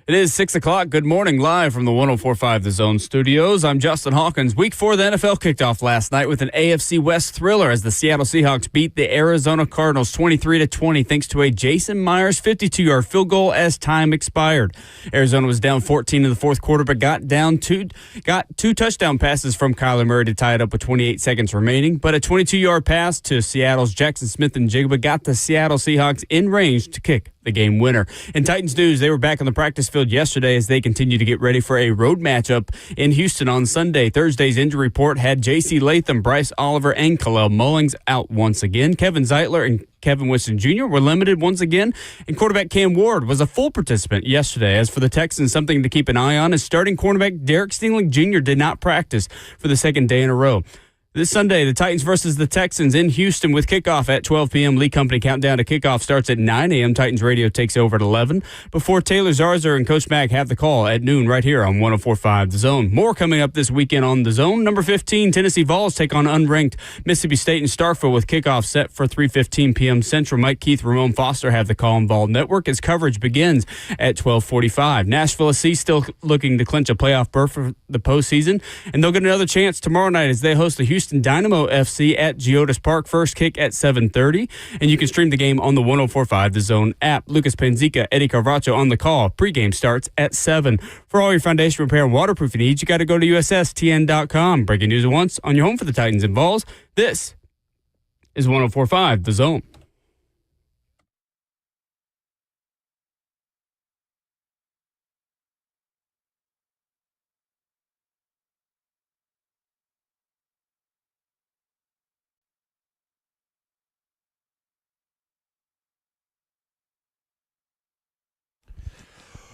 It is 6 o'clock. Good morning, live from the 104.5 The Zone studios. I'm Justin Hawkins. Week 4 of the NFL kicked off last night with an AFC West thriller as the Seattle Seahawks beat the Arizona Cardinals 23-20 thanks to a Jason Myers 52-yard field goal as time expired. Arizona was down 14 in the fourth quarter, but got two touchdown passes from Kyler Murray to tie it up with 28 seconds remaining. But a 22-yard pass to Seattle's Jackson Smith and Jigba got the Seattle Seahawks in range to kick the game winner. In Titans news, they were back on the practice field yesterday as they continue to get ready for a road matchup in Houston on Sunday. Thursday's injury report had J.C. Latham, Bryce Oliver, and Khalil Mullings out once again. Kevin Zeitler and Kevin Winston Jr. were limited once again, and quarterback Cam Ward was a full participant yesterday. As for the Texans, something to keep an eye on is starting cornerback Derek Stingley Jr. did not practice for the second day in a row. This Sunday, the Titans versus the Texans in Houston with kickoff at 12 p.m. Lee Company countdown to kickoff starts at 9 a.m. Titans radio takes over at 11 before Taylor Zarzour and Coach Mack have the call at noon right here on 104.5 The Zone. More coming up this weekend on The Zone. Number 15, Tennessee Vols take on unranked Mississippi State in Starkville with kickoff set for 3:15 p.m. Central. Mike Keith, Ramon Foster have the call on Vol Network as coverage begins at 12:45. Nashville SC still looking to clinch a playoff berth for the postseason, and they'll get another chance tomorrow night as they host the Houston Dynamo FC at Geodis Park. First kick at 7:30, and you can stream the game on the 104.5 The Zone app. Lucas Panzica, Eddie Carvacho on the call. Pregame starts at 7. For all your foundation repair and waterproofing needs, you got to go to USSTN.com. Breaking news at once on your home for the Titans and Vols. This is 104.5 The Zone.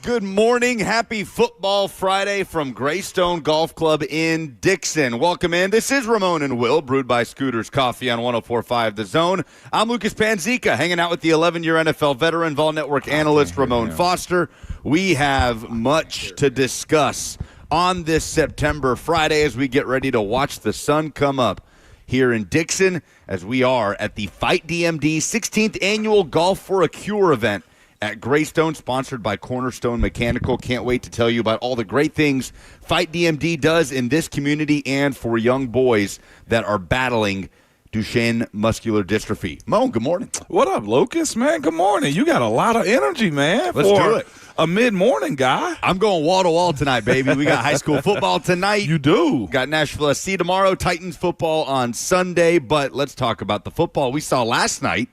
Good morning. Happy Football Friday from Greystone Golf Club in Dixon. Welcome in. This is Ramon and Will, brewed by Scooters Coffee on 104.5 The Zone. I'm Lucas Panzica, hanging out with the 11-year NFL veteran, Vol Network analyst Ramon Foster. We have much to discuss on this September Friday as we get ready to watch the sun come up here in Dixon as we are at the Fight DMD 16th Annual Golf for a Cure event at Greystone, sponsored by Cornerstone Mechanical. Can't wait to tell you about all the great things Fight DMD does in this community and for young boys that are battling Duchenne muscular dystrophy. Mo, good morning. What up, Lucas, man? Good morning. You got a lot of energy, man. Let's do it. A mid-morning guy. I'm going wall-to-wall tonight, baby. We got high school football tonight. You do. Got Nashville SC tomorrow, Titans football on Sunday. But let's talk about the football we saw last night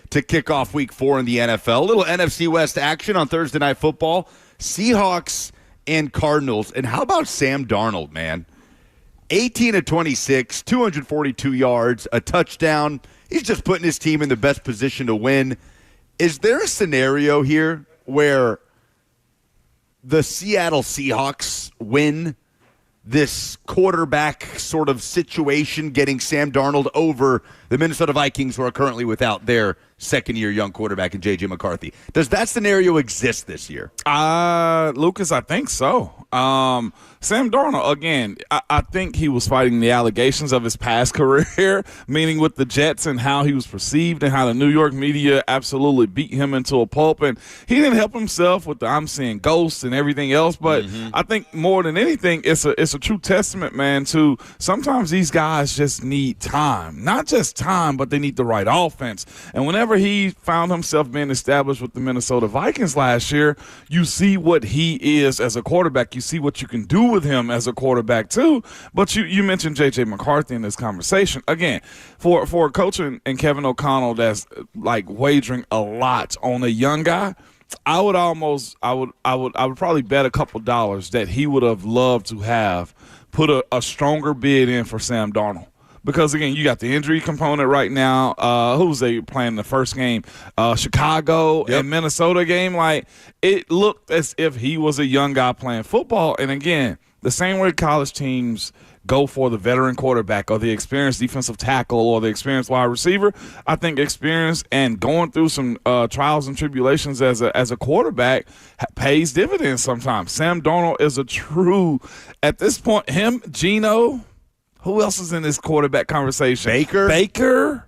to kick off Week 4 in the NFL. A little NFC West action on Thursday Night Football. Seahawks and Cardinals. And how about Sam Darnold, man? 18 of 26, 242 yards, a touchdown. He's just putting his team in the best position to win. Is there a scenario here where the Seattle Seahawks win this quarterback sort of situation, getting Sam Darnold over the Minnesota Vikings, who are currently without their second-year young quarterback in J.J. McCarthy? Does that scenario exist this year? Lucas, I think so. Sam Darnold, again, I think he was fighting the allegations of his past career, meaning with the Jets and how he was perceived and how the New York media absolutely beat him into a pulp. And he didn't help himself with the I'm seeing ghosts and everything else. But I think more than anything, it's a true testament, man, to sometimes these guys just need time. Not just time, but they need the right offense. And whenever he found himself being established with the Minnesota Vikings last year, you see what he is as a quarterback. You see what you can do with him as a quarterback too. But you mentioned J.J. McCarthy in this conversation. Again, for a coach and Kevin O'Connell that's like wagering a lot on a young guy, I would probably bet a couple dollars that he would have loved to have put a stronger bid in for Sam Darnold. Because, again, you got the injury component right now. Who was they playing the first game? Chicago and Minnesota game. Like, it looked as if he was a young guy playing football. And, again, the same way college teams go for the veteran quarterback or the experienced defensive tackle or the experienced wide receiver, I think experience and going through some trials and tribulations as a quarterback pays dividends sometimes. Sam Darnold is a true, at this point, him, Geno. Who else is in this quarterback conversation? Baker.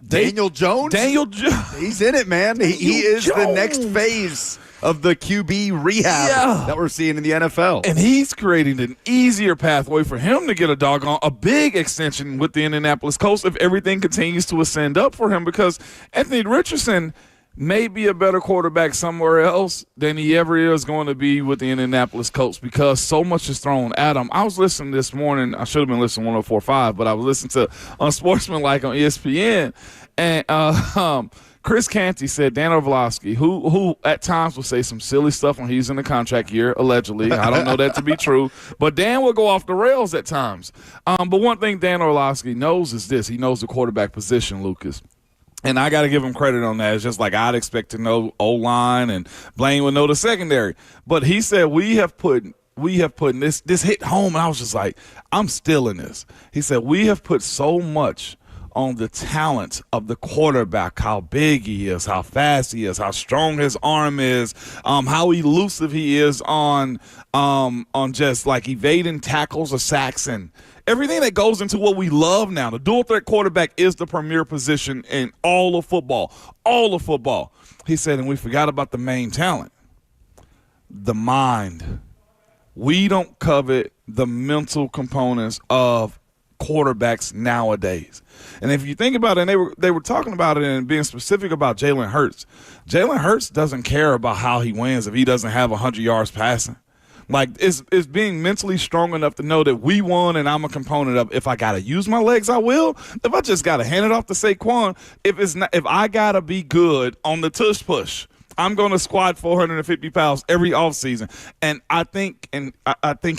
Daniel Jones. Daniel Jones. He's in it, man. He is the next phase of the QB rehab that we're seeing in the NFL. And he's creating an easier pathway for him to get a big extension with the Indianapolis Colts if everything continues to ascend up for him, because Anthony Richardson may be a better quarterback somewhere else than he ever is going to be with the Indianapolis Colts, because so much is thrown at him. I was listening this morning. I should have been listening to 104.5, but I was listening to Unsportsmanlike on ESPN, and Chris Canty said Dan Orlovsky, who at times will say some silly stuff when he's in the contract year, allegedly. I don't know that to be true, but Dan will go off the rails at times. But one thing Dan Orlovsky knows is this. He knows the quarterback position, Lucas. And I got to give him credit on that. It's just like I'd expect to know O-line, and Blaine would know the secondary. But he said we have put this hit home, and I was just like, I'm still in this. He said we have put so much on the talent of the quarterback, how big he is, how fast he is, how strong his arm is, how elusive he is on just like evading tackles or sacks, and everything that goes into what we love now. The dual threat quarterback is the premier position in all of football. All of football. He said, and we forgot about the main talent, the mind. We don't covet the mental components of quarterbacks nowadays. And if you think about it, and they were talking about it and being specific about Jalen Hurts. Jalen Hurts doesn't care about how he wins if he doesn't have 100 yards passing. Like, it's being mentally strong enough to know that we won and I'm a component of. If I got to use my legs, I will. If I just got to hand it off to Saquon, if I got to be good on the tush push, I'm going to squat 450 pounds every offseason. And I think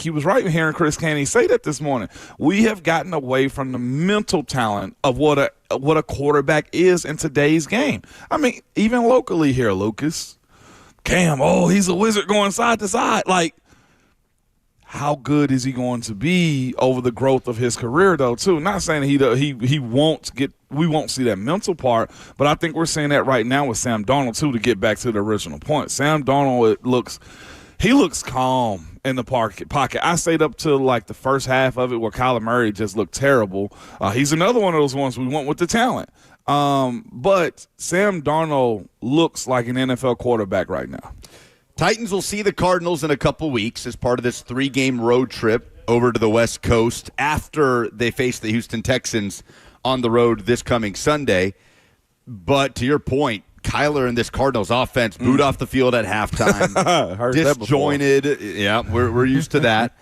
he was right in hearing Chris Canty say that this morning. We have gotten away from the mental talent of what a quarterback is in today's game. I mean, even locally here, Lucas, Cam, he's a wizard going side to side. Like, how good is he going to be over the growth of his career, though, too? Not saying we won't see that mental part, but I think we're seeing that right now with Sam Darnold, too, to get back to the original point. Sam Darnold, he looks calm in the pocket. I stayed up to like the first half of it where Kyler Murray just looked terrible. He's another one of those ones we want with the talent. But Sam Darnold looks like an NFL quarterback right now. Titans will see the Cardinals in a couple weeks as part of this 3-game road trip over to the West Coast after they face the Houston Texans on the road this coming Sunday. But to your point, Kyler and this Cardinals offense boot off the field at halftime. Disjointed. Yeah, we're used to that.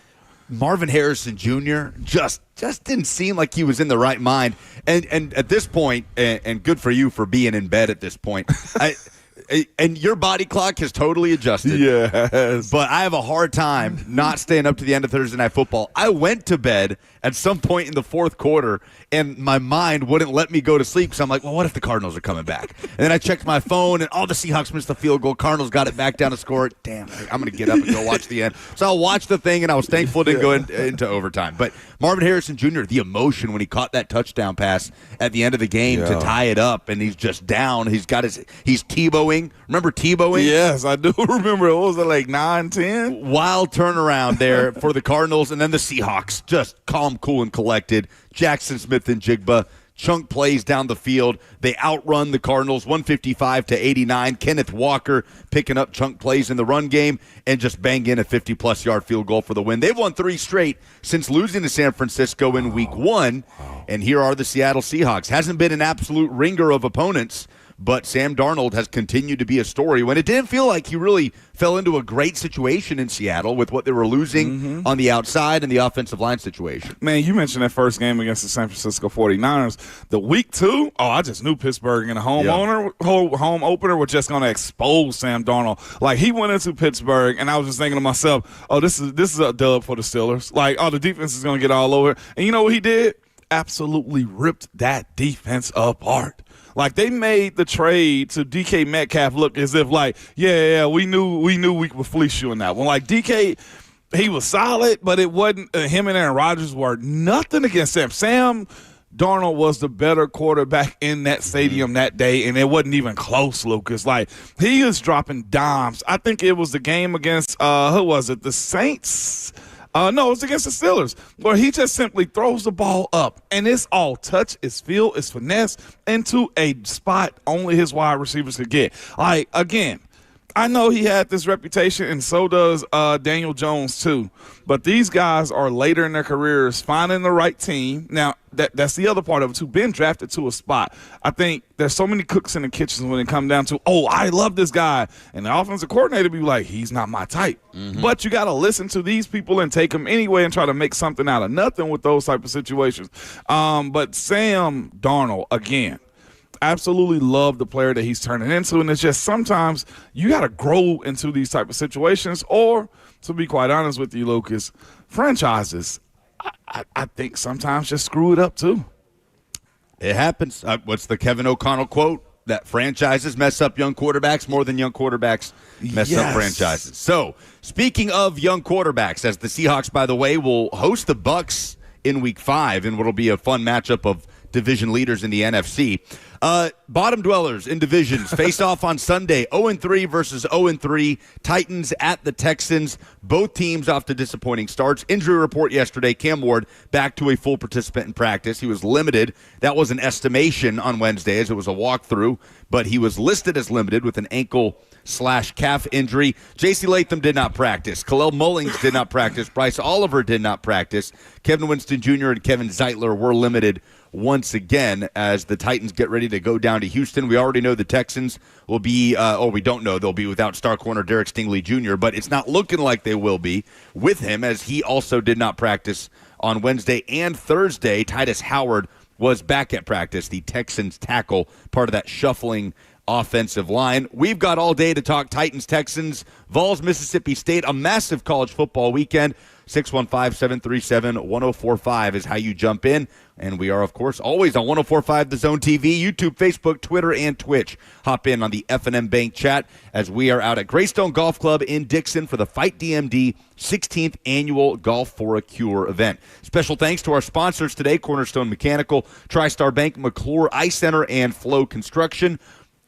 Marvin Harrison Jr. just didn't seem like he was in the right mind. And at this point, and good for you for being in bed at this point, and your body clock has totally adjusted. Yes. But I have a hard time not staying up to the end of Thursday Night Football. I went to bed at some point in the fourth quarter, and my mind wouldn't let me go to sleep. So I'm like, well, what if the Cardinals are coming back? And then I checked my phone, and the Seahawks missed the field goal. Cardinals got it back down to score it. Damn, I'm going to get up and go watch the end. So I'll watch the thing, and I was thankful it didn't go into overtime. But Marvin Harrison Jr., the emotion when he caught that touchdown pass at the end of the game to tie it up, and he's just down. He's Tebowing. Remember Tebowing? Yes, I do remember. What was it, like 9-10? Wild turnaround there for the Cardinals, and then the Seahawks just calm, cool, and collected. Jackson Smith and Jigba chunk plays down the field. They outrun the Cardinals 155-89. Kenneth Walker picking up chunk plays in the run game and just bang in a 50-plus yard field goal for the win. They've won 3 straight since losing to San Francisco in week 1. And here are the Seattle Seahawks. Hasn't been an absolute ringer of opponents, but Sam Darnold has continued to be a story when it didn't feel like he really fell into a great situation in Seattle with what they were losing on the outside and the offensive line situation. Man, you mentioned that first game against the San Francisco 49ers. The week 2, I just knew Pittsburgh in a home opener were just going to expose Sam Darnold. Like, he went into Pittsburgh, and I was just thinking to myself, this is a dub for the Steelers. Like, the defense is going to get all over. And you know what he did? Absolutely ripped that defense apart. Like, they made the trade to DK Metcalf look as if, like, we knew we could fleece you in that one. Like, DK, he was solid, but it wasn't him and Aaron Rodgers were nothing against him. Sam Darnold was the better quarterback in that stadium that day, and it wasn't even close, Lucas. Like, he was dropping dimes. I think it was the game against, who was it, the Saints? No, it's against the Steelers, where he just simply throws the ball up, and it's all touch, it's feel, it's finesse into a spot only his wide receivers could get. Like, again, I know he had this reputation, and so does Daniel Jones too. But these guys are later in their careers finding the right team. Now, that's the other part of it too. Being drafted to a spot. I think there's so many cooks in the kitchen when it comes down to, oh, I love this guy. And the offensive coordinator be like, he's not my type. Mm-hmm. But you got to listen to these people and take them anyway and try to make something out of nothing with those type of situations. But Sam Darnold, again, absolutely love the player that he's turning into, and it's just sometimes you got to grow into these type of situations, or to be quite honest with you, Lucas, franchises, I think sometimes just screw it up too. It happens. What's the Kevin O'Connell quote? That franchises mess up young quarterbacks more than young quarterbacks mess up franchises. So, speaking of young quarterbacks, as the Seahawks, by the way, will host the Bucs in Week 5 in what will be a fun matchup of division leaders in the NFC. Bottom dwellers in divisions face off on Sunday. 0-3 versus 0-3. Titans at the Texans. Both teams off to disappointing starts. Injury report yesterday. Cam Ward back to a full participant in practice. He was limited. That was an estimation on Wednesday as it was a walkthrough, but he was listed as limited with an ankle/calf injury. J.C. Latham did not practice. Khalil Mullings did not practice. Bryce Oliver did not practice. Kevin Winston Jr. and Kevin Zeitler were limited once again as the Titans get ready to go down to Houston. We already know the Texans will be, we don't know, they'll be without star corner Derek Stingley Jr., but it's not looking like they will be with him as he also did not practice on Wednesday and Thursday. Titus Howard was back at practice, the Texans tackle, part of that shuffling offensive line. We've got all day to talk Titans, Texans, Vols, Mississippi State, a massive college football weekend. 615-737-1045 is how you jump in. And we are, of course, always on 1045 The Zone TV, YouTube, Facebook, Twitter, and Twitch. Hop in on the F&M Bank chat as we are out at Greystone Golf Club in Dixon for the Fight DMD 16th Annual Golf for a Cure event. Special thanks to our sponsors today, Cornerstone Mechanical, TriStar Bank, McClure Ice Center, and Flow Construction.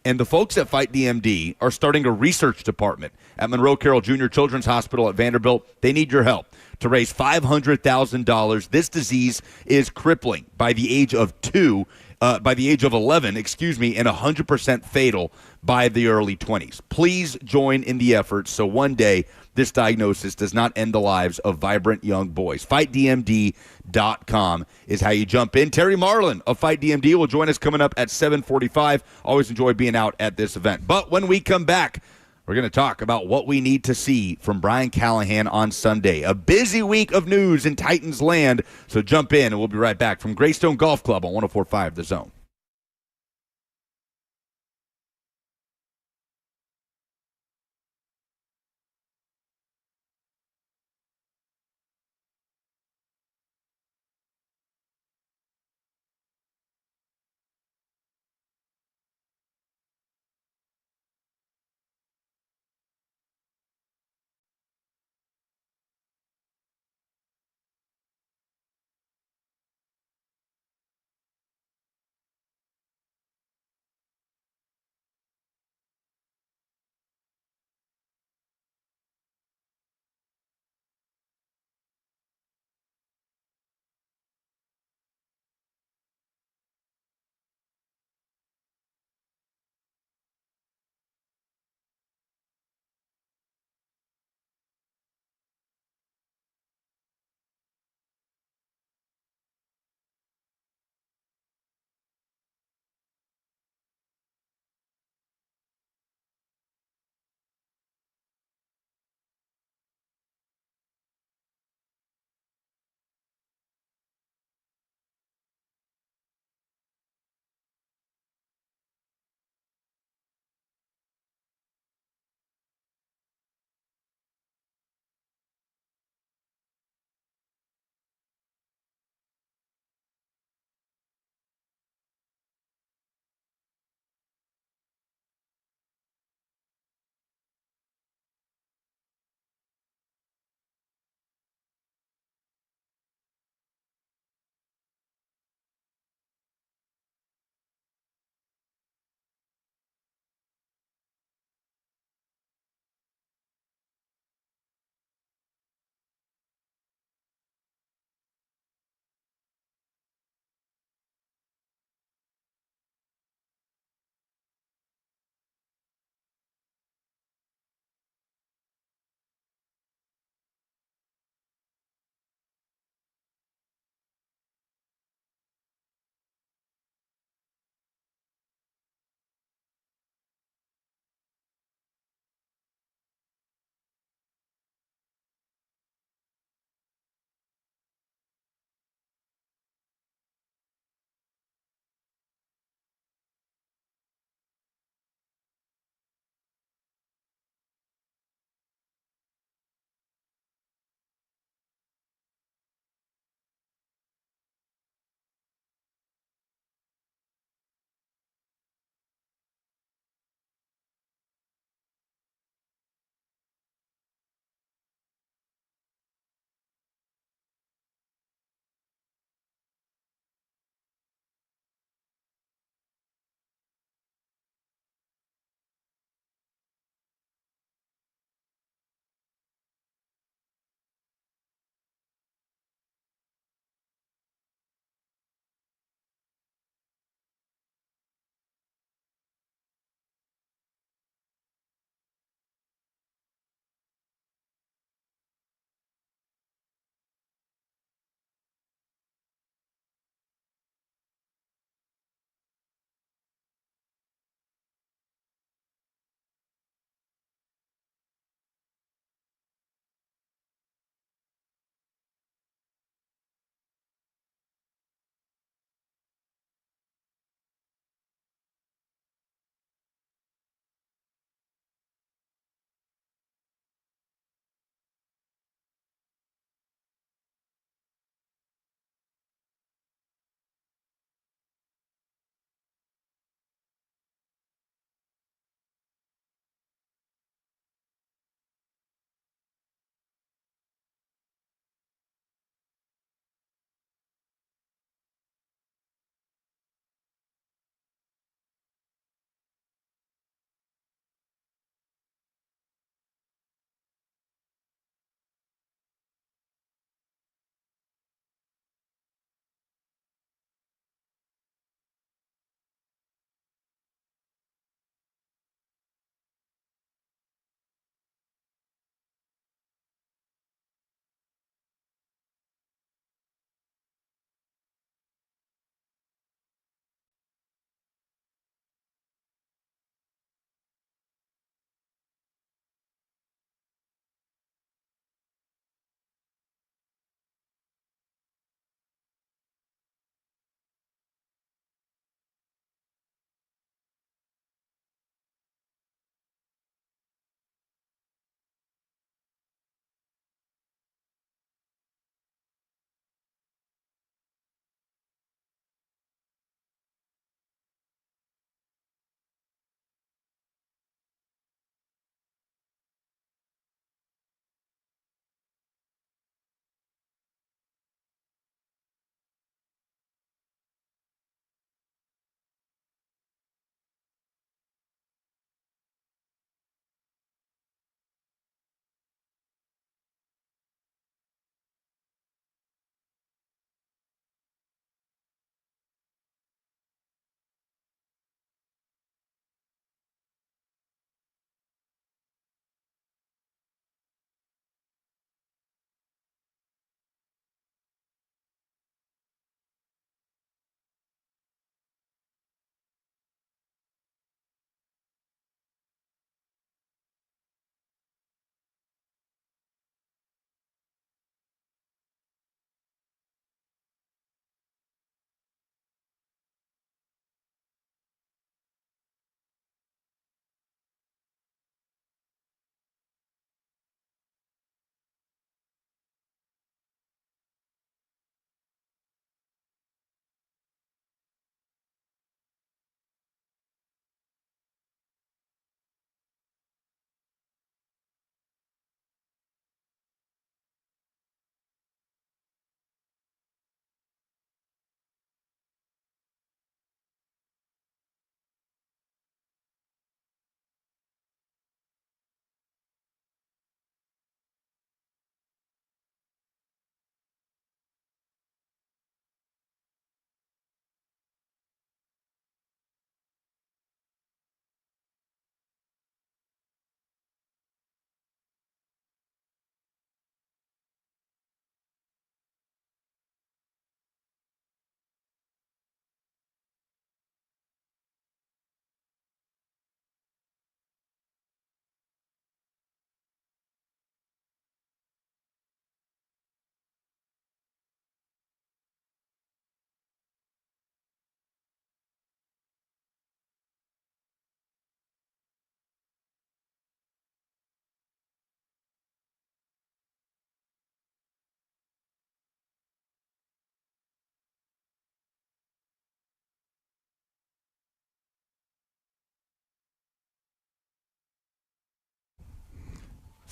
And the folks at Fight DMD are starting a research department at Monroe Carroll Jr. Children's Hospital at Vanderbilt. They need your help to raise $500,000. This disease is crippling by the age of 11, and 100% fatal by the early 20s. Please join in the effort so one day this diagnosis does not end the lives of vibrant young boys. FightDMD.com is how you jump in. Terry Marlin of Fight DMD will join us coming up at 7:45. Always enjoy being out at this event. But when we come back, we're going to talk about what we need to see from Brian Callahan on Sunday. A busy week of news in Titans land, so jump in, and we'll be right back from Greystone Golf Club on 1045 The Zone.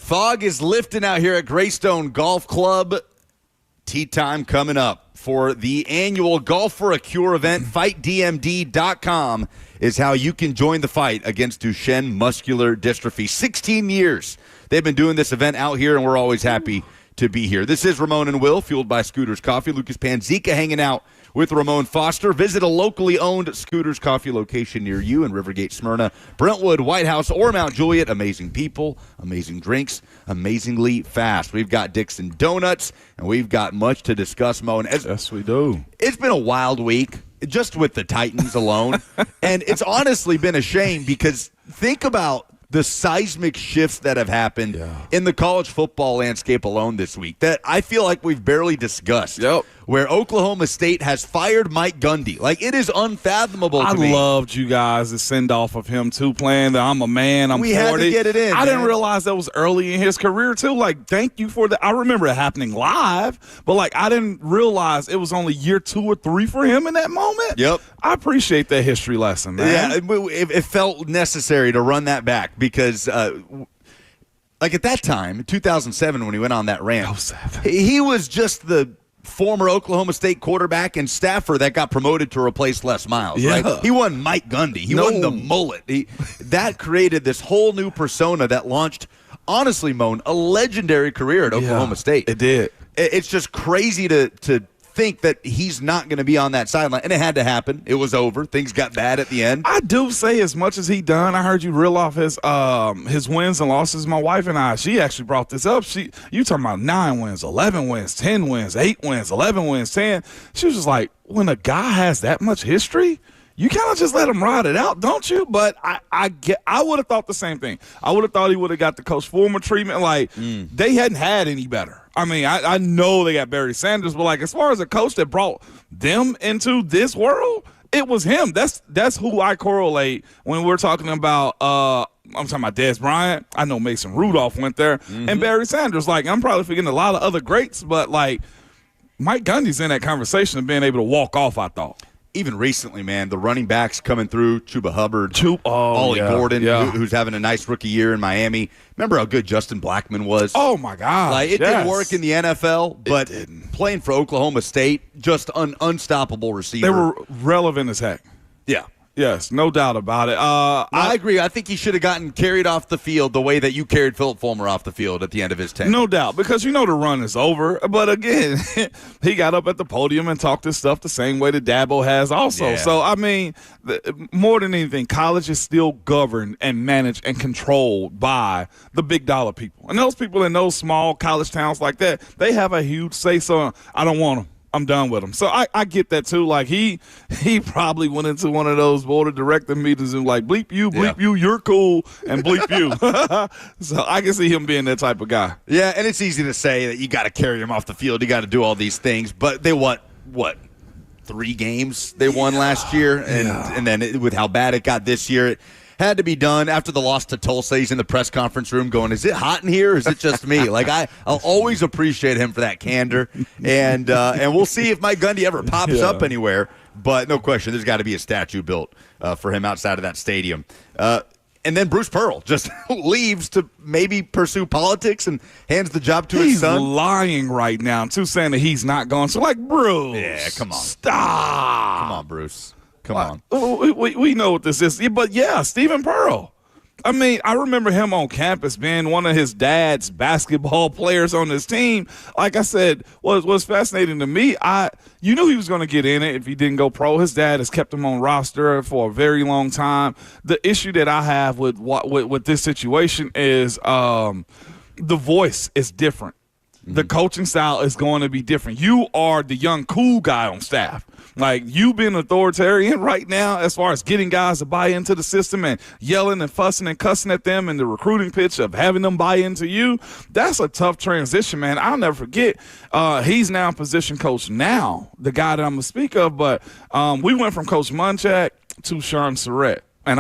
Fog is lifting out here at Greystone Golf Club. Tee time coming up for the annual Golf for a Cure event. FightDMD.com is how you can join the fight against Duchenne muscular dystrophy. 16 years they've been doing this event out here, and we're always happy to be here. This is Ramon and Will, fueled by Scooters Coffee. Lucas Panzica hanging out with Ramon Foster. Visit a locally owned Scooters Coffee location near you in Rivergate, Smyrna, Brentwood, White House, or Mount Juliet. Amazing people, amazing drinks, amazingly fast. We've got Dixon Donuts, and we've got much to discuss, Mo. And Yes, we do. It's been a wild week just with the Titans alone, and it's honestly been a shame because think about the seismic shifts that have happened in the college football landscape alone this week that I feel like we've barely discussed. Yep. Where Oklahoma State has fired Mike Gundy. Like, it is unfathomable to me. I loved you guys to send off of him, too, playing the I'm a man, I'm 40. We had to get it in, I didn't man. realize that was early in his career, too. Like, thank you for that. I remember it happening live, but, like, I didn't realize it was only year 2 or 3 for him in that moment. Yep. I appreciate that history lesson, man. Yeah, it felt necessary to run that back because, like, at that time, 2007, when he went on that rant, 07. he was just the former Oklahoma State quarterback and staffer that got promoted to replace Les Miles. Yeah. Right? He wasn't Mike Gundy. He wasn't the mullet. That created this whole new persona that launched, honestly, Moan, a legendary career at Oklahoma State. It did. It's just crazy to think that he's not going to be on that sideline. And it had to happen. It was over. Things got bad at the end. I do say as much as he done. I heard you reel off his wins and losses. My wife and I, she actually brought this up. You talking about 9 wins, 11 wins, 10 wins, 8 wins, 11 wins, 10. She was just like, when a guy has that much history, you kind of just let him ride it out, don't you? But I would have thought the same thing. I would have thought he would have got the Coach Foreman treatment. Like, they hadn't had any better. I mean, I know they got Barry Sanders, but, like, as far as a coach that brought them into this world, it was him. That's who I correlate when we're talking about I'm talking about Dez Bryant. I know Mason Rudolph went there. And Barry Sanders. Like, I'm probably forgetting a lot of other greats, but, like, Mike Gundy's in that conversation of being able to walk off, I thought. Even recently, man, the running backs coming through, Chuba Hubbard, Ollie Gordon, who's having a nice rookie year in Miami. Remember how good Justin Blackmon was? Oh, my God. Like, it didn't work in the NFL, but playing for Oklahoma State, just an unstoppable receiver. They were relevant as heck. Yeah. Yes, no doubt about it. I agree. I think he should have gotten carried off the field the way that you carried Philip Fulmer off the field at the end of his tenure. No doubt, because you know the run is over. But again, he got up at the podium and talked his stuff the same way that Dabo has also. Yeah. So, I mean, more than anything, college is still governed and managed and controlled by the big dollar people. And those people in those small college towns like that, they have a huge say-so. I don't want them. I'm done with him. So I get that too. Like he probably went into one of those board of director meetings and like bleep you, you're cool, and bleep you. So I can see him being that type of guy. Yeah, and it's easy to say that you got to carry him off the field. You got to do all these things, but they what 3 games they won last year, and then with how bad it got this year, it had to be done. After the loss to Tulsa, he's in the press conference room going, is it hot in here or is it just me? Like, I'll always appreciate him for that candor. And we'll see if Mike Gundy ever pops up anywhere. But no question, there's got to be a statue built for him outside of that stadium. And then Bruce Pearl just leaves to maybe pursue politics and hands the job to his son. He's lying right now, too, saying that he's not going. So, like, Bruce. Yeah, come on. Stop. Come on, Bruce. Come on. We know what this is. Yeah, but, yeah, Stephen Pearl. I mean, I remember him on campus being one of his dad's basketball players on his team. Like I said, what was fascinating to me, you knew he was going to get in it if he didn't go pro. His dad has kept him on roster for a very long time. The issue that I have with this situation is the voice is different. The coaching style is going to be different. You are the young, cool guy on staff. Like, you being authoritarian right now as far as getting guys to buy into the system and yelling and fussing and cussing at them and the recruiting pitch of having them buy into you, that's a tough transition, man. I'll never forget. He's now position coach now, the guy that I'm going to speak of. But we went from Coach Munchak to Sean Surratt. And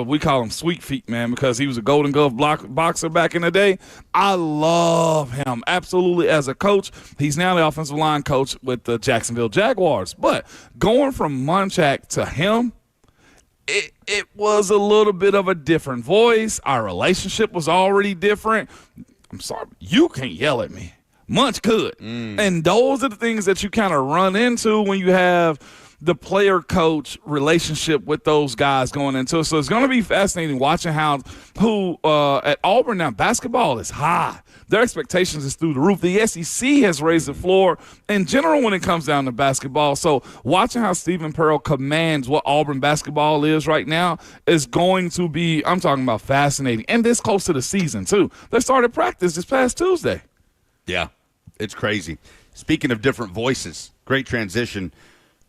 we call him Sweet Feet, man, because he was a Golden Glove boxer back in the day. I love him absolutely as a coach. He's now the offensive line coach with the Jacksonville Jaguars. But going from Munchak to him, it was a little bit of a different voice. Our relationship was already different. I'm sorry, you can't yell at me. Munch could. And those are the things that you kind of run into when you have the player-coach relationship with those guys going into it. So it's going to be fascinating watching who at Auburn now, basketball is high. Their expectations is through the roof. The SEC has raised the floor in general when it comes down to basketball. So watching how Stephen Pearl commands what Auburn basketball is right now is going to be, I'm talking about fascinating. And this close to the season, too. They started practice this past Tuesday. Yeah, it's crazy. Speaking of different voices, great transition.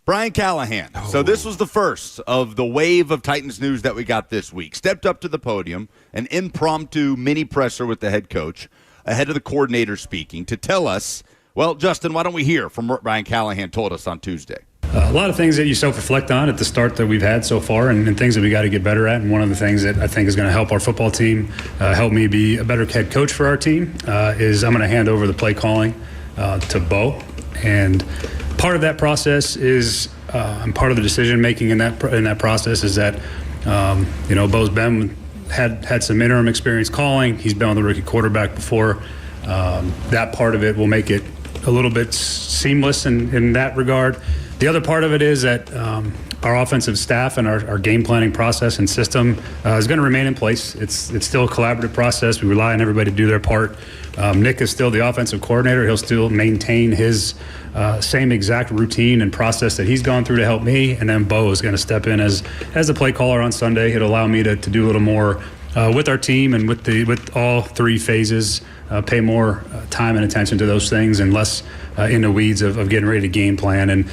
Brian Callahan. So this was the first of the wave of Titans news that we got this week. Stepped up to the podium, an impromptu mini presser with the head coach, ahead of the coordinator speaking, to tell us, well, Justin, why don't we hear from what Brian Callahan told us on Tuesday? A lot of things that you self-reflect on at the start that we've had so far and things that we got to get better at. And one of the things that I think is going to help our football team, help me be a better head coach for our team, is I'm going to hand over the play calling to Bo. And part of that process is, and part of the decision making in that process is that, Bo's had some interim experience calling. He's been on the rookie quarterback before. That part of it will make it a little bit seamless in that regard. The other part of it is that our offensive staff and our game planning process and system is going to remain in place. It's still a collaborative process. We rely on everybody to do their part. Nick is still the offensive coordinator. He'll still maintain his same exact routine and process that he's gone through to help me. And then Bo is going to step in as the play caller on Sunday. It'll allow me to do a little more with our team and with all three phases, pay more time and attention to those things and less in the weeds of getting ready to game plan. And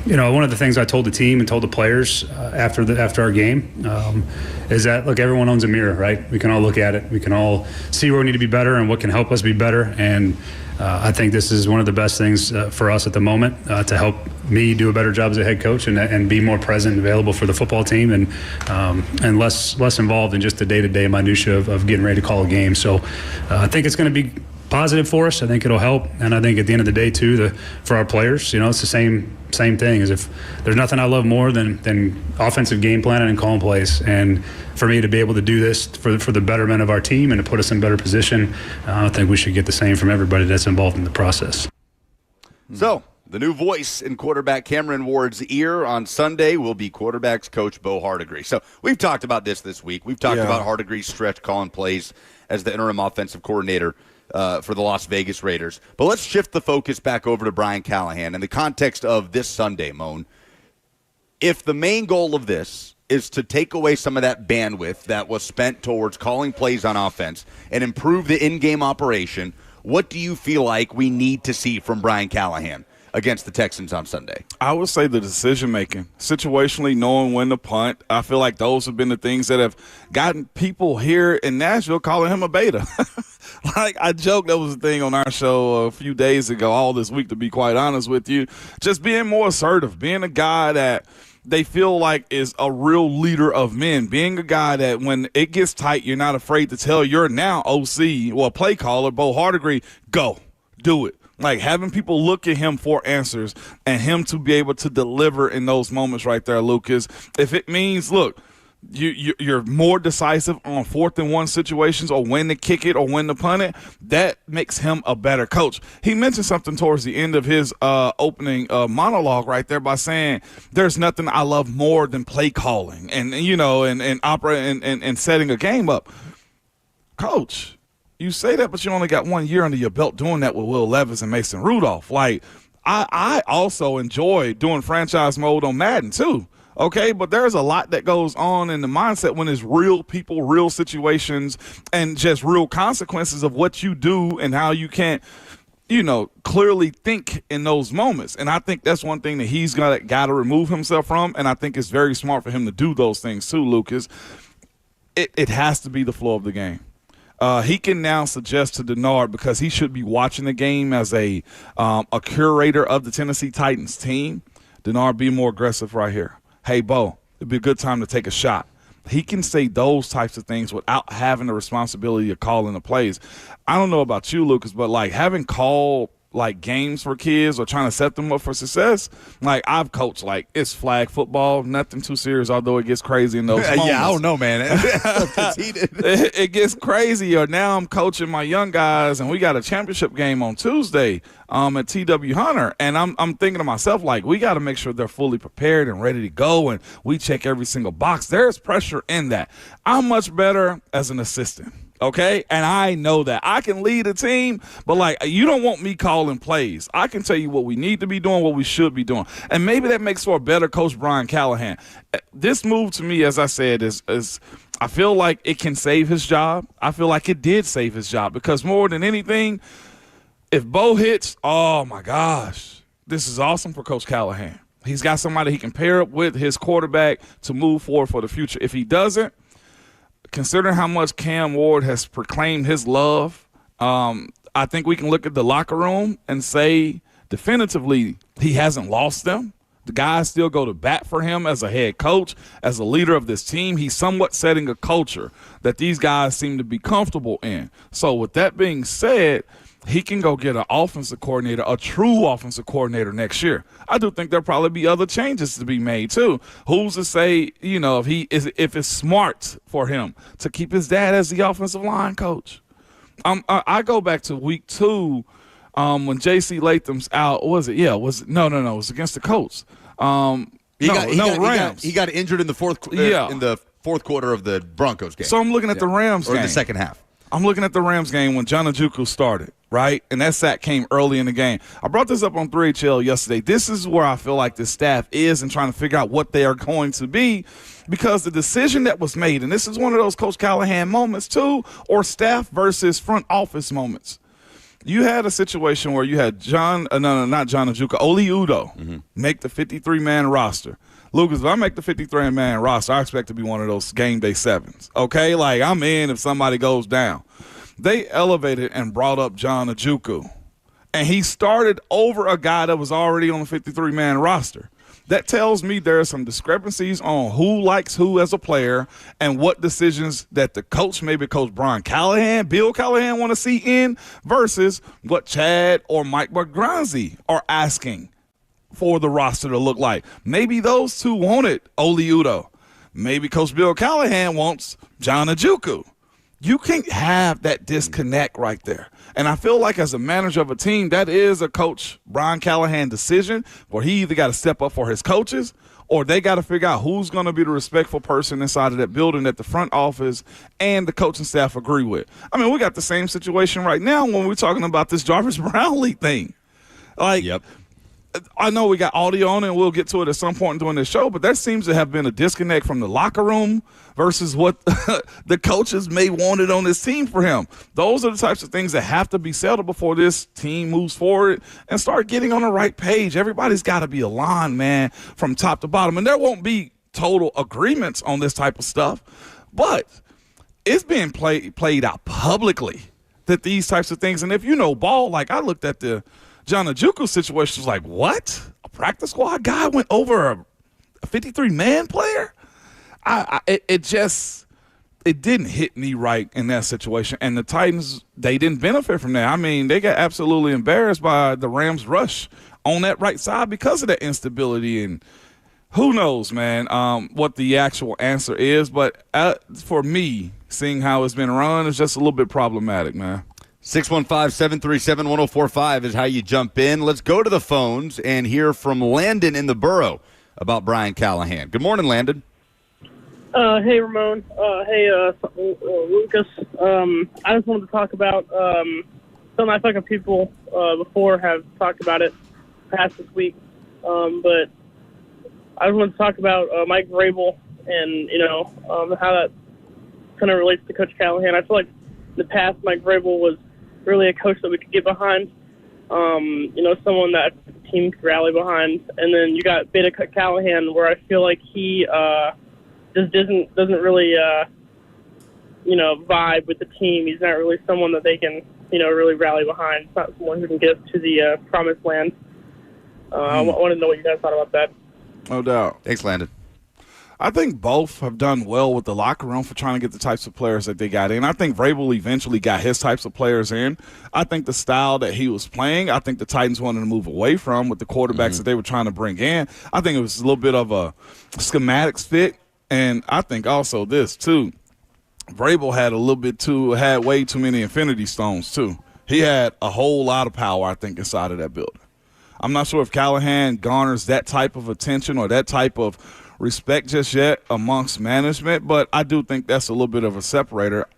one of the things I told the team and told the players after our game is that, look, everyone owns a mirror, right? We can all look at it. We can all see where we need to be better and what can help us be better. And I think this is one of the best things for us at the moment to help me do a better job as a head coach and be more present and available for the football team and less involved in just the day-to-day minutia of getting ready to call a game. So I think it's going to be positive for us. I think it'll help. And I think at the end of the day, too, for our players, it's the same thing. As if there's nothing I love more than offensive game planning and calling plays. And for me to be able to do this for the betterment of our team and to put us in better position, I think we should get the same from everybody that's involved in the process. So the new voice in quarterback Cameron Ward's ear on Sunday will be quarterbacks coach Bo Hardegree. So we've talked about this week. We've talked about Hardegree's stretch calling plays as the interim offensive coordinator for the Las Vegas Raiders. But let's shift the focus back over to Brian Callahan in the context of this Sunday, Moan. If the main goal of this is to take away some of that bandwidth that was spent towards calling plays on offense and improve the in-game operation, what do you feel like we need to see from Brian Callahan against the Texans on Sunday? I would say the decision-making, situationally knowing when to punt. I feel like those have been the things that have gotten people here in Nashville calling him a beta. Like I joked, that was a thing on our show a few days ago, all this week, to be quite honest with you. Just being more assertive, being a guy that they feel like is a real leader of men, being a guy that when it gets tight, you're not afraid to tell your now OC, well, play caller, Bo Hardegree, go, do it. Like having people look at him for answers and him to be able to deliver in those moments right there, Lucas. If it means, look, you're more decisive on 4th and 1 situations or when to kick it or when to punt it, that makes him a better coach. He mentioned something towards the end of his opening monologue right there by saying there's nothing I love more than play calling and operating and setting a game up. Coach, you say that, but you only got 1 year under your belt doing that with Will Levis and Mason Rudolph. Like, I also enjoy doing franchise mode on Madden too. Okay, but there's a lot that goes on in the mindset when it's real people, real situations, and just real consequences of what you do and how you can't, clearly think in those moments. And I think that's one thing that he's got to remove himself from, and I think it's very smart for him to do those things too, Lucas. It has to be the flow of the game. He can now suggest to Denard, because he should be watching the game as a curator of the Tennessee Titans team, Denard, be more aggressive right here. Hey, Bo, it'd be a good time to take a shot. He can say those types of things without having the responsibility of calling the plays. I don't know about you, Lucas, but like having called like games for kids or trying to set them up for success, like I've coached, like it's flag football, nothing too serious, although it gets crazy in those moments. Yeah, I don't know, man. It gets crazier. Now I'm coaching my young guys, and we got a championship game on Tuesday at TW Hunter, and I'm thinking to myself, like, we got to make sure they're fully prepared and ready to go, and we check every single box. There's pressure in that. I'm much better as an assistant. Okay, and I know that. I can lead a team, but, like, you don't want me calling plays. I can tell you what we need to be doing, what we should be doing. And maybe that makes for a better coach, Brian Callahan. This move to me, as I said, is I feel like it can save his job. I feel like it did save his job because more than anything, if Bo hits, oh, my gosh, this is awesome for Coach Callahan. He's got somebody he can pair up with his quarterback to move forward for the future. If he doesn't, considering how much Cam Ward has proclaimed his love, I think we can look at the locker room and say definitively he hasn't lost them. The guys still go to bat for him as a head coach, as a leader of this team. He's somewhat setting a culture that these guys seem to be comfortable in. So with that being said, he can go get an offensive coordinator, a true offensive coordinator next year. I do think there'll probably be other changes to be made too. Who's to say, you know, if it's smart for him to keep his dad as the offensive line coach? I go back to week 2 when J.C. Latham's out. Was it? Yeah. Was it? No. It was against the Colts. Rams. He got injured in the fourth quarter of the Broncos game. So I'm looking at the Rams game. Or the second half. I'm looking at the Rams game when John Njoku started, right? And that sack came early in the game. I brought this up on 3HL yesterday. This is where I feel like the staff is and trying to figure out what they are going to be, because the decision that was made, and this is one of those Coach Callahan moments too, or staff versus front office moments. You had a situation where you had not John Njoku, Oli Udoh make the 53-man roster. Lucas, if I make the 53-man roster, I expect to be one of those game day 7s. Okay? Like, I'm in if somebody goes down. They elevated and brought up John Njoku, and he started over a guy that was already on the 53-man roster. That tells me there are some discrepancies on who likes who as a player and what decisions that the coach, maybe Coach Brian Callahan, Bill Callahan, want to see in versus what Chad or Mike Bergranzi are asking for the roster to look like. Maybe those two wanted Oli Udoh. Maybe Coach Bill Callahan wants John Njoku. You can't have that disconnect right there. And I feel like as a manager of a team, that is a Coach Brian Callahan decision where he either got to step up for his coaches or they got to figure out who's going to be the respectful person inside of that building that the front office and the coaching staff agree with. I mean, we got the same situation right now when we're talking about this Jarvis Brownlee thing. Like, yep. I know we got audio on it, and we'll get to it at some point during the show, but there seems to have been a disconnect from the locker room versus what the coaches may wanted on this team for him. Those are the types of things that have to be settled before this team moves forward and start getting on the right page. Everybody's got to be aligned, man, from top to bottom. And there won't be total agreements on this type of stuff, but it's being played out publicly that these types of things. And if you know ball, like I looked at the John Njoku situation, was like, what? A practice squad guy went over a 53-man player? It didn't hit me right in that situation. And the Titans, they didn't benefit from that. I mean, they got absolutely embarrassed by the Rams' rush on that right side because of that instability. And who knows, man, what the actual answer is. But for me, seeing how it's been run is just a little bit problematic, man. 615-737-1045 is how you jump in. Let's go to the phones and hear from Landon in the borough about Brian Callahan. Good morning, Landon. Hey, Ramon. Hey, Lucas. I just wanted to talk about something I feel like people before have talked about it past this week. But I just wanted to talk about Mike Vrabel and, how that kind of relates to Coach Callahan. I feel like in the past, Mike Vrabel was really a coach that we could get behind, someone that the team could rally behind. And then you got Beta Callahan, where I feel like he just doesn't really, vibe with the team. He's not really someone that they can, really rally behind. It's not someone who can get to the promised land. I want to know what you guys thought about that. No doubt. Thanks, Landon. I think both have done well with the locker room for trying to get the types of players that they got in. I think Vrabel eventually got his types of players in. I think the style that he was playing, I think the Titans wanted to move away from with the quarterbacks that they were trying to bring in. I think it was a little bit of a schematics fit. And I think also this, too. Vrabel had way too many infinity stones, too. He had a whole lot of power, I think, inside of that building. I'm not sure if Callahan garners that type of attention or that type of respect just yet amongst management, but I do think that's a little bit of a separator.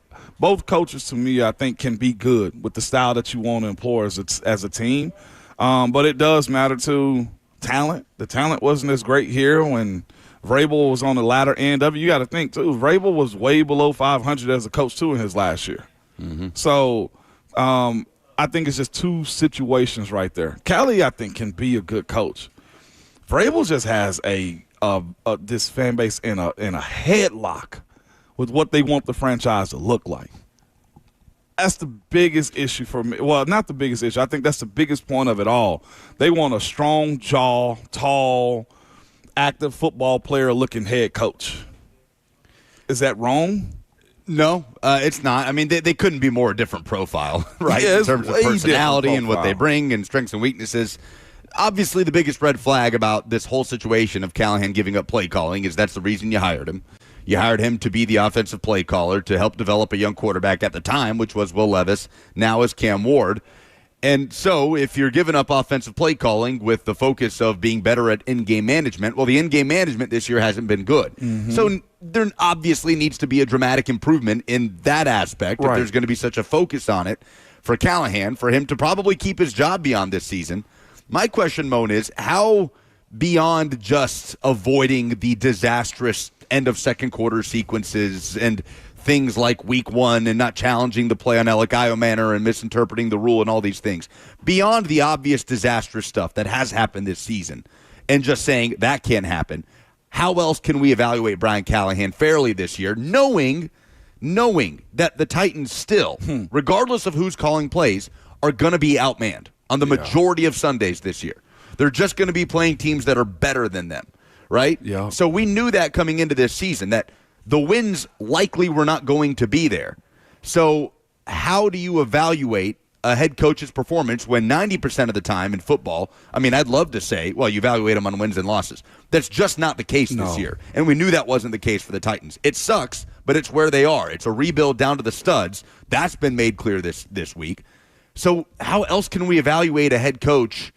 Both coaches, to me, I think can be good with the style that you want to employ as a team, but it does matter to talent. The talent wasn't as great here when Vrabel was on the latter end of it. You got to think, too, Vrabel was way below 500 as a coach, too, in his last year. So I think it's just two situations right there. Callie, I think, can be a good coach. Vrabel just has this fan base in a headlock with what they want the franchise to look like. That's the biggest issue for me. Well, not the biggest issue. I think that's the biggest point of it all. They want a strong jaw, tall, active football player-looking head coach. Is that wrong? No, it's not. I mean, they couldn't be more a different profile, right, Yeah, in terms of personality and what they bring and strengths and weaknesses. Obviously, the biggest red flag about this whole situation of Callahan giving up play calling is that's the reason you hired him. You hired him to be the offensive play caller to help develop a young quarterback at the time, which was Will Levis, now is Cam Ward. And so if you're giving up offensive play calling with the focus of being better at in-game management, well, the in-game management this year hasn't been good. So there obviously needs to be a dramatic improvement in that aspect if there's going to be such a focus on it for Callahan, for him to probably keep his job beyond this season. My question, Moan, is how beyond just avoiding the disastrous end of second quarter sequences and things like week one and not challenging the play on Elakayo manner and misinterpreting the rule and all these things, beyond the obvious disastrous stuff that has happened this season and just saying that can't happen, how else can we evaluate Brian Callahan fairly this year, knowing that the Titans still, regardless of who's calling plays, are going to be outmanned on the majority of Sundays this year? They're just going to be playing teams that are better than them, right? Yeah. So we knew that coming into this season, that the wins likely were not going to be there. So how do you evaluate a head coach's performance when 90% of the time in football, I mean, I'd love to say, well, you evaluate them on wins and losses. That's just not the case this year. And we knew that wasn't the case for the Titans. It sucks, but it's where they are. It's a rebuild down to the studs. That's been made clear this week. So how else can we evaluate a head coach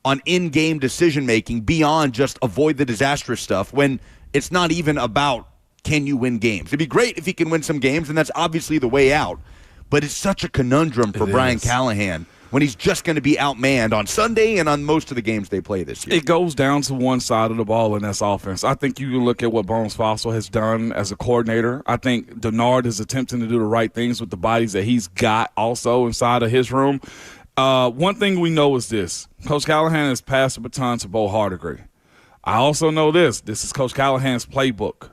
on in-game decision-making beyond just avoid the disastrous stuff when it's not even about can you win games? It'd be great if he can win some games, and that's obviously the way out. But it's such a conundrum for Brian Callahan when he's just going to be outmanned on Sunday and on most of the games they play this year. It goes down to one side of the ball, and that's offense. I think you can look at what Bones Fossil has done as a coordinator. I think Denard is attempting to do the right things with the bodies that he's got also inside of his room. One thing we know is this. Coach Callahan has passed the baton to Bo Hardigree. I also know this. This is Coach Callahan's playbook.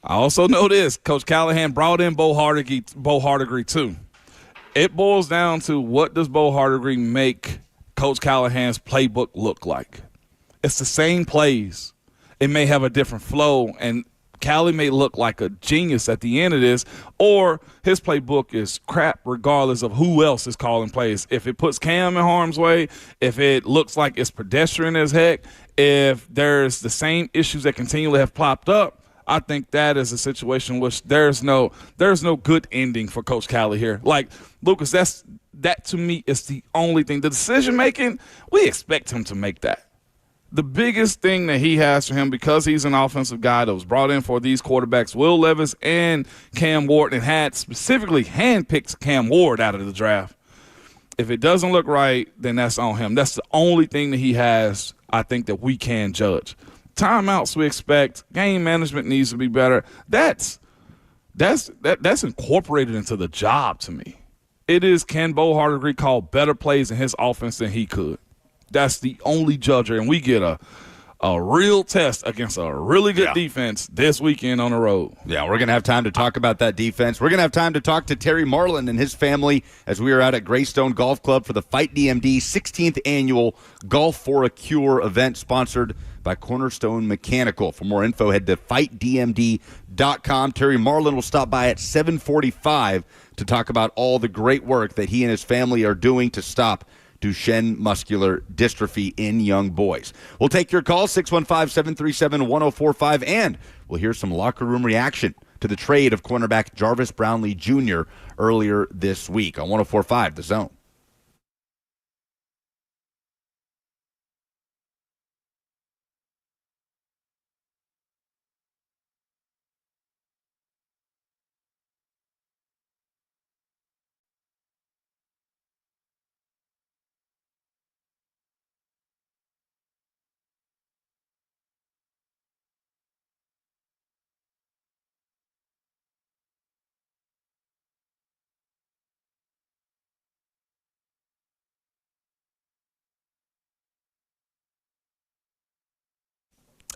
I also know this. Coach Callahan brought in Bo Hardigree too. It boils down to what does Bo Hardigree make Coach Callahan's playbook look like? It's the same plays. It may have a different flow, and Callie may look like a genius at the end of this, or his playbook is crap regardless of who else is calling plays. If it puts Cam in harm's way, if it looks like it's pedestrian as heck, if there's the same issues that continually have popped up, I think that is a situation in which there's no good ending for Coach Callie here. Like, Lucas, that to me is the only thing. The decision-making, we expect him to make that. The biggest thing that he has for him, because he's an offensive guy that was brought in for these quarterbacks, Will Levis and Cam Ward, and had specifically handpicked Cam Ward out of the draft. If it doesn't look right, then that's on him. That's the only thing that he has, I think, that we can judge. Timeouts we expect. Game management needs to be better. That's incorporated into the job to me. It is, can Bo Hardigree call better plays in his offense than he could? That's the only judger, and we get a real test against a really good defense this weekend on the road. Yeah, we're going to have time to talk about that defense. We're going to have time to talk to Terry Marlin and his family as we are out at Greystone Golf Club for the Fight DMD 16th Annual Golf for a Cure event sponsored by by Cornerstone Mechanical. For more info, head to fightdmd.com. Terry Marlin will stop by at 7:45 to talk about all the great work that he and his family are doing to stop Duchenne muscular dystrophy in young boys. We'll take your call, 615-737-1045, and we'll hear some locker room reaction to the trade of cornerback Jarvis Brownlee Jr. earlier this week on 104.5 The Zone.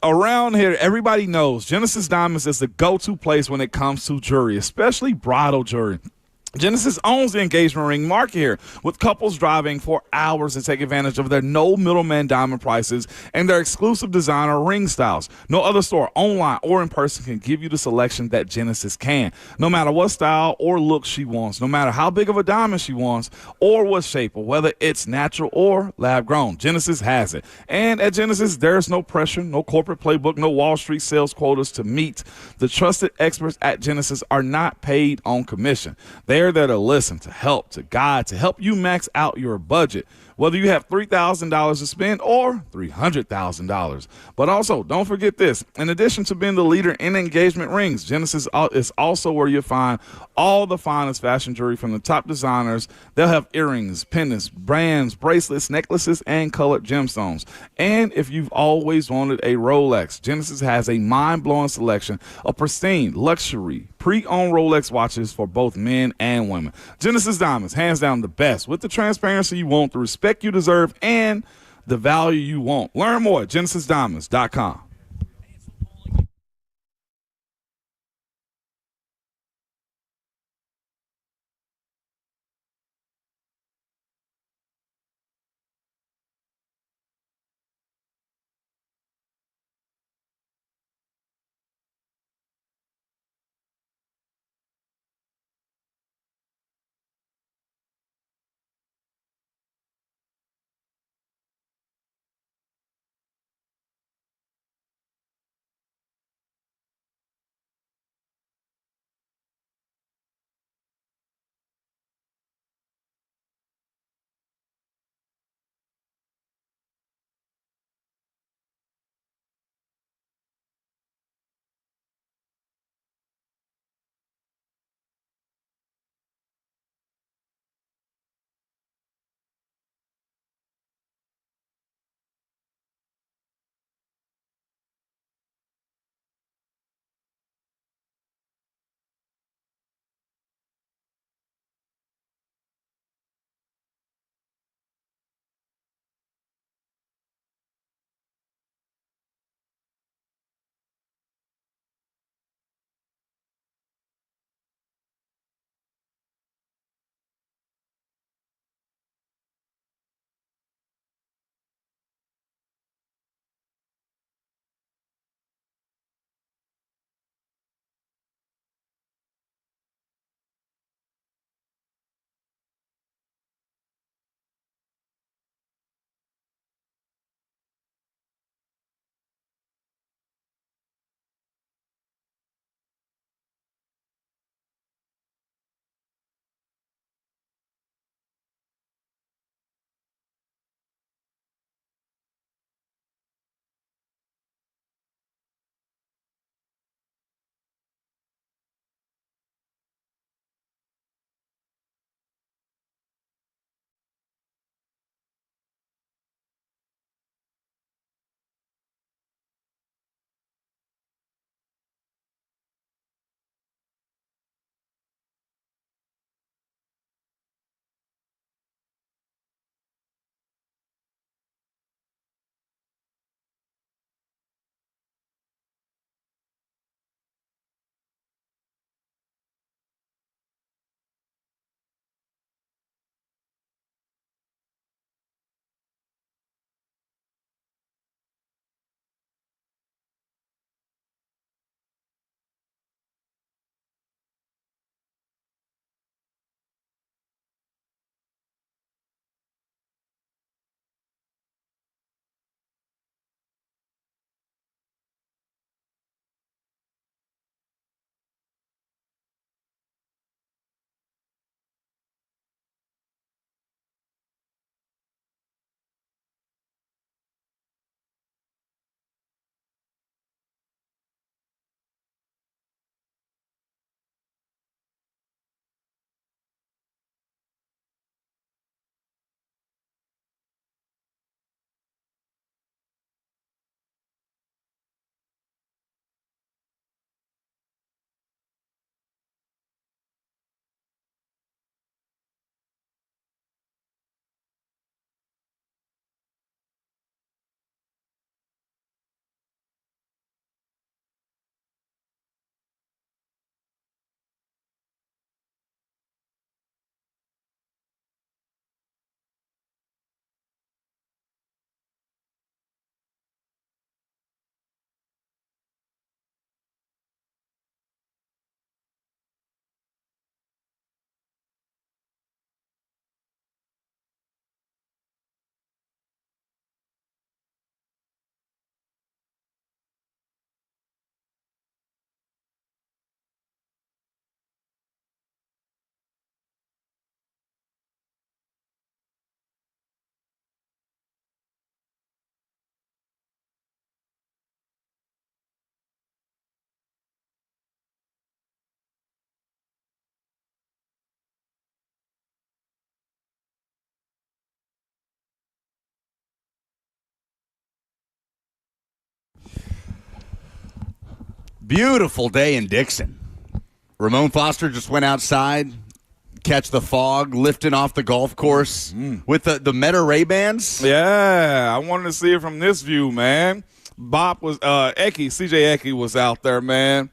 Around here, everybody knows Genesis Diamonds is the go-to place when it comes to jewelry, especially bridal jewelry. Genesis owns the engagement ring market here, with couples driving for hours to take advantage of their no middleman diamond prices and their exclusive designer ring styles. No other store, online or in person, can give you the selection that Genesis can. No matter what style or look she wants, no matter how big of a diamond she wants, or what shape, or whether it's natural or lab grown, Genesis has it. And at Genesis, there's no pressure, no corporate playbook, no Wall Street sales quotas to meet. The trusted experts at Genesis are not paid on commission. They're there to listen, to help, to guide, to help you max out your budget, whether you have $3,000 to spend or $300,000. But also, don't forget this. In addition to being the leader in engagement rings, Genesis is also where you'll find all the finest fashion jewelry from the top designers. They'll have earrings, pendants, brands, bracelets, necklaces, and colored gemstones. And if you've always wanted a Rolex, Genesis has a mind-blowing selection of pristine, luxury, pre-owned Rolex watches for both men and women. Genesis Diamonds, hands down the best, with the transparency you want, the respect you deserve, and the value you want. Learn more at genesisdiamonds.com. Beautiful day in Dixon. Ramon Foster just went outside, catch the fog, lifting off the golf course with the Meta Ray-Bans. Yeah, I wanted to see it from this view, man. Bob was CJ Ecke was out there, man.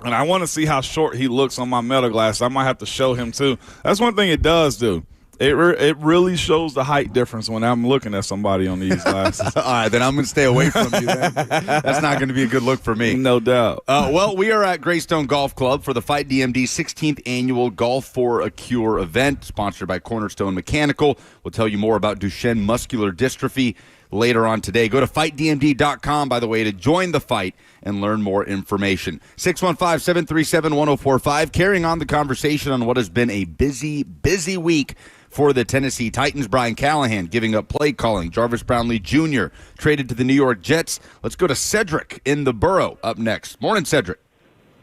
And I want to see how short he looks on my Meta glasses. I might have to show him too. That's one thing it does do. It really shows the height difference when I'm looking at somebody on these glasses. All right, then I'm going to stay away from you then. That's not going to be a good look for me. No doubt. Well, we are at Greystone Golf Club for the Fight DMD 16th Annual Golf for a Cure event, sponsored by Cornerstone Mechanical. We'll tell you more about Duchenne muscular dystrophy later on today. Go to fightdmd.com, by the way, to join the fight and learn more information. 615-737-1045, carrying on the conversation on what has been a busy week for the Tennessee Titans. Brian Callahan giving up play calling. Jarvis Brownlee Jr. traded to the New York Jets. Let's go to Cedric in the Borough up next. Morning, Cedric.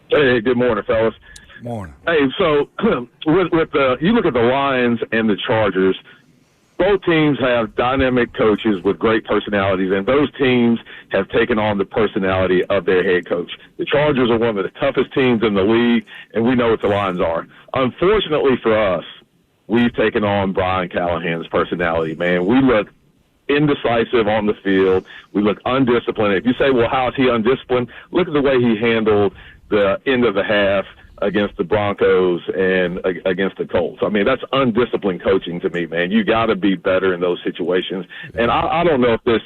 Hey, good morning, fellas. Morning. Hey, so with you look at the Lions and the Chargers, both teams have dynamic coaches with great personalities, and those teams have taken on the personality of their head coach. The Chargers are one of the toughest teams in the league, and we know what the Lions are. Unfortunately for us, we've taken on Brian Callahan's personality, man. We look indecisive on the field. We look undisciplined. If you say, well, how is he undisciplined? Look at the way he handled the end of the half against the Broncos and against the Colts. I mean, that's undisciplined coaching to me, man. You got to be better in those situations. And I don't know if this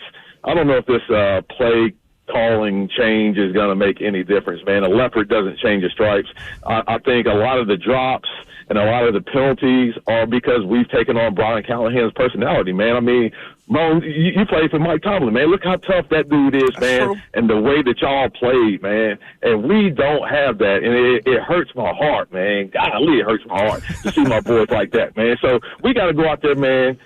play calling change is going to make any difference, man. A leopard doesn't change the stripes. I think a lot of the drops and a lot of the penalties are because we've taken on Brian Callahan's personality, man. I mean, Mo, you played for Mike Tomlin, man. Look how tough that dude is, man, and the way that y'all played, man. And we don't have that, and it hurts my heart, man. Golly, it hurts my heart to see my boys like that, man. So we got to go out there, man,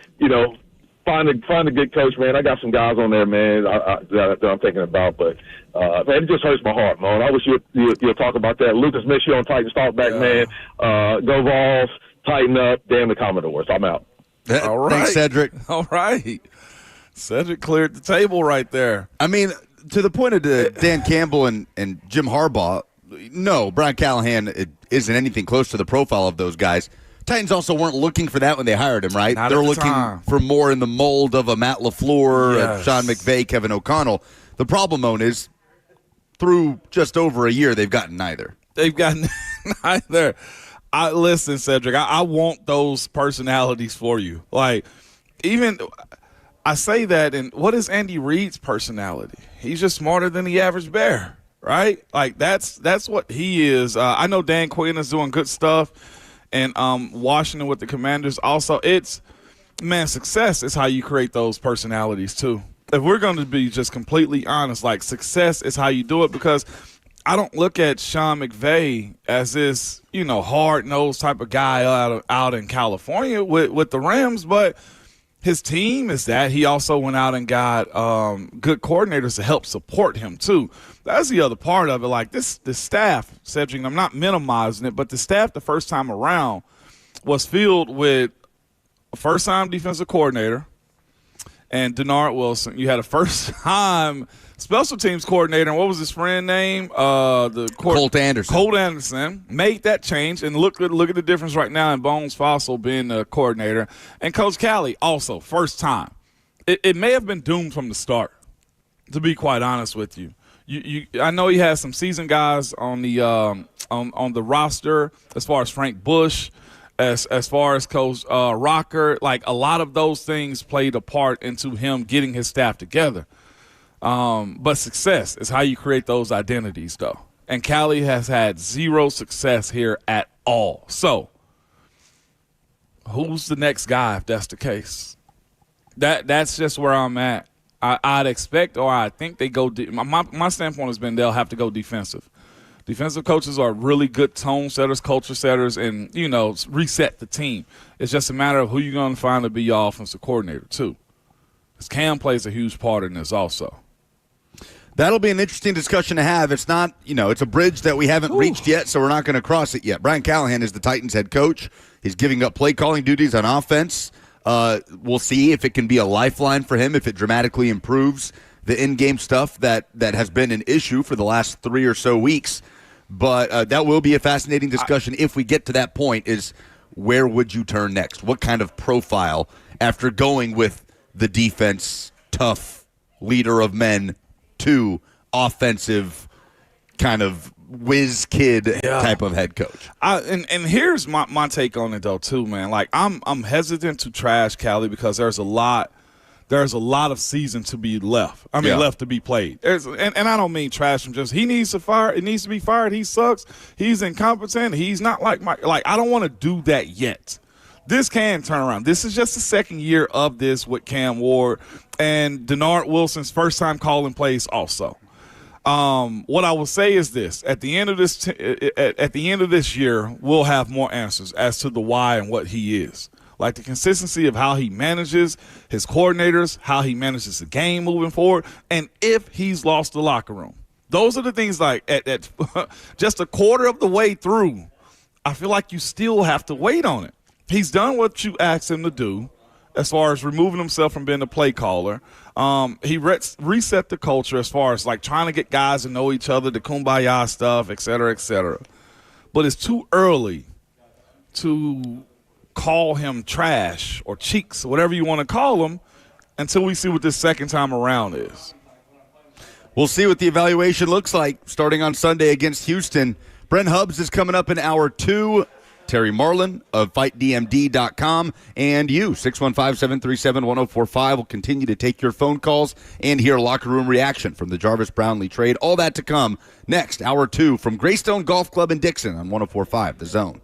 find a good coach, man. I got some guys on there, man, that I'm thinking about, but man, it just hurts my heart, man. I wish you'll talk about that. Lucas, miss you on Titans Talk Back, man. Go Vols, tighten up, damn the Commodores. I'm out. All right. Thanks, Cedric. All right. Cedric cleared the table right there. I mean, to the point of Dan Campbell and Jim Harbaugh, no, Brian Callahan isn't anything close to the profile of those guys. Titans also weren't looking for that when they hired him, right? Not They're at the looking time. for more in the mold of a Matt LaFleur, Yes. Sean McVay, Kevin O'Connell. The problem, Moan, is through just over a year, they've gotten neither. They've gotten neither. Listen, Cedric, I want those personalities for you. Like, even I say that, and what is Andy Reid's personality? He's just smarter than the average bear, right? Like, that's what he is. I know Dan Quinn is doing good stuff, and Washington with the Commanders also. Success is how you create those personalities too. If we're going to be just completely honest, like, success is how you do it, because I don't look at Sean McVay as this, hard-nosed type of guy out in California with the Rams, but his team is that. He also went out and got good coordinators to help support him too. That's the other part of it. Like, this staff, Cedric, I'm not minimizing it, but the staff the first time around was filled with a first-time defensive coordinator and Denard Wilson. You had a first-time special teams coordinator, and what was his friend name? Colt Anderson. Colt Anderson made that change, and look at the difference right now in Bones Fossil being the coordinator. And Coach Cali also, first time. It may have been doomed from the start, to be quite honest with you. I know he has some seasoned guys on the on the roster, as far as Frank Bush, as far as Coach Rocker. Like, a lot of those things played a part into him getting his staff together. But success is how you create those identities, though. And Cali has had zero success here at all. So, who's the next guy if that's the case? That's just where I'm at. I'd expect, or I think they go my standpoint has been they'll have to go defensive. Defensive coaches are really good tone setters, culture setters, and, reset the team. It's just a matter of who you're going to find to be your offensive coordinator, too. Because Cam plays a huge part in this also. That'll be an interesting discussion to have. It's not, it's a bridge that we haven't reached yet, so we're not going to cross it yet. Brian Callahan is the Titans head coach. He's giving up play calling duties on offense. We'll see if it can be a lifeline for him, if it dramatically improves the in-game stuff that has been an issue for the last 3 or so weeks. But that will be a fascinating discussion if we get to that point, is where would you turn next? What kind of profile after going with the defense, tough leader of men, to offensive kind of whiz kid type of head coach? And here's my take on it, though, too, man. Like, I'm hesitant to trash Cali because there's a lot of season to be left. Left to be played. And I don't mean trash him. Just he needs to fire. It needs to be fired. He sucks. He's incompetent. He's not like I don't want to do that yet. This can turn around. This is just the second year of this with Cam Ward and Denard Wilson's first time calling plays also. What I will say is this: at the end of this year, we'll have more answers as to the why and what he is. Like the consistency of how he manages his coordinators, how he manages the game moving forward, and if he's lost the locker room. Those are the things, like at just a quarter of the way through, I feel like you still have to wait on it. He's done what you asked him to do as far as removing himself from being a play caller. He reset the culture as far as like trying to get guys to know each other, the kumbaya stuff, et cetera, et cetera. But it's too early to call him trash or cheeks, whatever you want to call him, until we see what this second time around is. We'll see what the evaluation looks like starting on Sunday against Houston. Brent Hubbs is coming up in hour 2. Terry Marlin of FightDMD.com and you, 615-737-1045. Will continue to take your phone calls and hear locker room reaction from the Jarvis Brownlee trade. All that to come next, hour 2 from Greystone Golf Club in Dixon on 104.5 The Zone.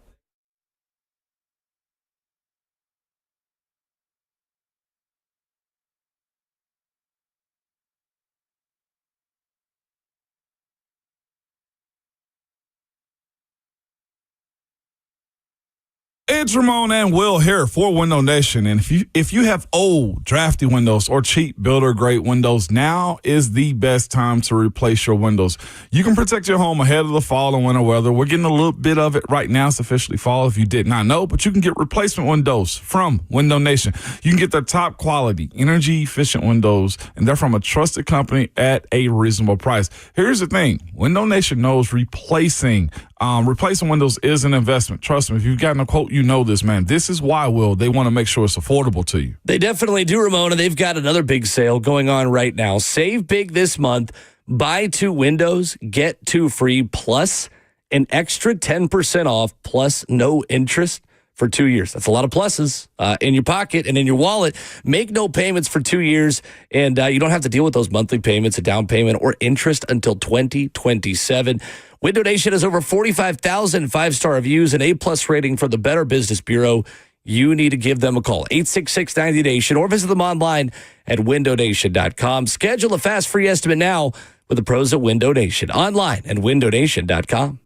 It's Ramon and Will here for Window Nation. And if you have old, drafty windows or cheap builder-grade windows, now is the best time to replace your windows. You can protect your home ahead of the fall and winter weather. We're getting a little bit of it right now. It's officially fall if you did not know, but you can get replacement windows from Window Nation. You can get the top quality, energy-efficient windows, and they're from a trusted company at a reasonable price. Here's the thing. Window Nation knows replacing windows is an investment. Trust me, if you've gotten a quote, you know this, man. This is why, Will, they want to make sure it's affordable to you. They definitely do, Ramona. They've got another big sale going on right now. Save big this month. Buy 2 windows, get 2 free, plus an extra 10% off, plus no interest for 2 years. That's a lot of pluses in your pocket and in your wallet. Make no payments for 2 years, and you don't have to deal with those monthly payments, a down payment, or interest until 2027. Window Nation has over 45,000 5-star reviews and A-plus rating from the Better Business Bureau. You need to give them a call, 866-90-NATION, or visit them online at windownation.com. Schedule a fast free estimate now with the pros at Window Nation, online at windownation.com.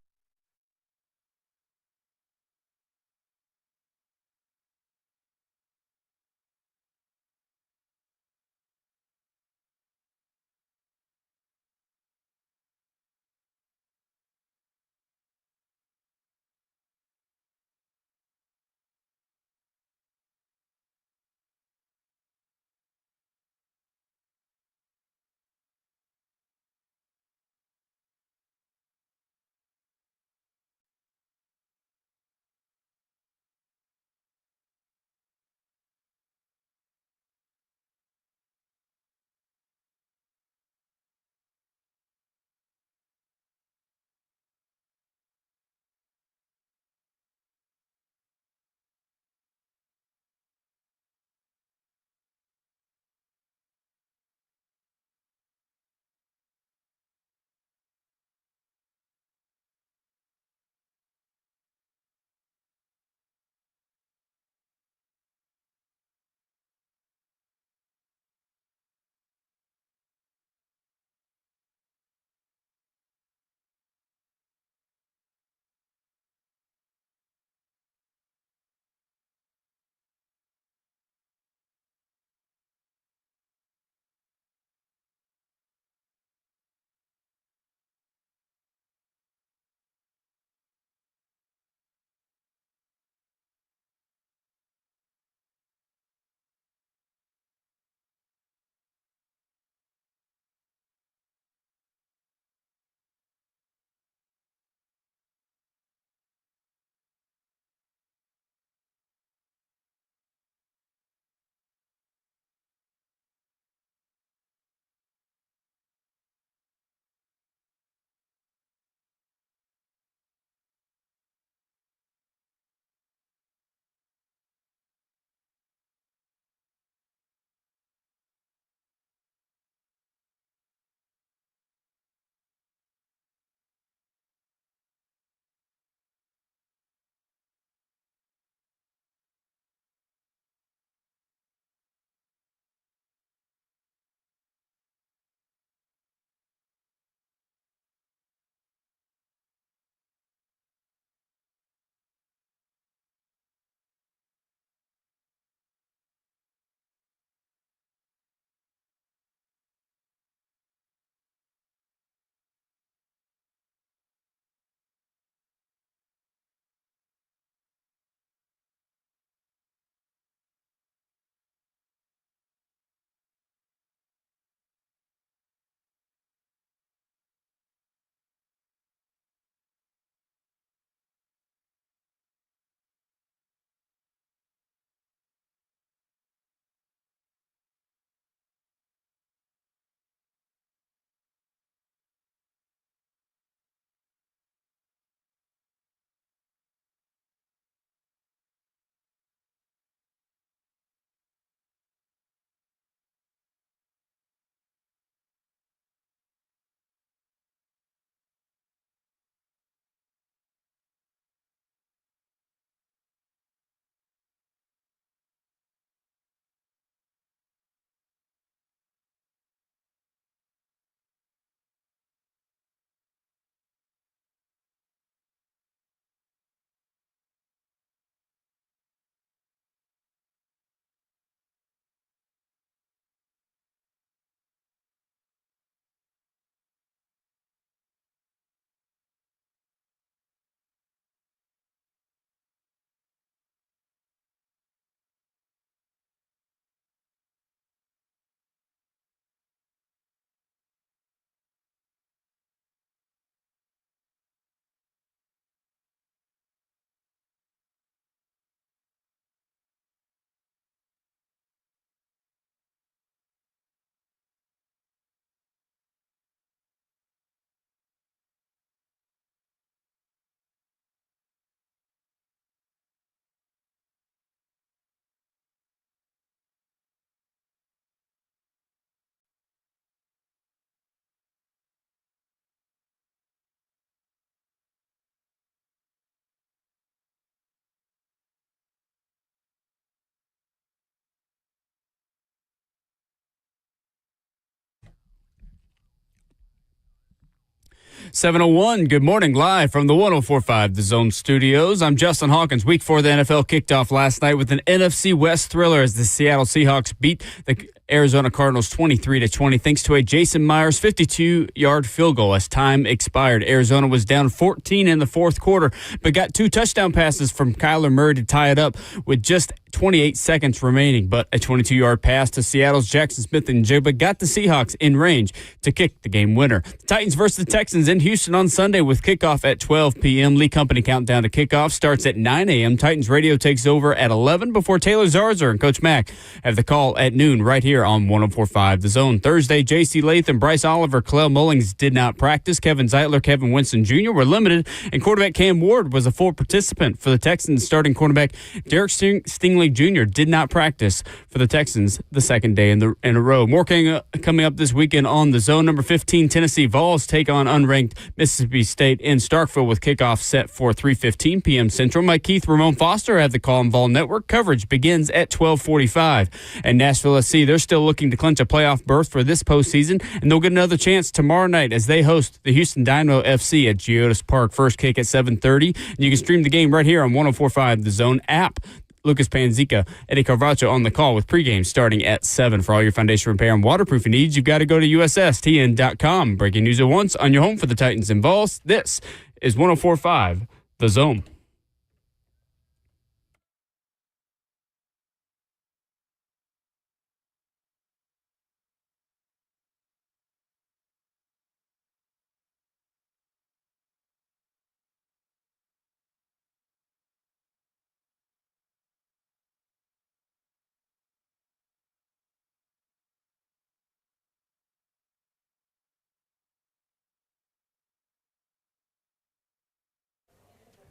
7:01, good morning, live from the 104.5 The Zone studios. I'm Justin Hawkins. Week 4 of the NFL kicked off last night with an NFC West thriller as the Seattle Seahawks beat the Arizona Cardinals 23-20 thanks to a Jason Myers 52-yard field goal as time expired. Arizona was down 14 in the fourth quarter, but got 2 touchdown passes from Kyler Murray to tie it up with just 28 seconds remaining. But a 22-yard pass to Seattle's Jackson Smith and Jigba got the Seahawks in range to kick the game winner. The Titans versus the Texans in Houston on Sunday with kickoff at 12 p.m. Lee Company countdown to kickoff starts at 9 a.m. Titans radio takes over at 11 before Taylor Zarzour and Coach Mack have the call at noon right here on 104.5 The Zone. Thursday, J.C. Latham, Bryce Oliver, Kalel Mullings did not practice. Kevin Zeitler, Kevin Winston Jr. were limited, and quarterback Cam Ward was a full participant for the Texans. Starting quarterback Derek Stingley Jr. did not practice for the Texans the second day in a row. More coming up this weekend on The Zone. Number 15, Tennessee Vols take on unranked Mississippi State in Starkville with kickoff set for 3:15 p.m. Central. Mike Keith, Ramon Foster have the call on Vol Network. Coverage begins at 12:45. And Nashville SC, they're still looking to clinch a playoff berth for this postseason, and they'll get another chance tomorrow night as they host the Houston Dynamo FC at Geodis Park. First kick at 7:30. And you can stream the game right here on 104.5 The Zone app. Lucas Panzica, Eddie Carvacho on the call with pregame starting at 7. For all your foundation repair and waterproofing needs, you've got to go to USSTN.com. Breaking news at once on your home for the Titans and Vols. This is 104.5 The Zone.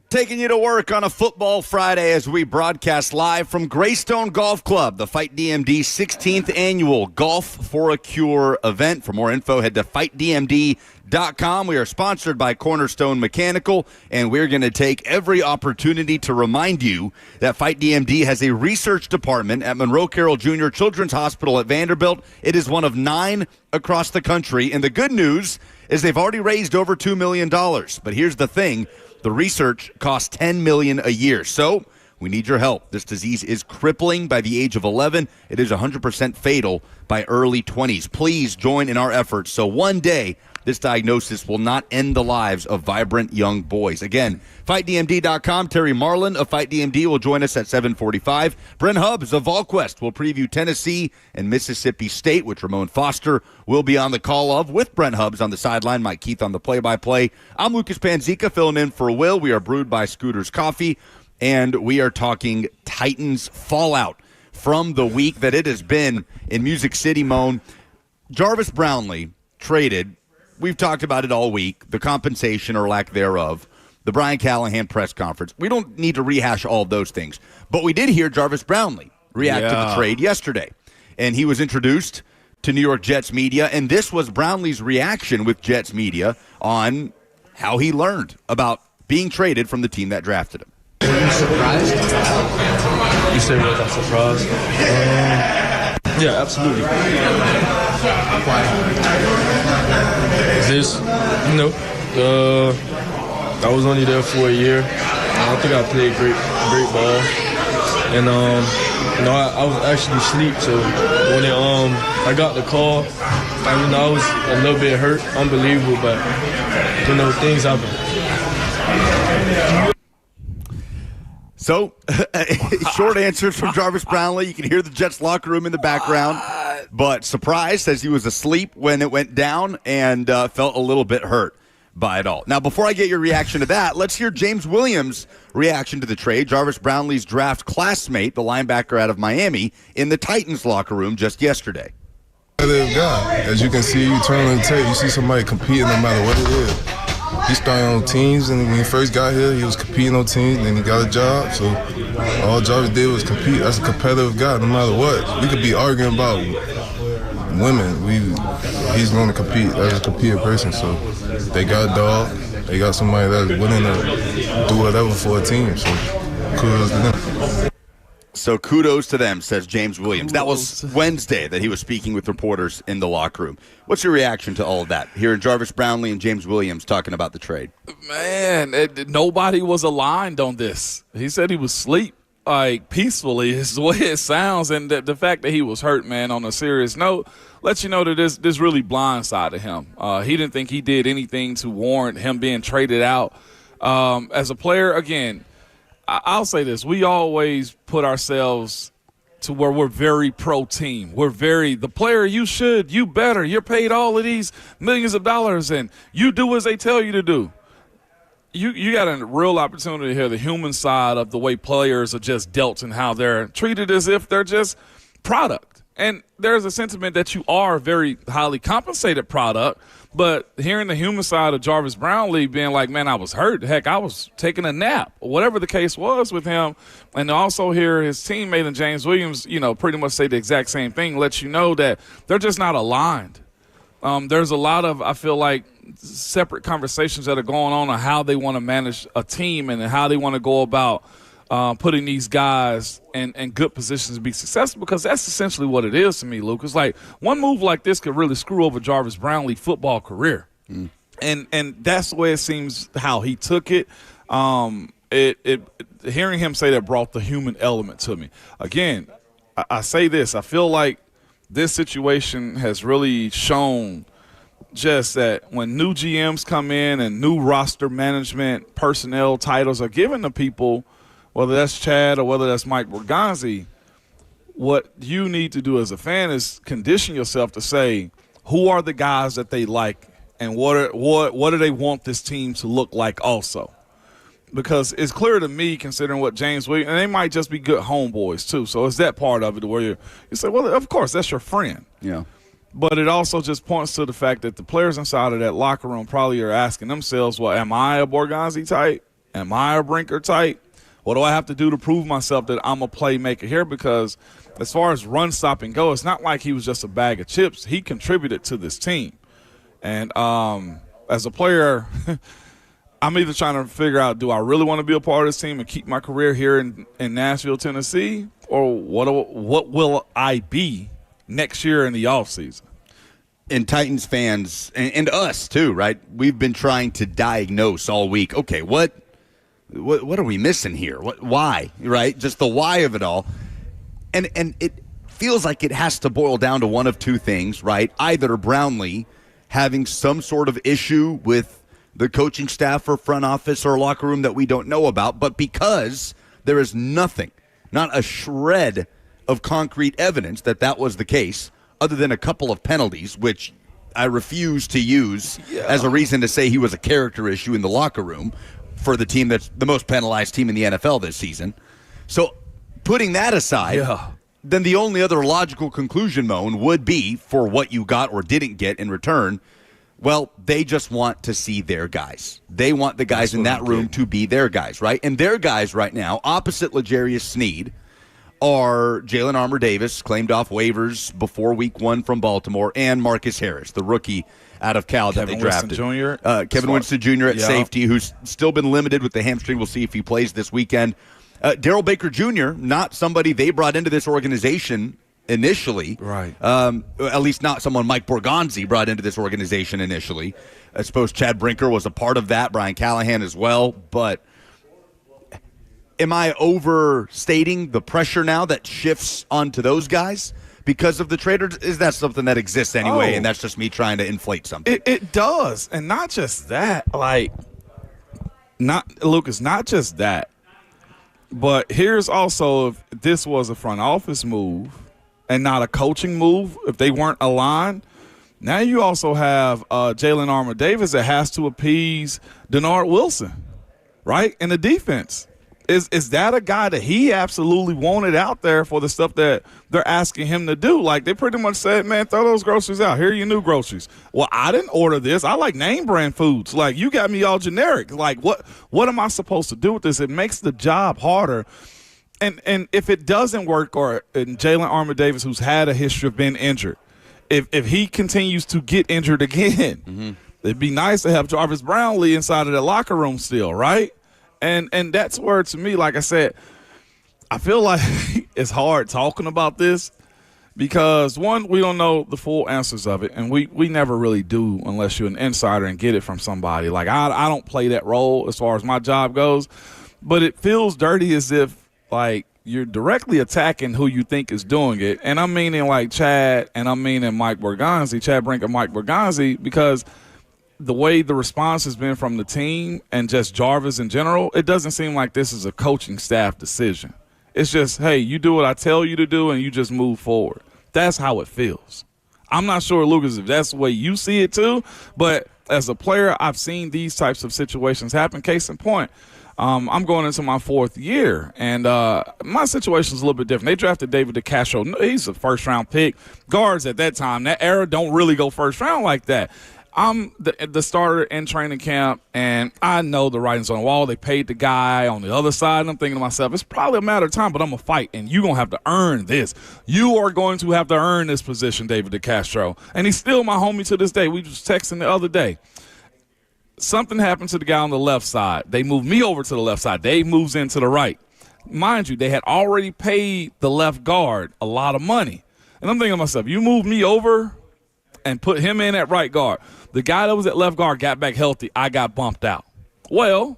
Taking you to work on a football Friday as we broadcast live from Greystone Golf Club, the Fight DMD 16th annual Golf for a Cure event. For more info, head to fightdmd.com. We are sponsored by Cornerstone Mechanical, and we're going to take every opportunity to remind you that Fight DMD has a research department at Monroe Carroll Jr. Children's Hospital at Vanderbilt. It is one of 9 across the country, and the good news is they've already raised over $2 million. But here's the thing. The research costs $10 million a year, so we need your help. This disease is crippling by the age of 11. It is 100% fatal by early 20s. Please join in our efforts so one day this diagnosis will not end the lives of vibrant young boys. Again, FightDMD.com. Terry Marlin of FightDMD will join us at 7:45. Brent Hubbs of VolQuest will preview Tennessee and Mississippi State, which Ramon Foster will be on the call of, with Brent Hubbs on the sideline, Mike Keith on the play-by-play. I'm Lucas Panzica filling in for Will. We are brewed by Scooter's Coffee, and we are talking Titans fallout from the week that it has been in Music City, Moan. Jarvis Brownlee traded. We've talked about it all week, the compensation or lack thereof, the Brian Callahan press conference. We don't need to rehash all of those things. But we did hear Jarvis Brownlee react to the trade yesterday. And he was introduced to New York Jets media, and this was Brownlee's reaction with Jets media on how he learned about being traded from the team that drafted him. Were you surprised? You say what? I'm surprised? Yeah, absolutely. Why? This, I was only there for a year. I think I played great ball, and I was actually asleep. So when I got the call, I was a little bit hurt, unbelievable, but things happen. So, short answers from Jarvis Brownlee. You can hear the Jets locker room in the background. But surprised, says he was asleep when it went down and felt a little bit hurt by it all. Now, before I get your reaction to that, let's hear James Williams' reaction to the trade. Jarvis Brownlee's draft classmate, the linebacker out of Miami, in the Titans locker room just yesterday. Guy. As you can see, you turn on the tape, you see somebody competing no matter what it is. He started on teams, and when he first got here, he was competing on teams, and then he got a job. So all Jarvis did was compete. That's a competitive guy, no matter what. We could be arguing about women. He's going to compete. That's a competing person. So they got a dog. They got somebody that's willing to do whatever for a team. So kudos to them. So kudos to them, says James Williams. That was Wednesday that he was speaking with reporters in the locker room. What's your reaction to all of that? Hearing Jarvis Brownlee and James Williams talking about the trade. Man, nobody was aligned on this. He said he was asleep, like, peacefully is the way it sounds. And the fact that he was hurt, man, on a serious note, lets you know that this really blindsided him. He didn't think he did anything to warrant him being traded out. As a player, again, I'll say this. We always put ourselves to where we're very pro-team. We're the player you better. You're paid all of these millions of dollars, and you do as they tell you to do. You got a real opportunity to hear the human side of the way players are just dealt and how they're treated as if they're just product. And there's a sentiment that you are a very highly compensated product, but hearing the human side of Jarvis Brownlee being like, man, I was hurt. Heck, I was taking a nap, or whatever the case was with him. And also hear his teammate and James Williams, pretty much say the exact same thing, lets you know that they're just not aligned. There's a lot of, I feel like, separate conversations that are going on how they want to manage a team and how they want to go about putting these guys in good positions to be successful, because that's essentially what it is to me, Luke. It's like one move like this could really screw over Jarvis Brownlee's football career. And that's the way it seems how he took it. Hearing him say that brought the human element to me. Again, I say this. I feel like this situation has really shown just that when new GMs come in and new roster management personnel titles are given to people, whether that's Chad or whether that's Mike Borgonzi, what you need to do as a fan is condition yourself to say, who are the guys that they like and what do they want this team to look like also? Because it's clear to me, considering what James Williams, and they might just be good homeboys too. So it's that part of it where you say, well, of course, that's your friend. Yeah. But it also just points to the fact that the players inside of that locker room probably are asking themselves, well, am I a Borgonzi type? Am I a Brinker type? What do I have to do to prove myself that I'm a playmaker here? Because as far as run stopping go, it's not like he was just a bag of chips. He contributed to this team. And as a player, I'm either trying to figure out, do I really want to be a part of this team and keep my career here in Nashville, Tennessee, or what will I be next year in the offseason? And Titans fans, and us too, right? We've been trying to diagnose all week. Okay, what are we missing here? Why, right? Just the why of it all. And it feels like it has to boil down to one of two things, right? Either Brownlee having some sort of issue with the coaching staff or front office or locker room that we don't know about, but because there is nothing, not a shred of concrete evidence that was the case, other than a couple of penalties, which I refuse to use as a reason to say he was a character issue in the locker room for the team that's the most penalized team in the NFL this season. So putting that aside, then the only other logical conclusion, Moan, would be for what you got or didn't get in return, well, they just want to see their guys. They want the guys in that room to be their guys, right? And their guys right now, opposite L'Jarius Sneed, are Jalen Armour-Davis, claimed off waivers before week 1 from Baltimore, and Marcus Harris, the rookie out of Cal that they drafted. Kevin Winston Jr. at safety, who's still been limited with the hamstring. We'll see if he plays this weekend. Darrell Baker Jr., not somebody they brought into this organization initially. Right. At least not someone Mike Borgonzi brought into this organization initially. I suppose Chad Brinker was a part of that, Brian Callahan as well. But am I overstating the pressure now that shifts onto those guys because of the trade, or is that something that exists anyway, and that's just me trying to inflate something? It does, and not just that. Not just that. But here's also, if this was a front office move and not a coaching move, if they weren't aligned, now you also have Jalen Armour-Davis that has to appease Denard Wilson, right, in the defense. Is that a guy that he absolutely wanted out there for the stuff that they're asking him to do? Like, they pretty much said, man, throw those groceries out. Here are your new groceries. Well, I didn't order this. I like name brand foods. Like, you got me all generic. Like, what am I supposed to do with this? It makes the job harder. And if it doesn't work, or Jalen Armour-Davis, who's had a history of being injured, if he continues to get injured again, it'd be nice to have Jarvis Brownlee inside of the locker room still, right? And that's where, to me, like I said, I feel like it's hard talking about this because, one, we don't know the full answers of it, and we never really do unless you're an insider and get it from somebody. Like, I don't play that role as far as my job goes, but it feels dirty as if, like, you're directly attacking who you think is doing it. And I'm meaning, like, Chad, and I'm meaning Mike Bergonzi, Chad Brink and Mike Bergonzi, because the way the response has been from the team and just Jarvis in general, it doesn't seem like this is a coaching staff decision. It's just, hey, you do what I tell you to do and you just move forward. That's how it feels. I'm not sure, Lucas, if that's the way you see it too, but as a player, I've seen these types of situations happen. Case in point, I'm going into my 4th year, and my situation is a little bit different. They drafted David DeCastro. He's a first-round pick. Guards at that time, that era, don't really go first round like that. I'm the starter in training camp, and I know the writing's on the wall. They paid the guy on the other side, and I'm thinking to myself, it's probably a matter of time, but I'm going to fight, and you're going to have to earn this. You are going to have to earn this position, David DeCastro. And he's still my homie to this day. We was texting the other day. Something happened to the guy on the left side. They moved me over to the left side. Dave moves into the right. Mind you, they had already paid the left guard a lot of money. And I'm thinking to myself, you move me over and put him in at right guard. The guy that was at left guard got back healthy. I got bumped out. Well,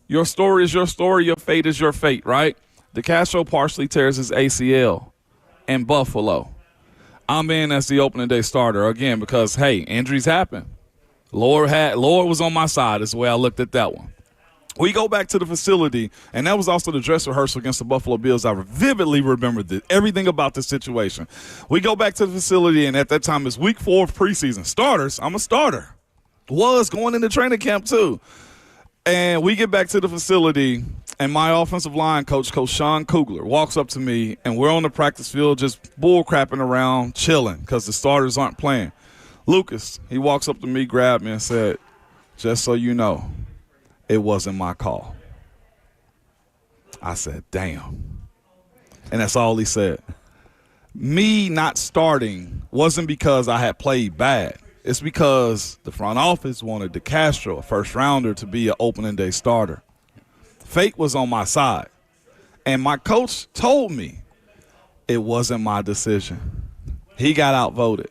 your story is your story. Your fate is your fate, right? DeCastro partially tears his ACL in Buffalo. I'm in as the opening day starter again because, hey, injuries happen. Lord was on my side is the way I looked at that one. We go back to the facility, and that was also the dress rehearsal against the Buffalo Bills. I vividly remember everything about this situation. We go back to the facility, and at that time, it's week 4 of preseason. Starters, I'm a starter. Was going into training camp, too. And we get back to the facility, and my offensive line coach, Coach Sean Kugler, walks up to me, and we're on the practice field just bull-crapping around, chilling, because the starters aren't playing. Lucas, he walks up to me, grabbed me, and said, just so you know, it wasn't my call. I said, damn. And that's all he said. Me not starting wasn't because I had played bad. It's because the front office wanted DeCastro, a first-rounder, to be an opening day starter. Fate was on my side. And my coach told me it wasn't my decision. He got outvoted.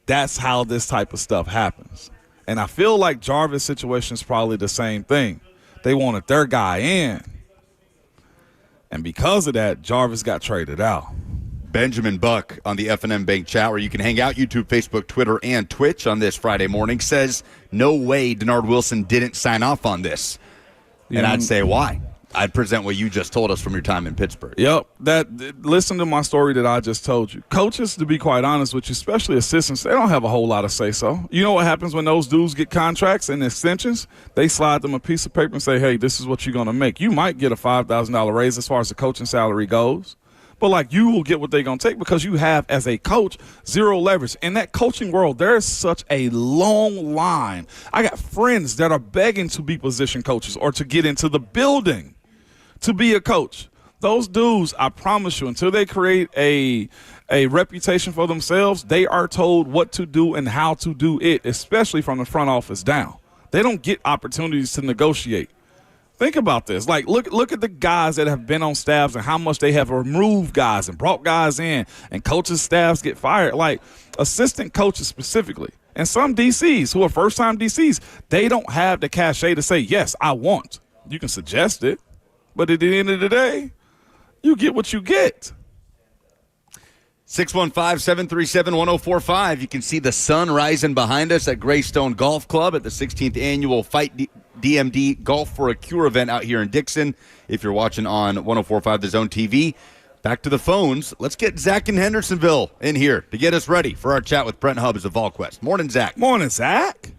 That's how this type of stuff happens. And I feel like Jarvis' situation is probably the same thing. They wanted their guy in. And because of that, Jarvis got traded out. Benjamin Buck on the F&M Bank chat, where you can hang out, YouTube, Facebook, Twitter, and Twitch on this Friday morning, says, no way Denard Wilson didn't sign off on this. And I'd say, why? I'd present what you just told us from your time in Pittsburgh. Yep. Listen to my story that I just told you. Coaches, to be quite honest with you, especially assistants, they don't have a whole lot of say-so. You know what happens when those dudes get contracts and extensions? They slide them a piece of paper and say, hey, this is what you're going to make. You might get a $5,000 raise as far as the coaching salary goes. But, like, you will get what they're going to take because you have, as a coach, zero leverage. In that coaching world, there is such a long line. I got friends that are begging to be position coaches or to get into the building to be a coach. Those dudes, I promise you, until they create a reputation for themselves, they are told what to do and how to do it, especially from the front office down. They don't get opportunities to negotiate. Think about this. Like, look at the guys that have been on staffs and how much they have removed guys and brought guys in, and coaches' staffs get fired. Like, assistant coaches specifically, and some DCs who are first-time DCs, they don't have the cachet to say, yes, I want. You can suggest it, but at the end of the day, you get what you get. 615-737-1045. You can see the sun rising behind us at Greystone Golf Club at the 16th annual Fight DMD Golf for a Cure event out here in Dixon. If you're watching on 104.5 The Zone TV, back to the phones. Let's get Zach in Hendersonville in here to get us ready for our chat with Brent Hubbs of VolQuest. Morning, Zach. Morning, Zach.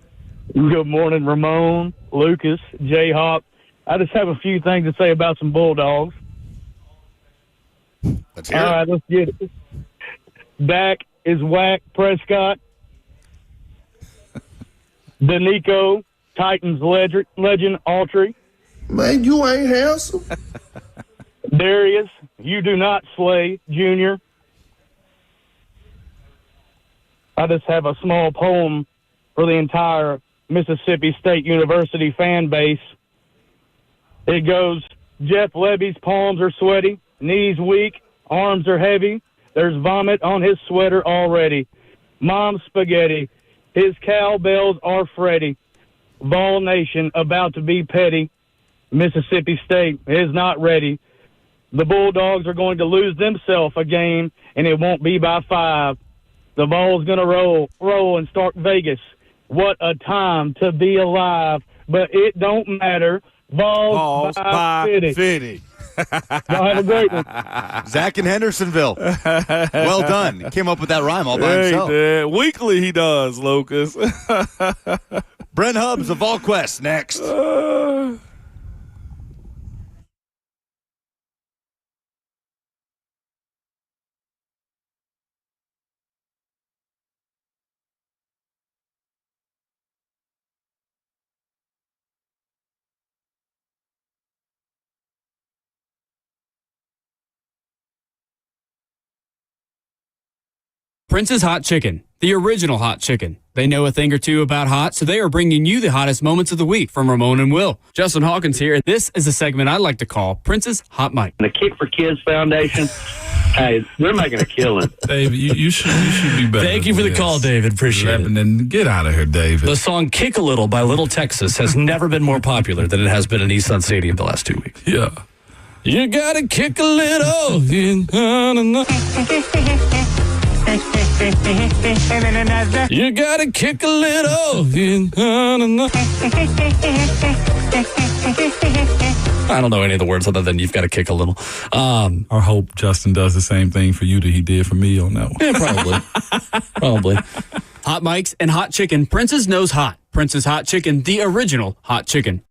Good morning, Ramon, Lucas, J-Hawk. I just have a few things to say about some Bulldogs. Let's hear it. All right, let's get it. Dak is whack. Prescott. Danico, Titans legend, Autry. Man, you ain't handsome. Darius, you do not slay, Jr. I just have a small poem for the entire Mississippi State University fan base. It goes, Jeff Levy's palms are sweaty, knees weak, arms are heavy. There's vomit on his sweater already. Mom's spaghetti. His cowbells are Freddy. Vol Nation about to be petty. Mississippi State is not ready. The Bulldogs are going to lose themselves a game, and it won't be by 5. The ball's going to roll in Stark Vegas. What a time to be alive. But it don't matter. Balls by 50. Y'all have a great one. Zach in Hendersonville. Well done. He came up with that rhyme all by himself. Weekly he does, Lucas. Brent Hubbs of VolQuest next. Prince's Hot Chicken, the original hot chicken. They know a thing or two about hot, so they are bringing you the hottest moments of the week from Ramon and Will. Justin Hawkins here. This is a segment I like to call Prince's Hot Mic. The Kick for Kids Foundation, hey, they're making a killing. Dave, you should be better. Thank you for the call, David. Appreciate it. And then get out of here, David. The song Kick a Little by Little Texas has never been more popular than it has been in Nissan Stadium the last 2 weeks. Yeah. You gotta kick a little. You gotta kick a little. I don't know any of the words other than you've got to kick a little. I hope Justin does the same thing for you that he did for me on that one. Yeah, probably. Hot mics and hot chicken. Prince's knows hot. Prince's Hot Chicken, the original hot chicken.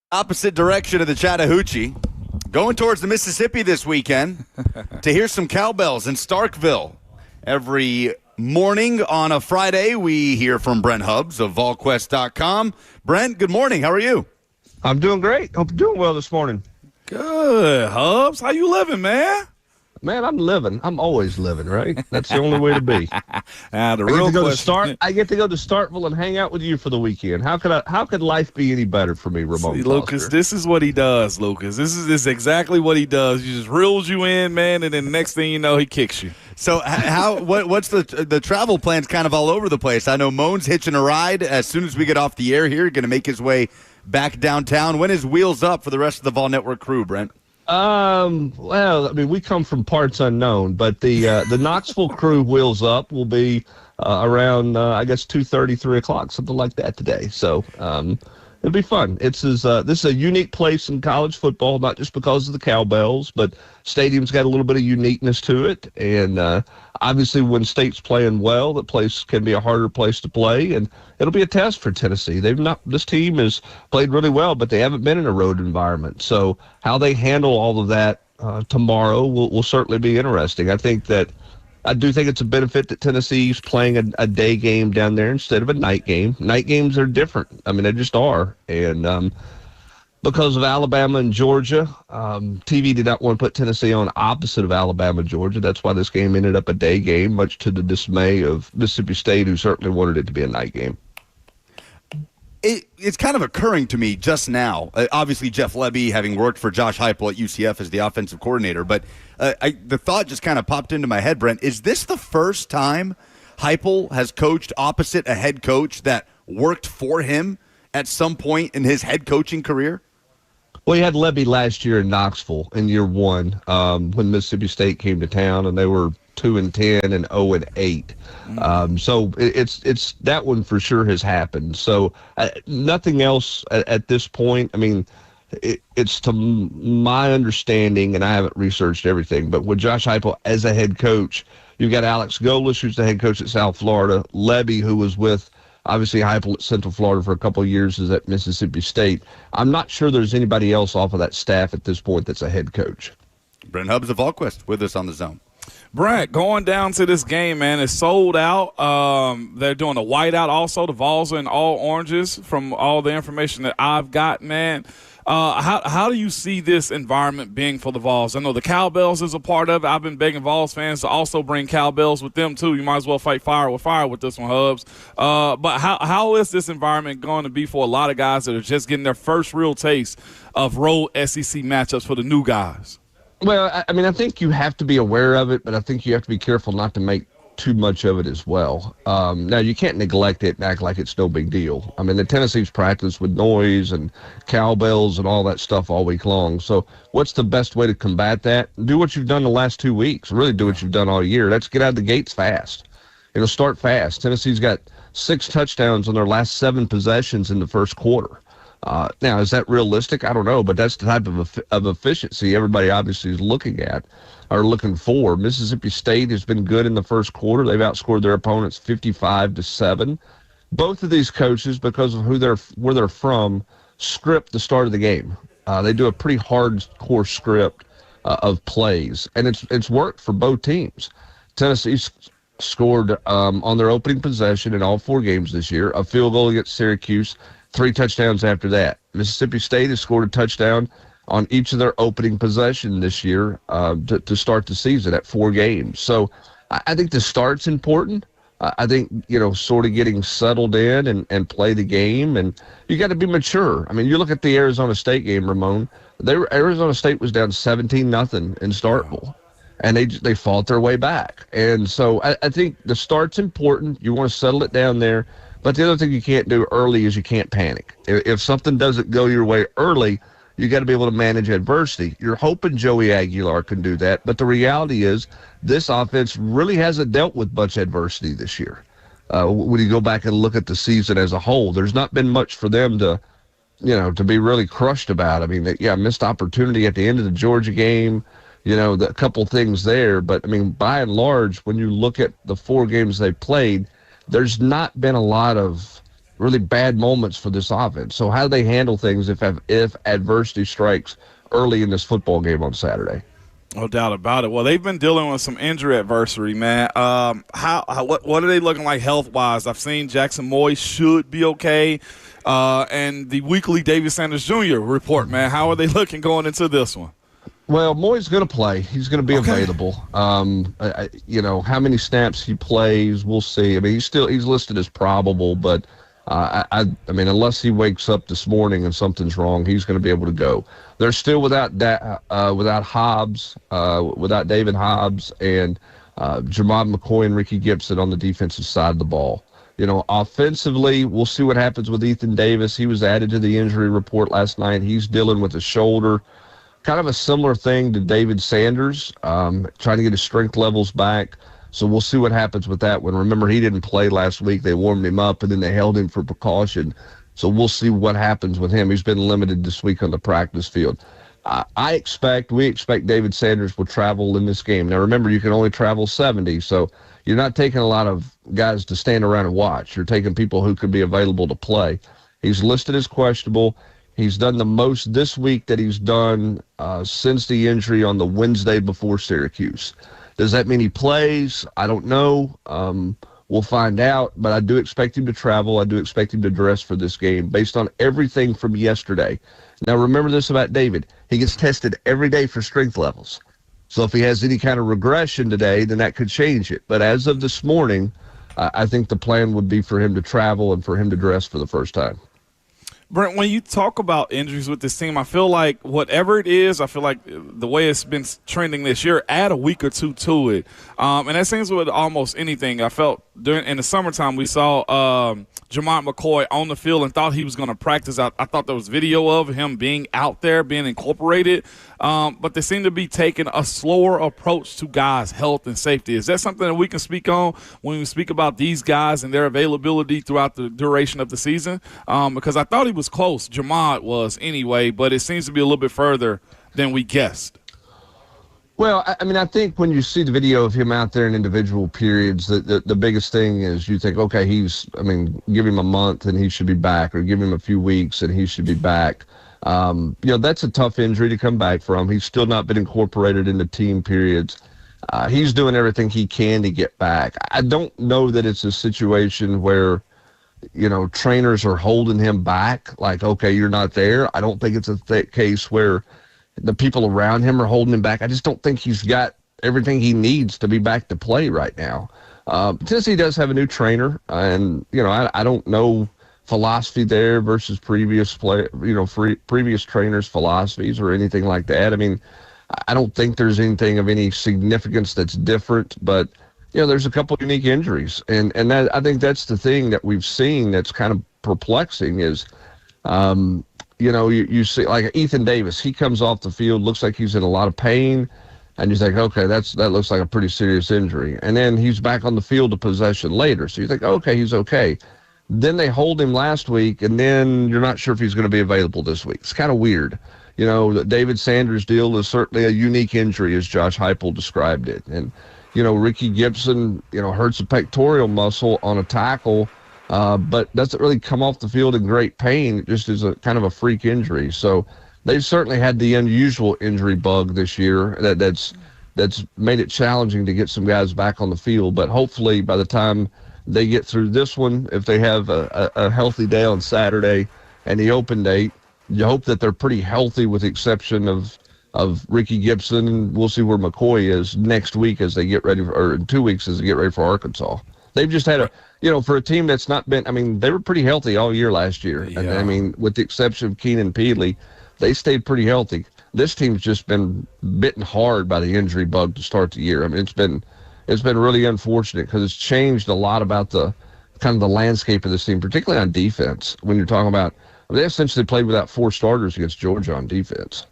Opposite direction of the Chattahoochee. Going towards the Mississippi this weekend to hear some cowbells in Starkville. Every morning on a Friday, we hear from Brent Hubbs of VolQuest.com. Brent, good morning. How are you? I'm doing great. Hope you're doing well this morning. Good, Hubbs. How you living, man? Man, I'm living. I'm always living, right? That's the only way to be. The real I get to go to Starkville and hang out with you for the weekend. How could life be any better for me, Ramon? See, Lucas, this is what he does, Lucas. This is exactly what he does. He just reels you in, man, and then the next thing you know, he kicks you. So what's the travel plans kind of all over the place? I know Moan's hitching a ride as soon as we get off the air here, going to make his way back downtown. When is Wheels Up for the rest of the Vol Network crew, Brent? Well, I mean, we come from parts unknown, but the Knoxville crew Wheels Up will be around, I guess, 2:30, 3 o'clock, something like that today. So it'll be fun. This is a unique place in college football, not just because of the cowbells, but stadium's got a little bit of uniqueness to it. And obviously, when State's playing well, the place can be a harder place to play, and it'll be a test for Tennessee. This team has played really well, but they haven't been in a road environment. So how they handle all of that tomorrow will certainly be interesting. I do think it's a benefit that Tennessee's playing a day game down there instead of a night game. Night games are different. I mean, they just are. And because of Alabama and Georgia, TV did not want to put Tennessee on opposite of Alabama and Georgia. That's why this game ended up a day game, much to the dismay of Mississippi State, who certainly wanted it to be a night game. It's kind of occurring to me just now. Obviously, Jeff Lebby, having worked for Josh Heupel at UCF as the offensive coordinator, but the thought just kind of popped into my head, Brent. Is this the first time Heupel has coached opposite a head coach that worked for him at some point in his head coaching career? Well, he had Lebby last year in Knoxville in year one when Mississippi State came to town, and they were 2-10 and 0-8. So it's that one for sure has happened. So nothing else at this point. I mean, it's to my understanding, and I haven't researched everything, but with Josh Heupel as a head coach, you've got Alex Golesh, who's the head coach at South Florida, Lebby, who was with obviously Heupel at Central Florida for a couple of years, is at Mississippi State. I'm not sure there's anybody else off of that staff at this point that's a head coach. Brent Hubbs of VolQuest with us on the Zone. Brent, going down to this game, man, it's sold out. They're doing a whiteout also. The Vols are in all oranges from all the information that I've got, man. How do you see this environment being for the Vols? I know the cowbells is a part of it. I've been begging Vols fans to also bring cowbells with them, too. You might as well fight fire with this one, Hubbs. But how is this environment going to be for a lot of guys that are just getting their first real taste of road SEC matchups for the new guys? Well, I mean, I think you have to be aware of it, but I think you have to be careful not to make too much of it as well. Now, you can't neglect it and act like it's no big deal. I mean, the Tennessee's practiced with noise and cowbells and all that stuff all week long. So what's the best way to combat that? Do what you've done the last 2 weeks. Really do what you've done all year. Let's get out of the gates fast. Start fast. Tennessee's got 6 touchdowns on their last 7 possessions in the first quarter. Now, is that realistic? I don't know, but that's the type of efficiency everybody obviously is looking at or looking for. Mississippi State has been good in the first quarter. They've outscored their opponents 55-7. Both of these coaches, because of where they're from, script the start of the game. They do a pretty hardcore script of plays, and it's worked for both teams. Tennessee scored on their opening possession in all 4 games this year, a field goal against Syracuse, 3 touchdowns after that. Mississippi State has scored a touchdown on each of their opening possession this year to start the season at 4 games. So I think the start's important. I think, sort of getting settled in and play the game. And you got to be mature. I mean, you look at the Arizona State game, Ramon. Arizona State was down 17-0 in Starkville. And they fought their way back. And so I think the start's important. You want to settle it down there. But the other thing you can't do early is you can't panic. If something doesn't go your way early, you got to be able to manage adversity. You're hoping Joey Aguilar can do that, but the reality is this offense really hasn't dealt with much adversity this year. When you go back and look at the season as a whole, there's not been much for them to be really crushed about. I mean, missed opportunity at the end of the Georgia game, a couple things there. But, I mean, by and large, when you look at the 4 games they played, there's not been a lot of really bad moments for this offense. So how do they handle things if adversity strikes early in this football game on Saturday? No doubt about it. Well, they've been dealing with some injury adversity, man. What are they looking like health-wise? I've seen Jackson Moy should be okay. And the weekly David Sanders Jr. report, man. How are they looking going into this one? Well, Moy's going to play. He's going to be available. How many snaps he plays, we'll see. I mean, he's listed as probable, but I mean, unless he wakes up this morning and something's wrong, he's going to be able to go. They're still without Hobbs, without David Hobbs, and Jamad McCoy and Ricky Gibson on the defensive side of the ball. Offensively, we'll see what happens with Ethan Davis. He was added to the injury report last night. He's dealing with a shoulder. Kind of a similar thing to David Sanders, trying to get his strength levels back. So we'll see what happens with that one. Remember, he didn't play last week. They warmed him up, and then they held him for precaution. So we'll see what happens with him. He's been limited this week on the practice field. We expect David Sanders will travel in this game. Now, remember, you can only travel 70, so you're not taking a lot of guys to stand around and watch. You're taking people who could be available to play. He's listed as questionable. He's done the most this week that he's done since the injury on the Wednesday before Syracuse. Does that mean he plays? I don't know. We'll find out, but I do expect him to travel. I do expect him to dress for this game based on everything from yesterday. Now, remember this about David. He gets tested every day for strength levels. So if he has any kind of regression today, then that could change it. But as of this morning, I think the plan would be for him to travel and for him to dress for the first time. Brent, when you talk about injuries with this team, I feel like whatever it is, I feel like the way it's been trending this year, add a week or two to it. And that seems with almost anything. I felt in the summertime we saw Jamad McCoy on the field and thought he was going to practice. I thought there was video of him being out there, being incorporated. But they seem to be taking a slower approach to guys' health and safety. Is that something that we can speak on when we speak about these guys and their availability throughout the duration of the season? Because I thought he was close. Jamad was anyway, but it seems to be a little bit further than we guessed. Well, I mean, I think when you see the video of him out there in individual periods, the biggest thing is you think, okay, give him a month and he should be back, or give him a few weeks and he should be back. That's a tough injury to come back from. He's still not been incorporated into team periods. He's doing everything he can to get back. I don't know that it's a situation where, trainers are holding him back, like, okay, you're not there. I don't think it's a case where the people around him are holding him back. I just don't think he's got everything he needs to be back to play right now. Tennessee does have a new trainer, and, I don't know philosophy there versus previous previous trainers' philosophies or anything like that. I mean, I don't think there's anything of any significance that's different, but there's a couple unique injuries, and that, I think that's the thing that we've seen that's kind of perplexing is, you see like Ethan Davis, he comes off the field, looks like he's in a lot of pain, and you think, okay, that looks like a pretty serious injury, and then he's back on the field a possession later, so you think, okay, he's okay. Then they hold him last week, and then you're not sure if he's going to be available this week. It's kind of weird. The David Sanders deal is certainly a unique injury, as Josh Heupel described it. And, Ricky Gibson, hurts a pectoral muscle on a tackle, but doesn't really come off the field in great pain. It just is a kind of a freak injury. So they've certainly had the unusual injury bug this year that's made it challenging to get some guys back on the field. But hopefully by the time they get through this one, if they have a healthy day on Saturday and the open date, you hope that they're pretty healthy with the exception of Ricky Gibson, and we'll see where McCoy is next week as they get ready or in 2 weeks as they get ready for Arkansas. They've just had for a team that's not been, they were pretty healthy all year last year. Yeah. And with the exception of Keenan Peedley, they stayed pretty healthy. This team's just been bitten hard by the injury bug to start the year. I mean, it's been really unfortunate because it's changed a lot about the kind of the landscape of this team, particularly on defense. When you're talking about, they essentially played without 4 starters against Georgia on defense.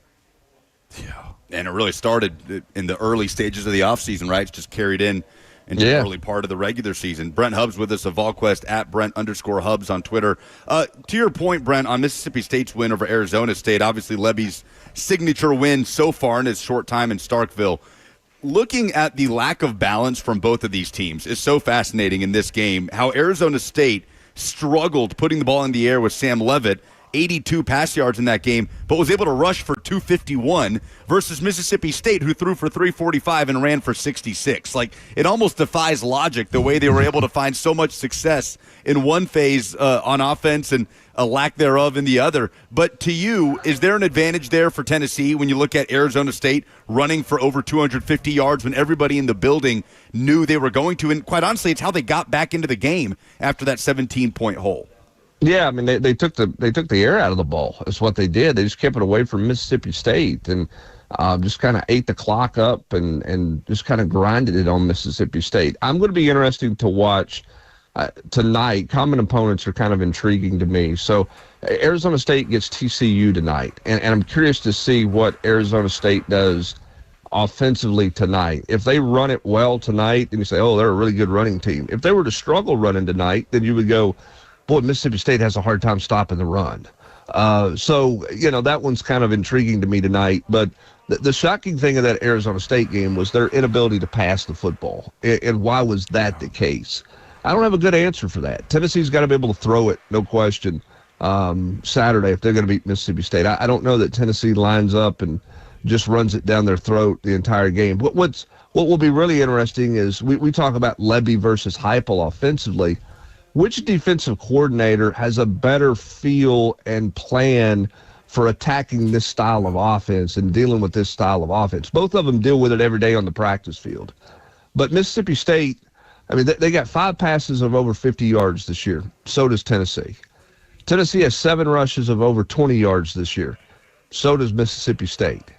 Yeah, and it really started in the early stages of the offseason, right? It's just carried into the early part of the regular season. Brent Hubbs with us of VolQuest at Brent_Hubbs on Twitter. To your point, Brent, on Mississippi State's win over Arizona State, obviously Levy's signature win so far in his short time in Starkville. Looking at the lack of balance from both of these teams is so fascinating in this game, how Arizona State struggled putting the ball in the air with Sam Leavitt. 82 pass yards in that game, but was able to rush for 251 versus Mississippi State, who threw for 345 and ran for 66. Like, it almost defies logic the way they were able to find so much success in one phase on offense and a lack thereof in the other. But to you, is there an advantage there for Tennessee when you look at Arizona State running for over 250 yards when everybody in the building knew they were going to? And quite honestly, it's how they got back into the game after that 17-point hole. Yeah, I mean they took the air out of the ball. That's what they did. They just kept it away from Mississippi State and just kind of ate the clock up and just kind of grinded it on Mississippi State. I'm going to be interested to watch tonight. Common opponents are kind of intriguing to me. So Arizona State gets TCU tonight, and I'm curious to see what Arizona State does offensively tonight. If they run it well tonight, then you say, oh, they're a really good running team. If they were to struggle running tonight, then you would go, boy, Mississippi State has a hard time stopping the run. So, that one's kind of intriguing to me tonight. But the shocking thing of that Arizona State game was their inability to pass the football. And why was that the case? I don't have a good answer for that. Tennessee's got to be able to throw it, no question, Saturday if they're going to beat Mississippi State. I don't know that Tennessee lines up and just runs it down their throat the entire game. What will be really interesting is we talk about Levy versus Heupel offensively. Which defensive coordinator has a better feel and plan for attacking this style of offense and dealing with this style of offense? Both of them deal with it every day on the practice field. But Mississippi State, I mean, they got 5 passes of over 50 yards this year. So does Tennessee. Tennessee has 7 rushes of over 20 yards this year. So does Mississippi State.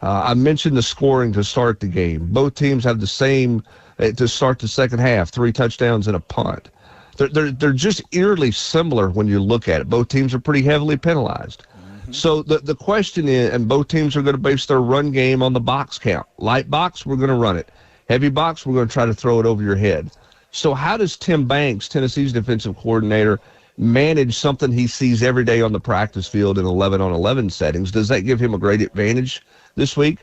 I mentioned the scoring to start the game. Both teams have the same to start the second half, 3 touchdowns and a punt. They're just eerily similar when you look at it. Both teams are pretty heavily penalized. Mm-hmm. So the question is, and both teams are going to base their run game on the box count. Light box, we're going to run it. Heavy box, we're going to try to throw it over your head. So how does Tim Banks, Tennessee's defensive coordinator, manage something he sees every day on the practice field in 11-on-11 settings? Does that give him a great advantage this week?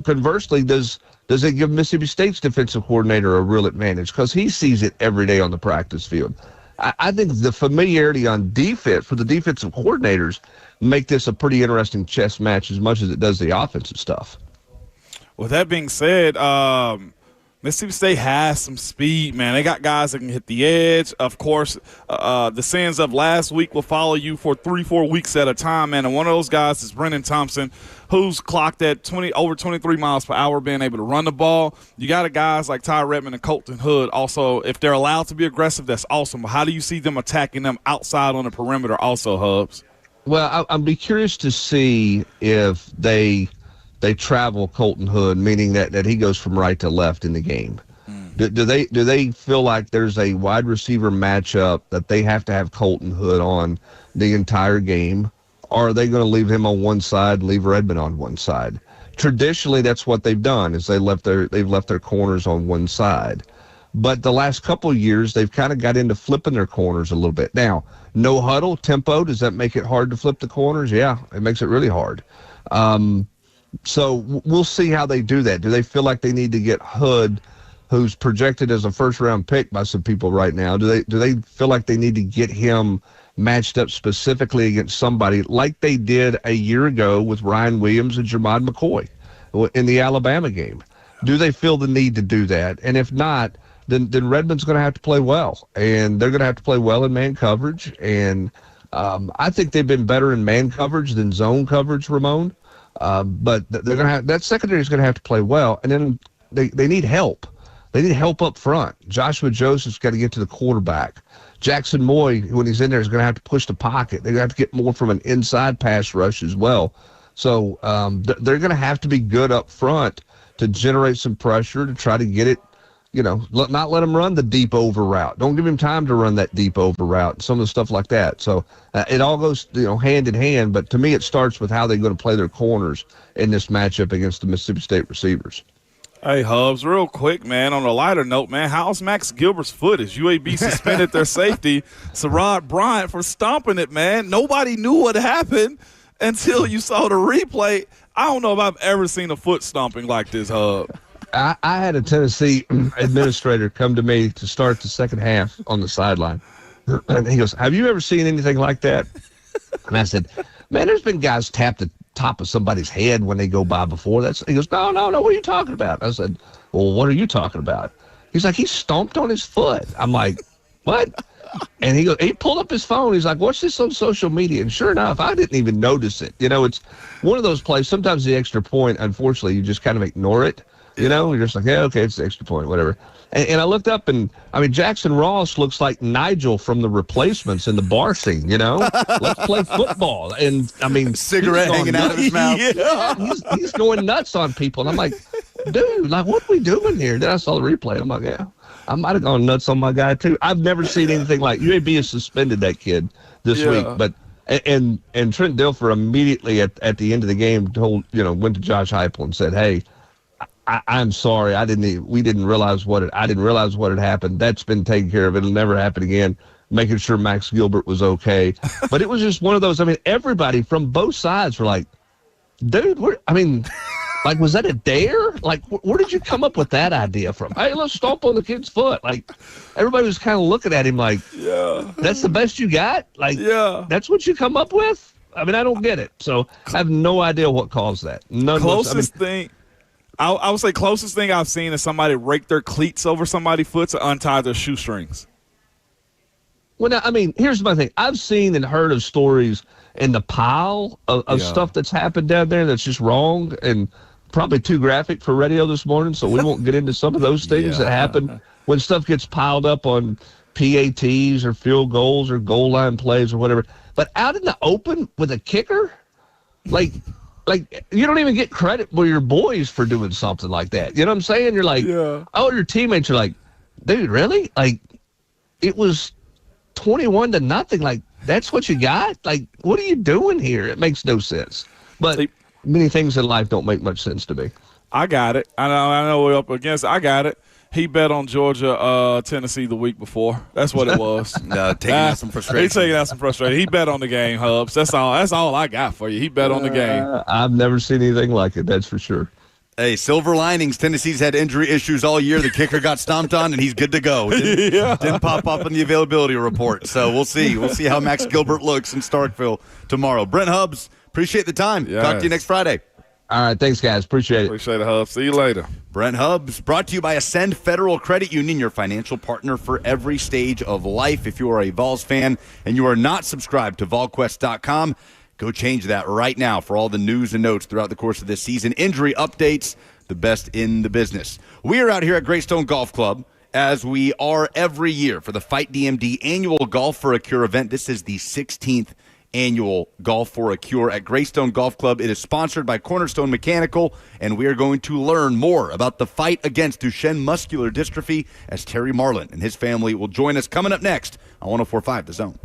Conversely, does it give Mississippi State's defensive coordinator a real advantage because he sees it every day on the practice field? I think the familiarity on defense for the defensive coordinators make this a pretty interesting chess match as much as it does the offensive stuff. With that being said, Mississippi State has some speed, man. They got guys that can hit the edge. Of course, the sins of last week will follow you for 3-4 weeks at a time, man. And one of those guys is Brennan Thompson, who's clocked at over 23 miles per hour, being able to run the ball. You got guys like Ty Redmond and Colton Hood. Also, if they're allowed to be aggressive, that's awesome. But how do you see them attacking them outside on the perimeter also, Hubs? Well, I'd be curious to see if they travel Colton Hood, meaning that he goes from right to left in the game. Do they feel like there's a wide receiver matchup that they have to have Colton Hood on the entire game, or are they going to leave him on one side, leave Redmond on one side? Traditionally, that's what they've done is they've left their corners on one side. But the last couple of years, they've kind of got into flipping their corners a little bit. Now, no huddle, tempo, does that make it hard to flip the corners? Yeah, it makes it really hard. So we'll see how they do that. Do they feel like they need to get Hood, who's projected as a first-round pick by some people right now? Do they feel like they need to get him matched up specifically against somebody like they did a year ago with Ryan Williams and Jermod McCoy in the Alabama game? Do they feel the need to do that? And if not, then Redmond's going to have to play well, and they're going to have to play well in man coverage. And I think they've been better in man coverage than zone coverage, Ramon. But they're going to have that secondary is going to have to play well, and then they need help. They need help up front. Joshua Joseph's got to get to the quarterback. Jackson Moy, when he's in there, is going to have to push the pocket. They're going to have to get more from an inside pass rush as well. So they're going to have to be good up front to generate some pressure to try to get it. Not let him run the deep over route. Don't give him time to run that deep over route and some of the stuff like that. So it all goes, hand in hand. But to me, it starts with how they're going to play their corners in this matchup against the Mississippi State receivers. Hey, Hubs, real quick, man, on a lighter note, man, how's Max Gilbert's foot? Is UAB suspended their safety, Sarod Bryant, for stomping it, man? Nobody knew what happened until you saw the replay. I don't know if I've ever seen a foot stomping like this, Hub. I had a Tennessee administrator come to me to start the second half on the sideline. And he goes, have you ever seen anything like that? And I said, man, there's been guys tap the top of somebody's head when they go by before. He goes, no, what are you talking about? I said, well, what are you talking about? He's like, he stomped on his foot. I'm like, what? And he pulled up his phone. He's like, what's this on social media? And sure enough, I didn't even notice it. It's one of those plays. Sometimes the extra point, unfortunately, you just kind of ignore it. You're just like, yeah, okay, it's the extra point, whatever. And I looked up, and Jackson Ross looks like Nigel from The Replacements in the bar scene. Let's play football. And cigarette hanging out of his mouth. Yeah, he's going nuts on people. And I'm like, dude, like, what are we doing here? Then I saw the replay. I'm like, yeah, I might have gone nuts on my guy too. I've never seen anything like UAB has suspended that kid this week, but. And Trent Dilfer immediately at the end of the game went to Josh Heupel and said, hey, I'm sorry. I didn't realize what had happened. That's been taken care of. It'll never happen again. Making sure Max Gilbert was okay. But it was just one of those. Everybody from both sides were like, dude, like, was that a dare? Like, where did you come up with that idea from? Hey, let's stomp on the kid's foot. Like, everybody was kind of looking at him like, yeah, that's the best you got? Like, yeah, that's what you come up with? I don't get it. So I have no idea what caused that. Closest thing I would say closest thing I've seen is somebody rake their cleats over somebody's foot to untie their shoestrings. Well, now, here's my thing. I've seen and heard of stories in the pile of stuff that's happened down there that's just wrong and probably too graphic for radio this morning, so we won't get into some of those things that happen when stuff gets piled up on PATs or field goals or goal line plays or whatever. But out in the open with a kicker, like you don't even get credit for your boys for doing something like that. You know what I'm saying? You're like, oh, your teammates are like, dude, really? Like, it was 21-0. Like, that's what you got? Like, what are you doing here? It makes no sense. But many things in life don't make much sense to me. I got it. I know we're up against it. I got it. He bet on Georgia, Tennessee the week before. That's what it was. Taking out some frustration. He's taking out some frustration. He bet on the game, Hubs. That's all I got for you. He bet on the game. I've never seen anything like it, that's for sure. Hey, silver linings. Tennessee's had injury issues all year. The kicker got stomped on, and he's good to go. Didn't pop up in the availability report. So we'll see. We'll see how Max Gilbert looks in Starkville tomorrow. Brent Hubbs, appreciate the time. Yes. Talk to you next Friday. All right, thanks, guys. Appreciate it. Appreciate it, Hubbs. See you later. Brent Hubbs, brought to you by Ascend Federal Credit Union, your financial partner for every stage of life. If you are a Vols fan and you are not subscribed to VolQuest.com, go change that right now for all the news and notes throughout the course of this season. Injury updates, the best in the business. We are out here at Greystone Golf Club, as we are every year, for the Fight DMD annual Golf for a Cure event. This is the 16th annual Golf for a Cure at Greystone Golf Club. It is sponsored by Cornerstone Mechanical, and we are going to learn more about the fight against Duchenne muscular dystrophy as Terry Marlin and his family will join us coming up next on 104.5 The Zone.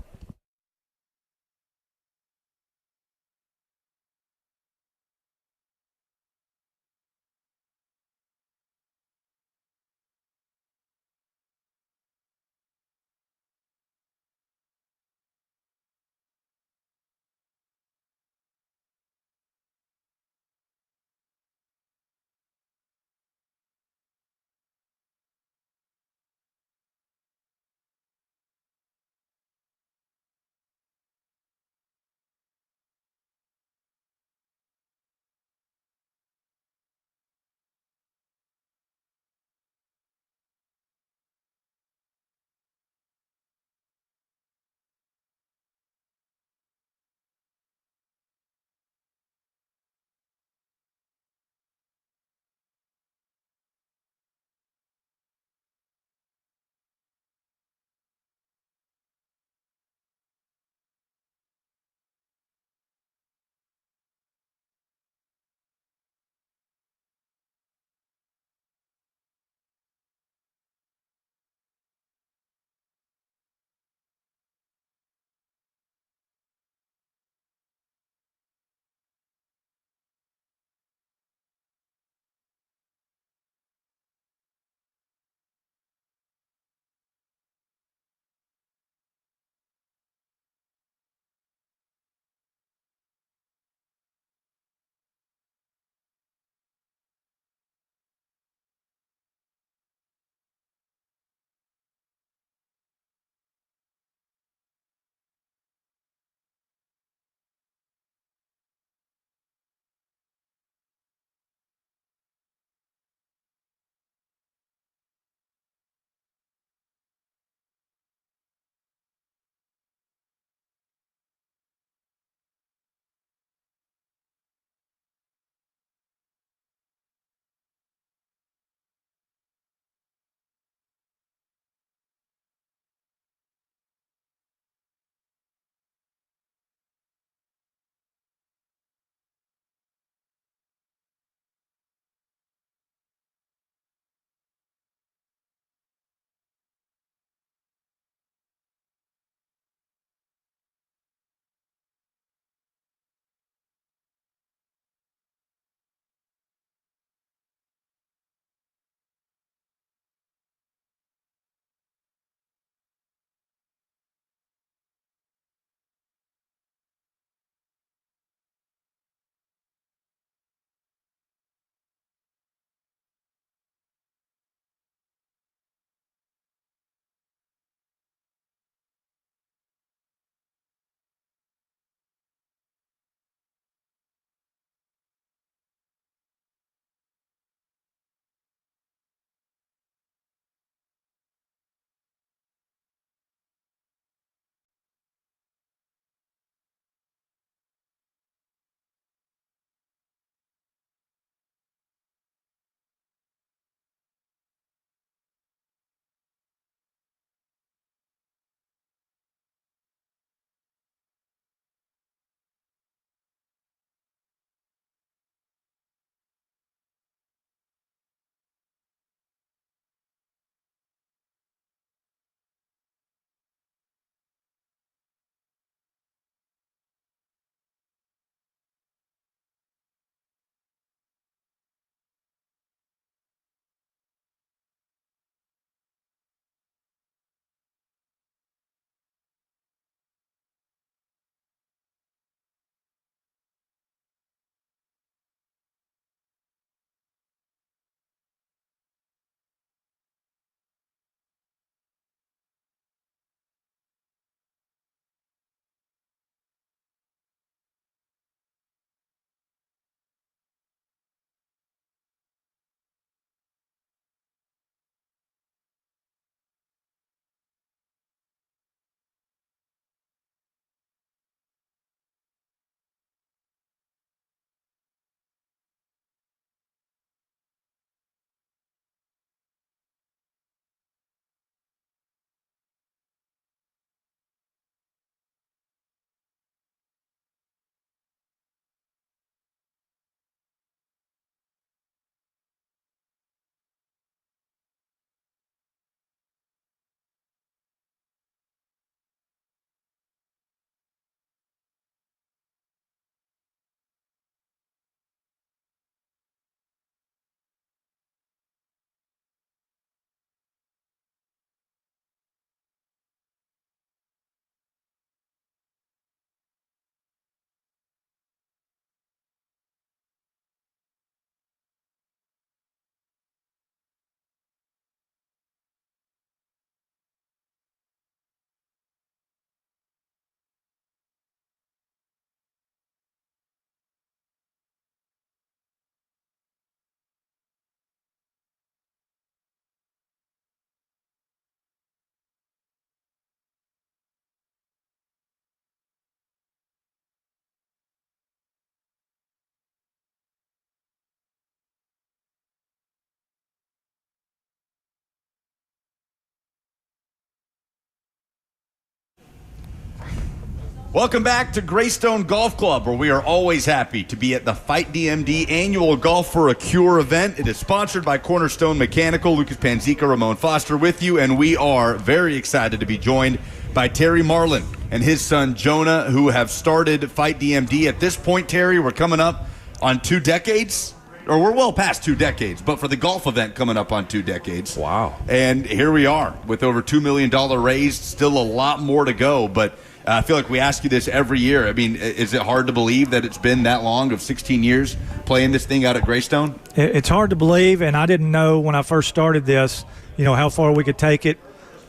Welcome back to Greystone Golf Club, where we are always happy to be at the Fight DMD annual Golf for a Cure event. It is sponsored by Cornerstone Mechanical. Lucas Panzica, Ramon Foster with you, and we are very excited to be joined by Terry Marlin and his son Jonah, who have started Fight DMD. At this point, Terry, we're coming up on 2 decades, or we're well past 2 decades, but for the golf event coming up on 2 decades. Wow. And here we are with over $2 million raised, still a lot more to go, but I feel like we ask you this every year. I mean, is it hard to believe that it's been that long of 16 years playing this thing out at Greystone? It's hard to believe, and I didn't know when I first started this, how far we could take it.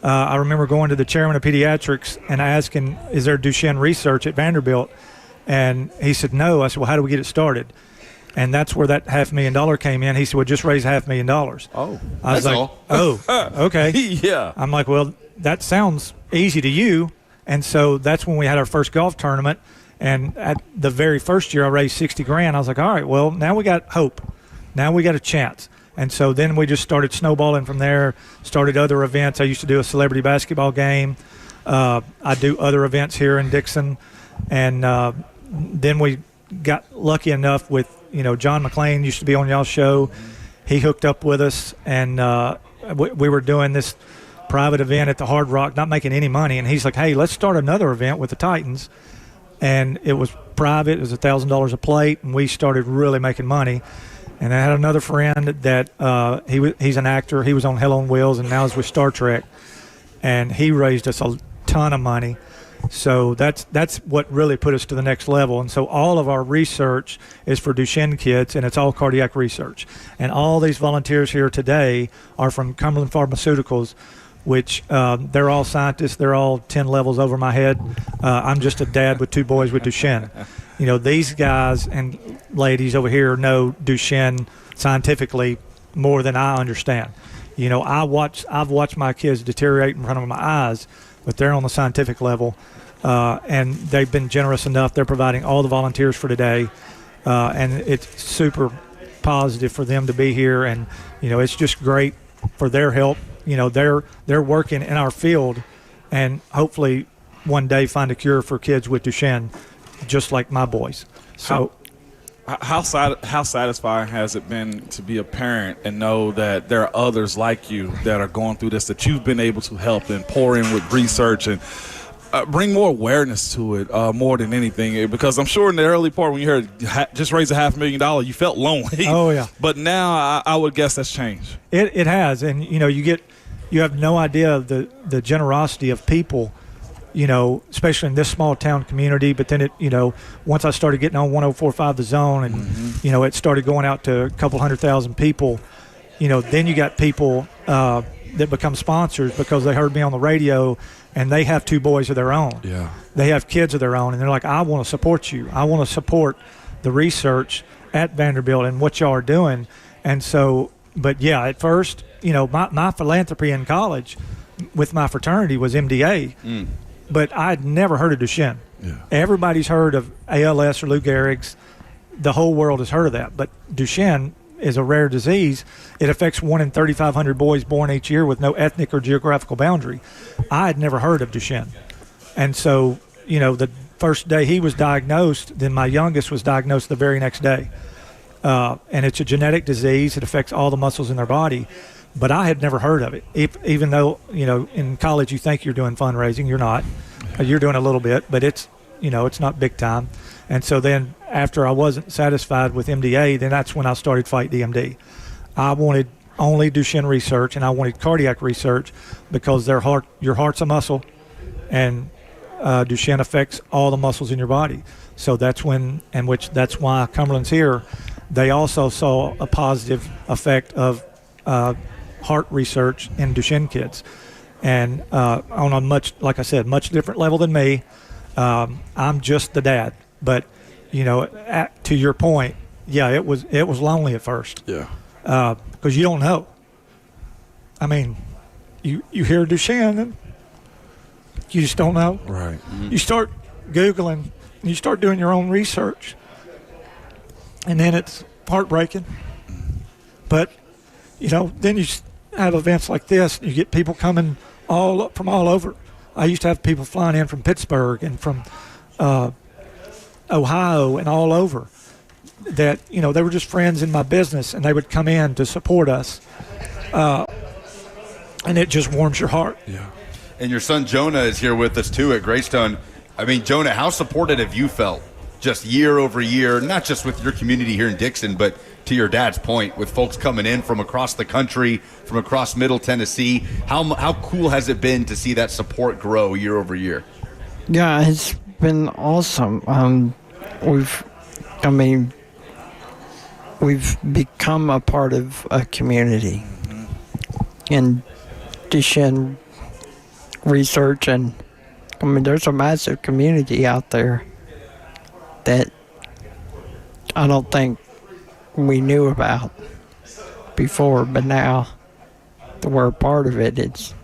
I remember going to the chairman of pediatrics and asking, is there Duchenne research at Vanderbilt? And he said, no. I said, well, how do we get it started? And that's where that $500,000 came in. He said, well, just raise $500,000. Oh, I was like, all. Oh, okay. Yeah. I'm like, well, that sounds easy to you. And so that's when we had our first golf tournament. And at the very first year, I raised $60,000. I was like, all right, well, now we got hope. Now we got a chance. And so then we just started snowballing from there, started other events. I used to do a celebrity basketball game. I do other events here in Dixon. And then we got lucky enough with, John McClain used to be on y'all's show. He hooked up with us, and we were doing this private event at the Hard Rock, not making any money, and he's like, hey, let's start another event with the Titans. And it was private. It was $1,000 a plate, and we started really making money. And I had another friend that he's an actor. He was on Hell on Wheels and now is with Star Trek, and he raised us a ton of money. So that's what really put us to the next level. And so all of our research is for Duchenne kids, and it's all cardiac research. And all these volunteers here today are from Cumberland Pharmaceuticals, which they're all scientists. They're all 10 levels over my head. I'm just a dad with 2 boys with Duchenne. These guys and ladies over here know Duchenne scientifically more than I understand. I've watched my kids deteriorate in front of my eyes, but they're on the scientific level, and they've been generous enough. They're providing all the volunteers for today, and it's super positive for them to be here, and it's just great for their help. They're working in our field, and hopefully one day find a cure for kids with Duchenne, just like my boys. So, how satisfying has it been to be a parent and know that there are others like you that are going through this, that you've been able to help and pour in with research and bring more awareness to it more than anything? Because I'm sure in the early part when you heard just raise $500,000, you felt lonely. Oh, yeah. But now I would guess that's changed. It has, and you have no idea of the generosity of people, especially in this small town community. But then once I started getting on 104.5 The Zone, and it started going out to a couple 100,000 people, then you got people that become sponsors because they heard me on the radio, and they have 2 boys of their own. Yeah. They have kids of their own, and they're like, I want to support you. I want to support the research at Vanderbilt and what y'all are doing. And so, but yeah, at first, my philanthropy in college with my fraternity was MDA, but I'd never heard of Duchenne. Yeah. Everybody's heard of ALS or Lou Gehrig's. The whole world has heard of that. But Duchenne is a rare disease. It affects 1 in 3,500 boys born each year with no ethnic or geographical boundary. I had never heard of Duchenne. And so, the first day he was diagnosed, then my youngest was diagnosed the very next day. And it's a genetic disease. It affects all the muscles in their body. But I had never heard of it. Even though, in college you think you're doing fundraising, you're not. You're doing a little bit, but it's not big time. And so then after I wasn't satisfied with MDA, then that's when I started Fight DMD. I wanted only Duchenne research, and I wanted cardiac research because your heart's a muscle, and Duchenne affects all the muscles in your body. So that's that's why Cumberland's here. They also saw a positive effect of heart research in Duchenne kids, and on a much different level than me. I'm just the dad, but to your point, yeah, it was lonely at first. Yeah, because you don't know. I mean, you hear Duchenne and you just don't know. Right. Mm-hmm. You start Googling, and you start doing your own research, and then it's heartbreaking. But then you have events like this, and you get people coming from all over. I used to have people flying in from Pittsburgh and from Ohio and all over that, they were just friends in my business, and they would come in to support us. And it just warms your heart. Yeah. And your son Jonah is here with us too at Greystone. I mean, Jonah, how supported have you felt just year over year, not just with your community here in Dixon, but to your dad's point, with folks coming in from across the country, from across Middle Tennessee? How cool has it been to see that support grow year over year? Yeah, it's been awesome. We've become a part of a community. And Duchenne research, and there's a massive community out there that I don't think we knew about before, but now that we're a part of it, it's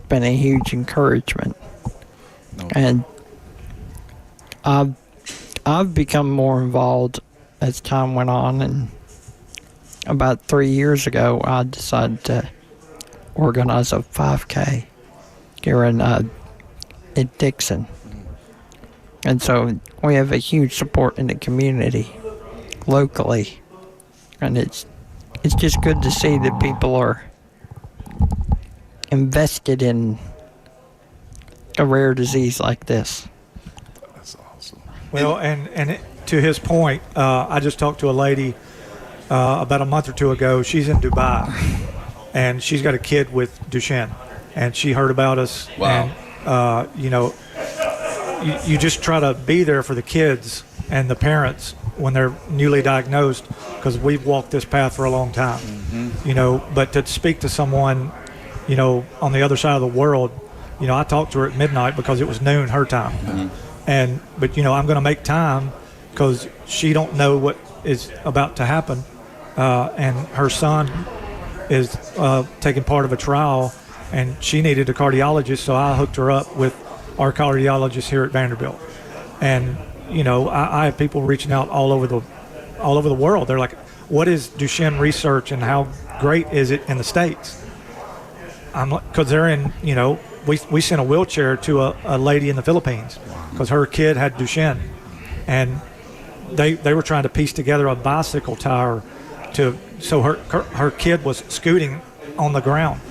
been a huge encouragement. And I've become more involved as time went on, and about 3 years ago, I decided to organize a 5K here in Dixon. And so we have a huge support in the community locally. And it's just good to see that people are invested in a rare disease like this. That's awesome. Well, and to his point, I just talked to a lady about a month or two ago. She's in Dubai, and she's got a kid with Duchenne, and she heard about us. Wow. And you just try to be there for the kids and the parents when they're newly diagnosed, because we've walked this path for a long time. But to speak to someone on the other side of the world, I talked to her at midnight because it was noon her time. But I'm going to make time because she don't know what is about to happen. And her son is taking part of a trial, and she needed a cardiologist, so I hooked her up with our cardiologist here at Vanderbilt. And I have people reaching out all over the world. They're like, "What is Duchenne research, and how great is it in the States?" I'm like, because they're in. We sent a wheelchair to a lady in the Philippines because her kid had Duchenne, and they were trying to piece together a bicycle tire so her kid was scooting on the ground.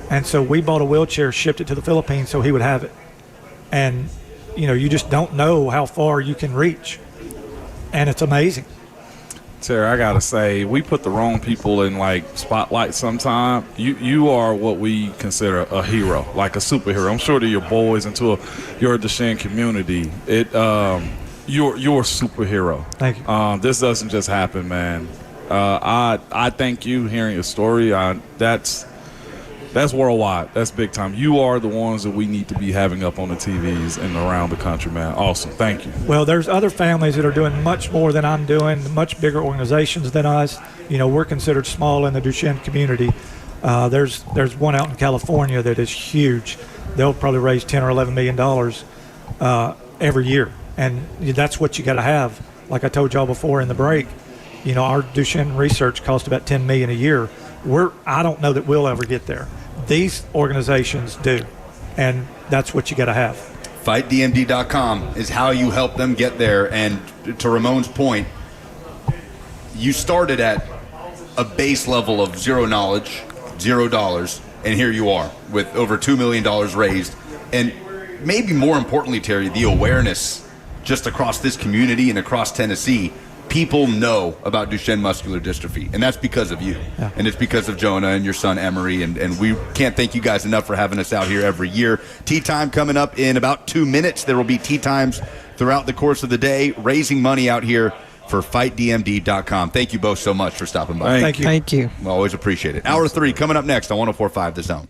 And so we bought a wheelchair, shipped it to the Philippines so he would have it. And you just don't know how far you can reach, and it's amazing. Terry, I gotta say, we put the wrong people in spotlight sometime. You are what we consider a hero, like a superhero. I'm sure to your boys and to your Duchenne community, you're a superhero. Thank you. This doesn't just happen, man. I thank you hearing your story. That's worldwide. That's big time. You are the ones that we need to be having up on the TVs and around the country, man. Awesome. Thank you. Well, there's other families that are doing much more than I'm doing, much bigger organizations than us. We're considered small in the Duchenne community. There's one out in California that is huge. They'll probably raise $10 or $11 million every year. And that's what you got to have. Like I told y'all before in the break, our Duchenne research costs about $10 million a year. I don't know that we'll ever get there. These organizations do, and that's what you got to have. FightDMD.com is how you help them get there. And to Ramon's point, you started at a base level of zero knowledge, $0, and here you are with over $2 million raised. And maybe more importantly, Terry, the awareness just across this community and across Tennessee. People know about Duchenne muscular dystrophy, and that's because of you. Yeah. And it's because of Jonah and your son Emery, and we can't thank you guys enough for having us out here every year. Tea time coming up in about 2 minutes. There will be tea times throughout the course of the day, raising money out here for FightDMD.com. Thank you both so much for stopping by. Thank you. Thank you. We always appreciate it. Hour 3 coming up next on 104.5 The Zone.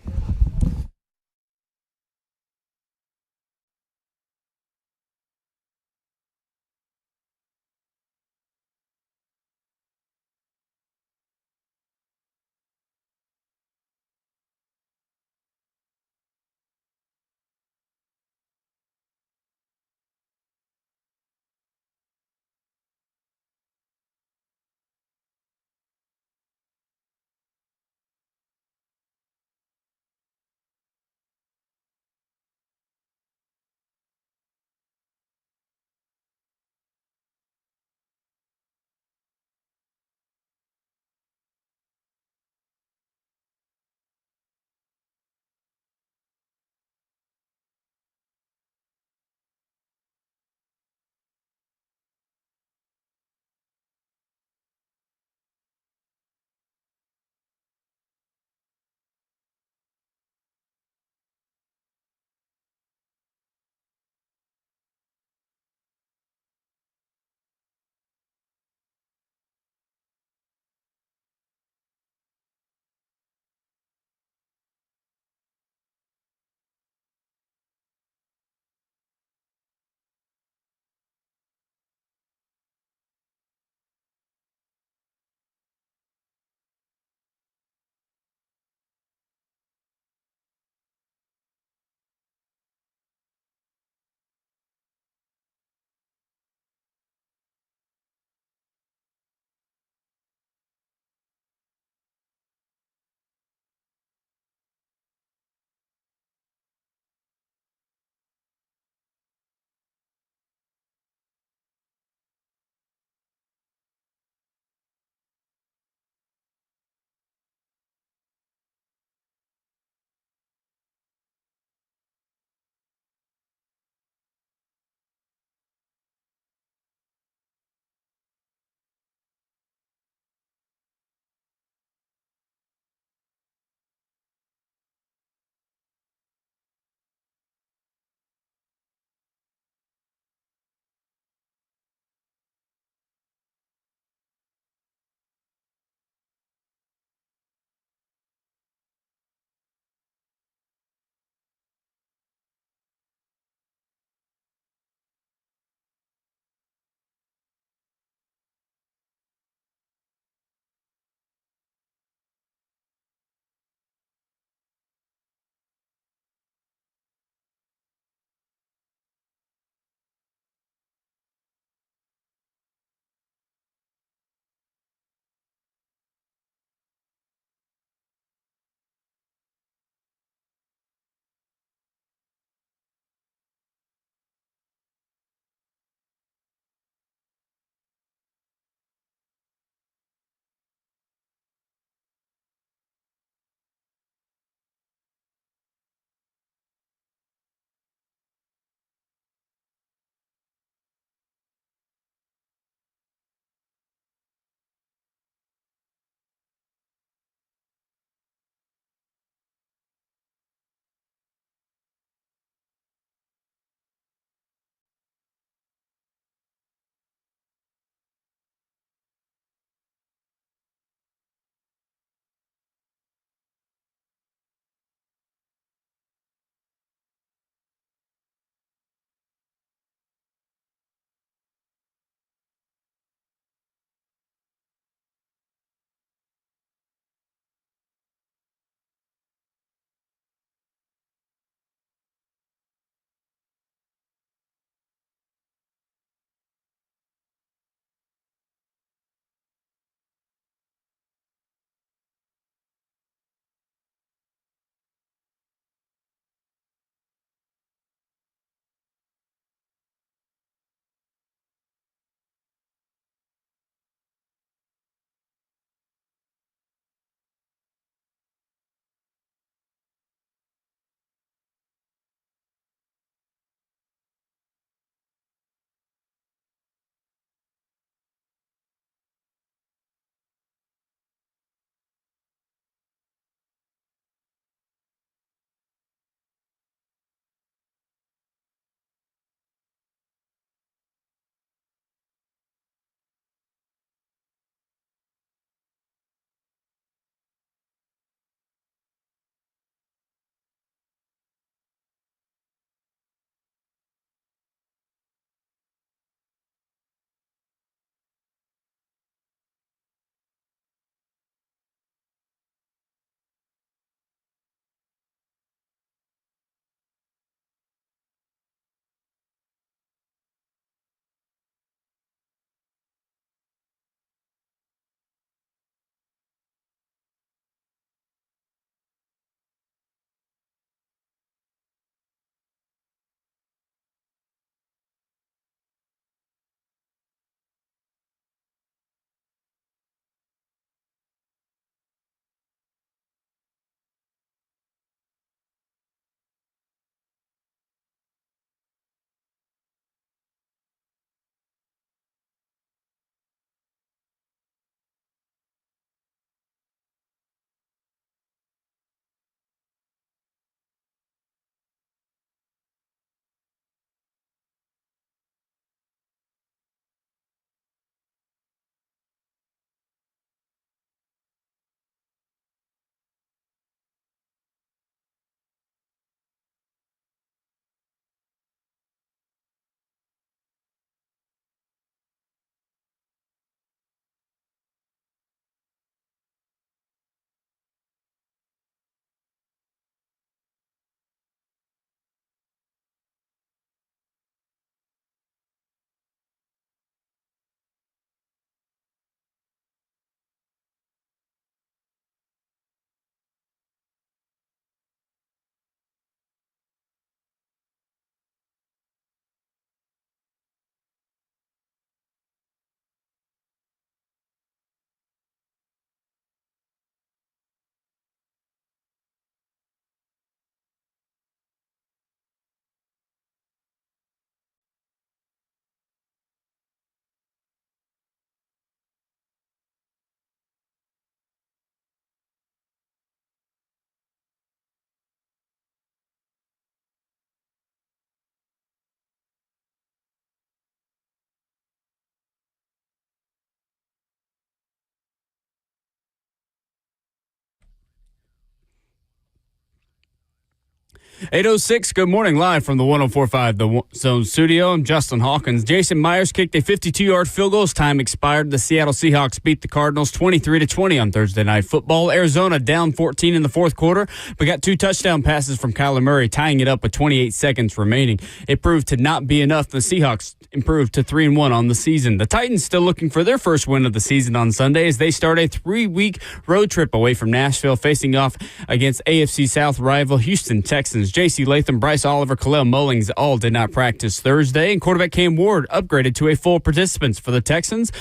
8:06, good morning, live from the 104.5 The Zone studio. I'm Justin Hawkins. Jason Myers kicked a 52-yard field goal as time expired. The Seattle Seahawks beat the Cardinals 23-20 on Thursday Night Football. Arizona down 14 in the fourth quarter, but got 2 touchdown passes from Kyler Murray, tying it up with 28 seconds remaining. It proved to not be enough. The Seahawks improved to 3-1 on the season. The Titans still looking for their first win of the season on Sunday as they start a 3-week road trip away from Nashville, facing off against AFC South rival Houston Texans. J.C. Latham, Bryce Oliver, Khalil Mullings all did not practice Thursday, and quarterback Cam Ward upgraded to a full participants for the Texans.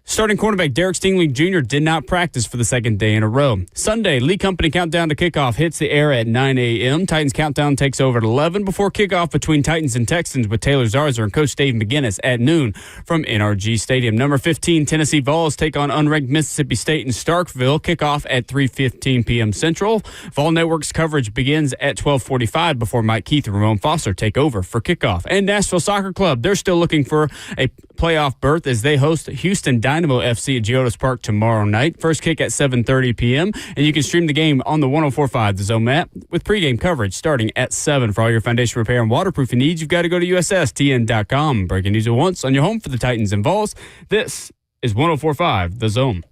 Starting cornerback Derek Stingley Jr. did not practice for the second day in a row. Sunday, Lee Company countdown to kickoff hits the air at 9 a.m. Titans countdown takes over at 11 before kickoff between Titans and Texans with Taylor Zarzour and Coach Dave McGinnis at noon from NRG Stadium. Number 15, Tennessee Vols take on unranked Mississippi State in Starkville. Kickoff at 3:15 p.m. Central. Vol Network's coverage begins at 12:45 before Mike Keith and Ramon Foster take over for kickoff. And Nashville Soccer Club, they're still looking for a playoff berth as they host Houston Dynamo FC at Geodis Park tomorrow night. First kick at 7:30 p.m. And you can stream the game on the 104.5 The Zone map with pregame coverage starting at 7. For all your foundation repair and waterproofing needs, you've got to go to USSTN.com. Breaking news at once on your home for the Titans and Vols. This is 104.5 The Zone.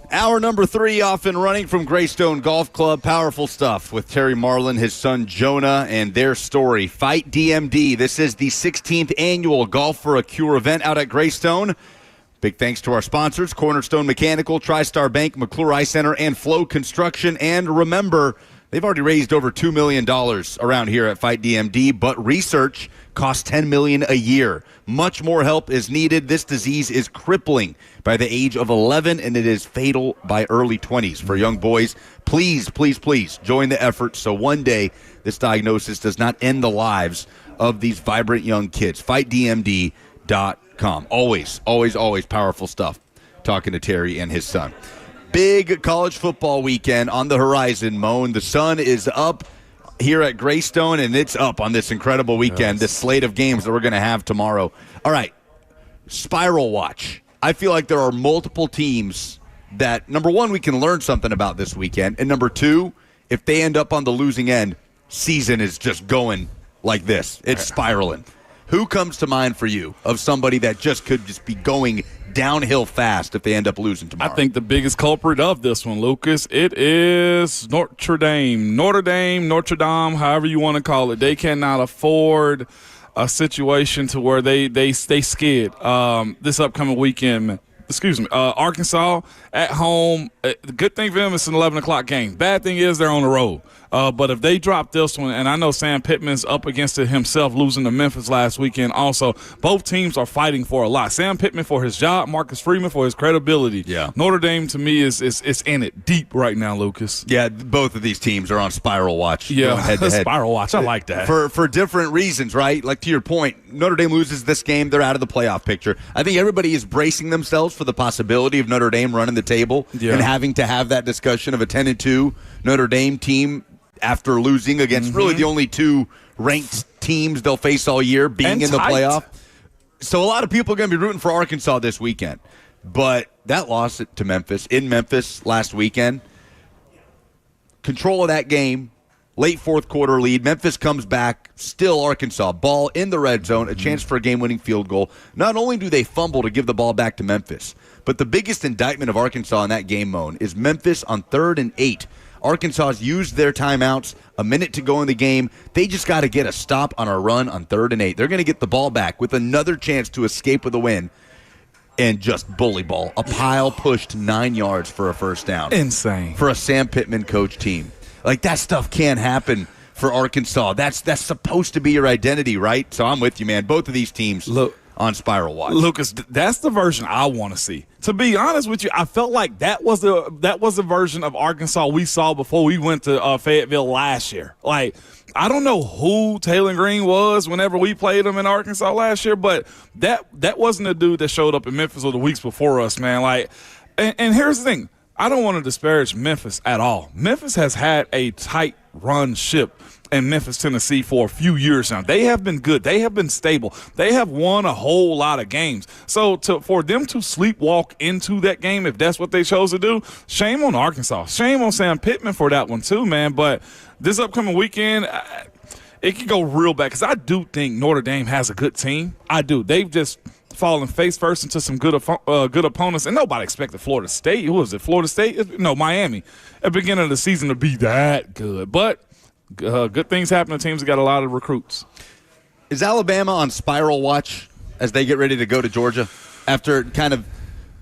Hour number 3 off and running from Greystone Golf Club. Powerful stuff with Terry Marlin, his son Jonah, and their story. Fight DMD. This is the 16th annual Golf for a Cure event out at Greystone. Big thanks to our sponsors, Cornerstone Mechanical, TriStar Bank, McClure Eye Center, and Flow Construction. And remember, they've already raised over $2 million around here at Fight DMD, but research costs $10 million a year. Much more help is needed. This disease is crippling by the age of 11, and it is fatal by early 20s. For young boys, please, please, please join the effort so one day this diagnosis does not end the lives of these vibrant young kids. FightDMD.com. Always, always, always powerful stuff. Talking to Terry and his son. Big college football weekend on the horizon, Moan. The sun is up here at Greystone, and it's up on this incredible weekend, this slate of games that we're going to have tomorrow. All right, Spiral Watch. I feel like there are multiple teams that, number one, we can learn something about this weekend, and number two, if they end up on the losing end, season is just going like this. It's spiraling. Who comes to mind for you of somebody that just could just be going downhill fast if they end up losing tomorrow? I think the biggest culprit of this one, Lucas, it is Notre Dame, however you want to call it. They cannot afford a situation to where they skid this upcoming weekend. Arkansas at home. The good thing for them is an 11 o'clock game. Bad thing is they're on the road. But if they drop this one, and I know Sam Pittman's up against it himself, losing to Memphis last weekend also, both teams are fighting for a lot. Sam Pittman for his job, Marcus Freeman for his credibility. Yeah. Notre Dame, to me, is in it deep right now, Lucas. Yeah, both of these teams are on Spiral Watch. Yeah, head-to-head. Spiral Watch. I like that. For different reasons, right? Like, to your point, Notre Dame loses this game, they're out of the playoff picture. I think everybody is bracing themselves for the possibility of Notre Dame running the table and having to have that discussion of a 10-2 Notre Dame team after losing against really the only two ranked teams they'll face all year being and in the tight. playoff. So a lot of people are going to be rooting for Arkansas this weekend. But that loss to Memphis, in Memphis last weekend, control of that game, late fourth quarter lead. Memphis comes back, still Arkansas. Ball in the red zone, a chance for a game-winning field goal. Not only do they fumble to give the ball back to Memphis, but the biggest indictment of Arkansas in that game, Moan, is Memphis on 3rd and 8. Arkansas's used their timeouts, a minute to go in the game. They just got to get a stop on a run on 3rd and 8. They're going to get the ball back with another chance to escape with a win and just bully ball. A pile pushed 9 yards for a first down. Insane. For a Sam Pittman coach team. Like, that stuff can't happen for Arkansas. That's supposed to be your identity, right? So I'm with you, man. Both of these teams on Spiral Watch. Lucas, that's the version I want to see. To be honest with you, I felt like that was the version of Arkansas we saw before we went to Fayetteville last year. Like, I don't know who Taylor Green was whenever we played him in Arkansas last year, but that wasn't the dude that showed up in Memphis or the weeks before us, man. Like, and here's the thing. I don't want to disparage Memphis at all. Memphis has had a tight run ship in Memphis, Tennessee for a few years now. They have been good. They have been stable. They have won a whole lot of games. So for them to sleepwalk into that game, if that's what they chose to do, shame on Arkansas. Shame on Sam Pittman for that one too, man. But this upcoming weekend, it could go real bad because I do think Notre Dame has a good team. I do. They've just falling face first into some good opponents, and nobody expected Florida State. Who was it? Florida State? No, Miami. At the beginning of the season to be that good. But good things happen to teams that got a lot of recruits. Is Alabama on Spiral Watch as they get ready to go to Georgia after kind of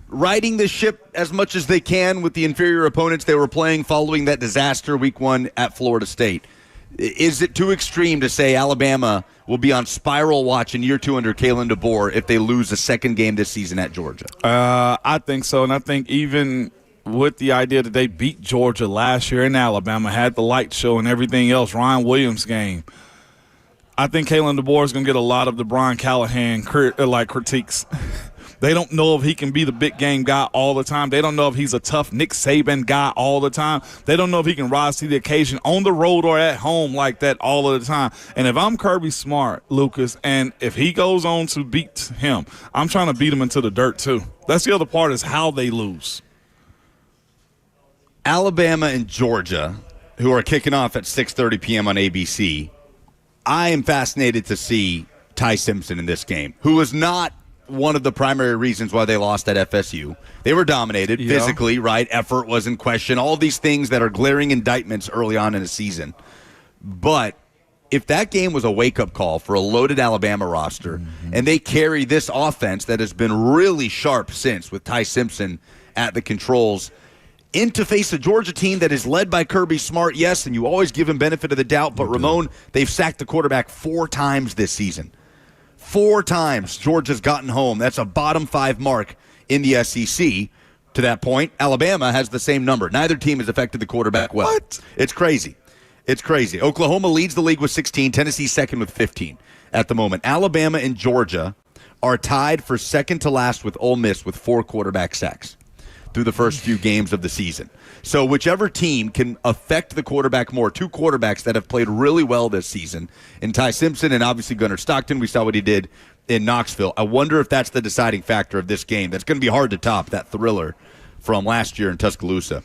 riding the ship as much as they can with the inferior opponents they were playing following that disaster week 1 at Florida State? Is it too extreme to say Alabama will be on Spiral Watch in year 2 under Kalen DeBoer if they lose the second game this season at Georgia? I think so, and I think even with the idea that they beat Georgia last year in Alabama, had the light show and everything else, Ryan Williams game, I think Kalen DeBoer is going to get a lot of the Brian Callahan critiques. They don't know if he can be the big game guy all the time. They don't know if he's a tough Nick Saban guy all the time. They don't know if he can rise to the occasion on the road or at home like that all of the time. And if I'm Kirby Smart, Lucas, and if he goes on to beat him, I'm trying to beat him into the dirt too. That's the other part, is how they lose. Alabama and Georgia, who are kicking off at 6:30 p.m. on ABC. I am fascinated to see Ty Simpson in this game, who was not one of the primary reasons why they lost at FSU. They were dominated physically, right? Effort was in question. All these things that are glaring indictments early on in the season. But if that game was a wake-up call for a loaded Alabama roster, and they carry this offense that has been really sharp since with Ty Simpson at the controls in to face a Georgia team that is led by Kirby Smart, yes, and you always give him benefit of the doubt, but Ramon, they've sacked the quarterback 4 times this season. 4 times Georgia's gotten home. That's a bottom 5 mark in the SEC. To that point, Alabama has the same number. Neither team has affected the quarterback well. What? It's crazy. It's crazy. Oklahoma leads the league with 16. Tennessee second with 15 at the moment. Alabama and Georgia are tied for second to last with Ole Miss with 4 quarterback sacks through the first few games of the season. So whichever team can affect the quarterback more, 2 quarterbacks that have played really well this season, in Ty Simpson and obviously Gunnar Stockton, we saw what he did in Knoxville. I wonder if that's the deciding factor of this game. That's going to be hard to top, that thriller from last year in Tuscaloosa.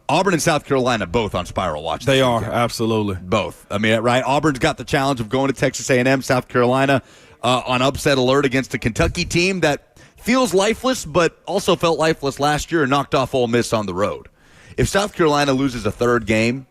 Auburn and South Carolina both on Spiral Watch. They are, absolutely. Both. I mean, right? Auburn's got the challenge of going to Texas A&M. South Carolina on upset alert against a Kentucky team that feels lifeless, but also felt lifeless last year and knocked off Ole Miss on the road. If South Carolina loses a third game,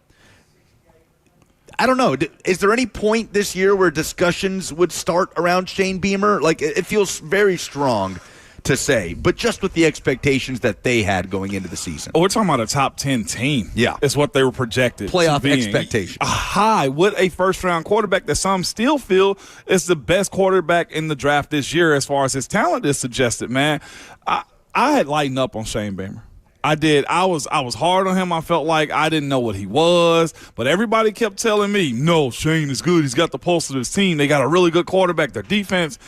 I don't know. Is there any point this year where discussions would start around Shane Beamer? Like, it feels very strong to say, but just with the expectations that they had going into the season. Oh, we're talking about a top 10 team. Yeah. Is what they were projected. Playoff expectations. High with a first-round quarterback that some still feel is the best quarterback in the draft this year as far as his talent is suggested, man. I had lightened up on Shane Beamer. I did. I was hard on him. I felt like I didn't know what he was, but everybody kept telling me, no, Shane is good. He's got the pulse of his team. They got a really good quarterback, their defense.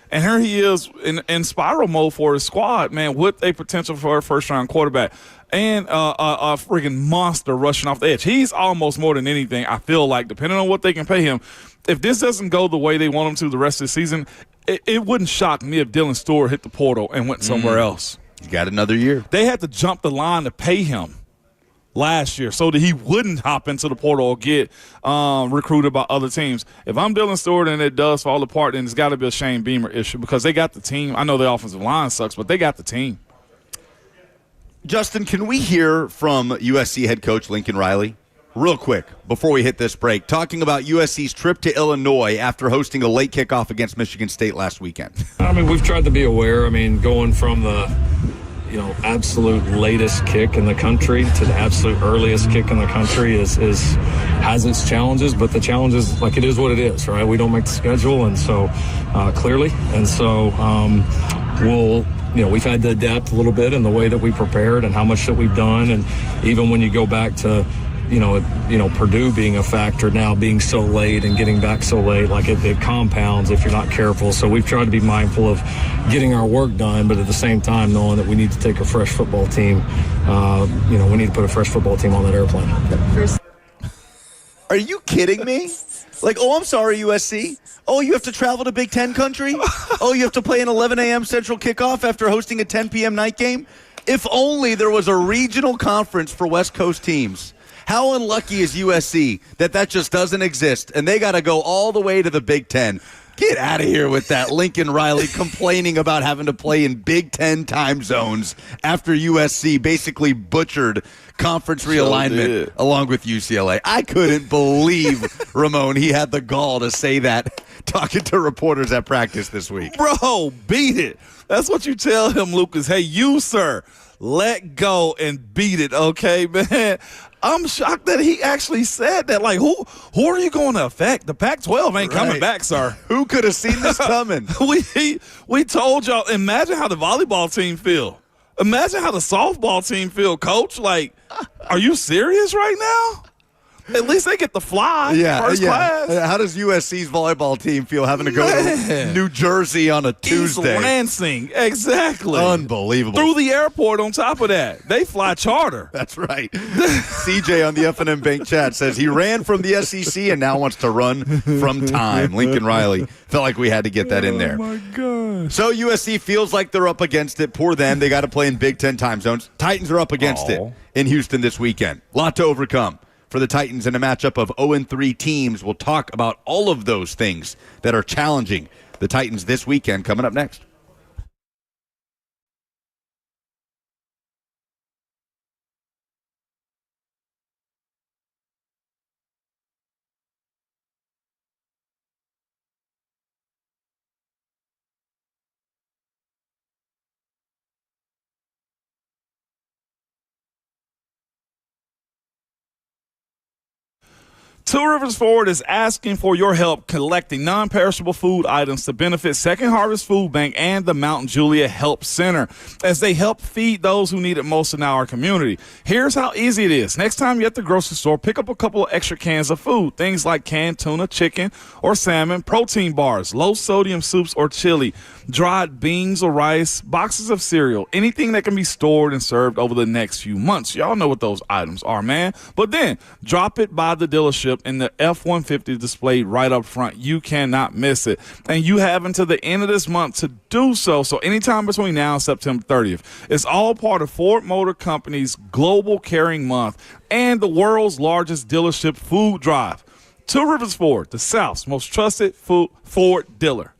And here he is in spiral mode for his squad, man, with a potential for a first-round quarterback and a freaking monster rushing off the edge. He's almost more than anything, I feel like, depending on what they can pay him. If this doesn't go the way they want him to the rest of the season, it wouldn't shock me if Dylan Stewart hit the portal and went somewhere else. He's got another year. They had to jump the line to pay him last year so that he wouldn't hop into the portal or get recruited by other teams. If I'm Dylan Stewart and it does fall apart, then it's got to be a Shane Beamer issue because they got the team. I know the offensive line sucks, but they got the team. Justin, can we hear from USC head coach Lincoln Riley real quick before we hit this break, talking about USC's trip to Illinois after hosting a late kickoff against Michigan State last weekend? I mean, we've tried to be aware. I mean, going from the absolute latest kick in the country to the absolute earliest kick in the country has its challenges, but the challenge is like it is what it is, right? We don't make the schedule, and so clearly, and so we've had to adapt a little bit in the way that we prepared and how much that we've done, and even when you go back to Purdue being a factor now, being so late and getting back so late, like it compounds if you're not careful. So we've tried to be mindful of getting our work done, but at the same time knowing that we need to take a fresh football team. We need to put a fresh football team on that airplane. Are you kidding me? Like, I'm sorry, USC. Oh, you have to travel to Big Ten country? Oh, you have to play an 11 a.m. Central kickoff after hosting a 10 p.m. night game? If only there was a regional conference for West Coast teams. How unlucky is USC that just doesn't exist, and they got to go all the way to the Big Ten? Get out of here with that. Lincoln Riley complaining about having to play in Big Ten time zones after USC basically butchered conference realignment along with UCLA. I couldn't believe, Ramon, he had the gall to say that talking to reporters at practice this week. Bro, beat it. That's what you tell him, Lucas. Hey, you, sir, let go and beat it, okay, man? I'm shocked that he actually said that. Like, who are you going to affect? The Pac-12 ain't coming back, sir. Who could have seen this coming? we told y'all, imagine how the volleyball team feel. Imagine how the softball team feel, coach. Like, are you serious right now? At least they get to fly first class. How does USC's volleyball team feel having to go to New Jersey on a Tuesday? East Lansing, exactly. Unbelievable. Through the airport on top of that. They fly charter. That's right. CJ on the F&M Bank chat says he ran from the SEC and now wants to run from time. Lincoln Riley. Felt like we had to get that in there. Oh, my gosh. So USC feels like they're up against it. Poor them. They got to play in Big Ten time zones. Titans are up against it in Houston this weekend. Lot to overcome for the Titans in a matchup of 0-3 teams. We'll talk about all of those things that are challenging the Titans this weekend coming up next. Two Rivers Ford is asking for your help collecting non-perishable food items to benefit Second Harvest Food Bank and the Mount Juliet Help Center as they help feed those who need it most in our community. Here's how easy it is. Next time you're at the grocery store, pick up a couple of extra cans of food, things like canned tuna, chicken, or salmon, protein bars, low-sodium soups or chili, dried beans or rice, boxes of cereal, anything that can be stored and served over the next few months. Y'all know what those items are, man. But then drop it by the dealership in the F-150 displayed right up front. You cannot miss it. And you have until the end of this month to do so. So anytime between now and September 30th. It's all part of Ford Motor Company's Global Caring Month and the world's largest dealership food drive. Two Rivers Ford, the South's most trusted Ford dealer.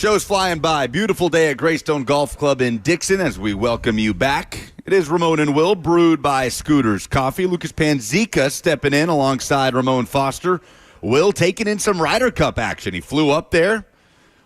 Show's flying by. Beautiful day at Greystone Golf Club in Dixon as we welcome you back. It is Ramon and Will, brewed by Scooters Coffee. Lucas Panzica stepping in alongside Ramon Foster. Will taking in some Ryder Cup action. He flew up there,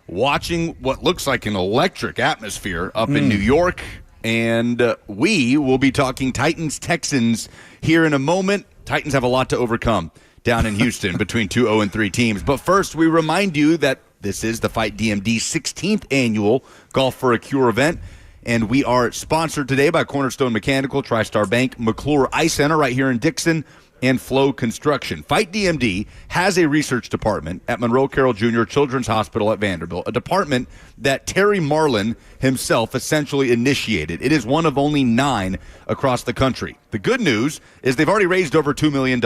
watching what looks like an electric atmosphere up in New York. And we will be talking Titans-Texans here in a moment. Titans have a lot to overcome down in Houston between two 0-3 teams. But first, we remind you that this is the Fight DMD 16th annual Golf for a Cure event. And we are sponsored today by Cornerstone Mechanical, TriStar Bank, McClure Eye Center right here in Dixon, and Flow Construction. Fight DMD has a research department at Monroe Carroll Jr. Children's Hospital at Vanderbilt, a department that Terry Marlin himself essentially initiated. It is one of only 9 across the country. The good news is they've already raised over $2 million,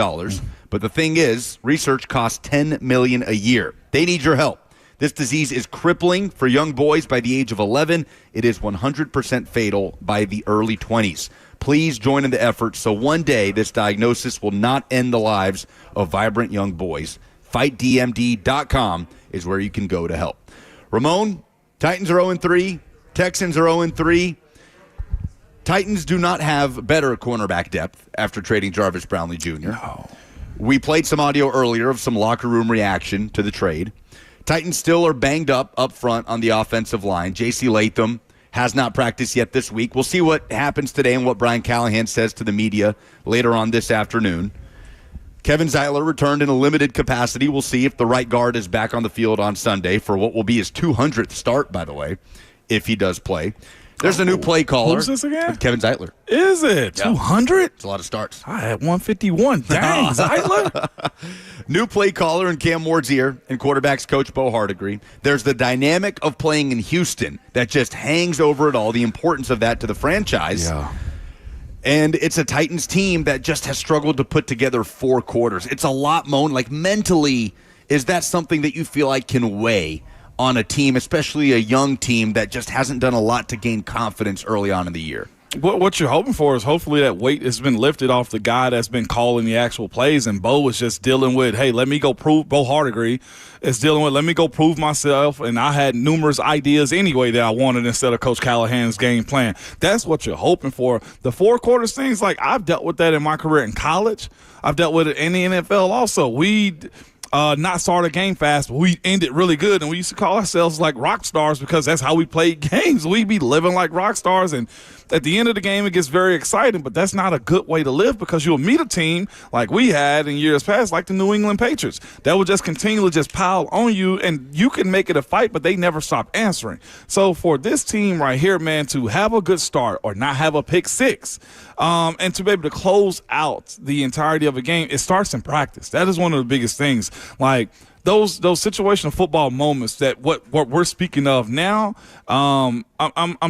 but the thing is, research costs $10 million a year. They need your help. This disease is crippling for young boys by the age of 11. It is 100% fatal by the early 20s. Please join in the effort so one day this diagnosis will not end the lives of vibrant young boys. FightDMD.com is where you can go to help. Ramon, Titans are 0-3. Texans are 0-3. Titans do not have better cornerback depth after trading Jarvis Brownlee Jr. No. We played some audio earlier of some locker room reaction to the trade. Titans still are banged up front on the offensive line. J.C. Latham has not practiced yet this week. We'll see what happens today and what Brian Callahan says to the media later on this afternoon. Kevin Zeitler returned in a limited capacity. We'll see if the right guard is back on the field on Sunday for what will be his 200th start, by the way, if he does play. There's a new play caller. Who's this again? Kevin Zeitler. Is it? 200? It's a lot of starts. I had 151. Dang, Zeitler. New play caller in Cam Ward's ear and quarterbacks coach Bo Hardigree. There's the dynamic of playing in Houston that just hangs over it all, the importance of that to the franchise. Yeah. And it's a Titans team that just has struggled to put together 4 quarters. It's a lot, Moan. Like, mentally, is that something that you feel like can weigh on a team, especially a young team that just hasn't done a lot to gain confidence early on in the year? What you're hoping for is hopefully that weight has been lifted off the guy that's been calling the actual plays, and Bo is just dealing with, hey, let me go prove. Bo Hardigree is dealing with, let me go prove myself, and I had numerous ideas anyway that I wanted instead of Coach Callahan's game plan. That's what you're hoping for. The 4 quarters things, like, I've dealt with that in my career in college. I've dealt with it in the NFL also. We not start a game fast, but we end it really good, and we used to call ourselves like rock stars because that's how we played games. We be living like rock stars, and at the end of the game, it gets very exciting, but that's not a good way to live because you'll meet a team like we had in years past, like the New England Patriots, that will just continually just pile on you, and you can make it a fight, but they never stop answering. So for this team right here, man, to have a good start or not have a pick six, and to be able to close out the entirety of a game, it starts in practice. That is one of the biggest things. Like, those situational football moments that what we're speaking of now, I'm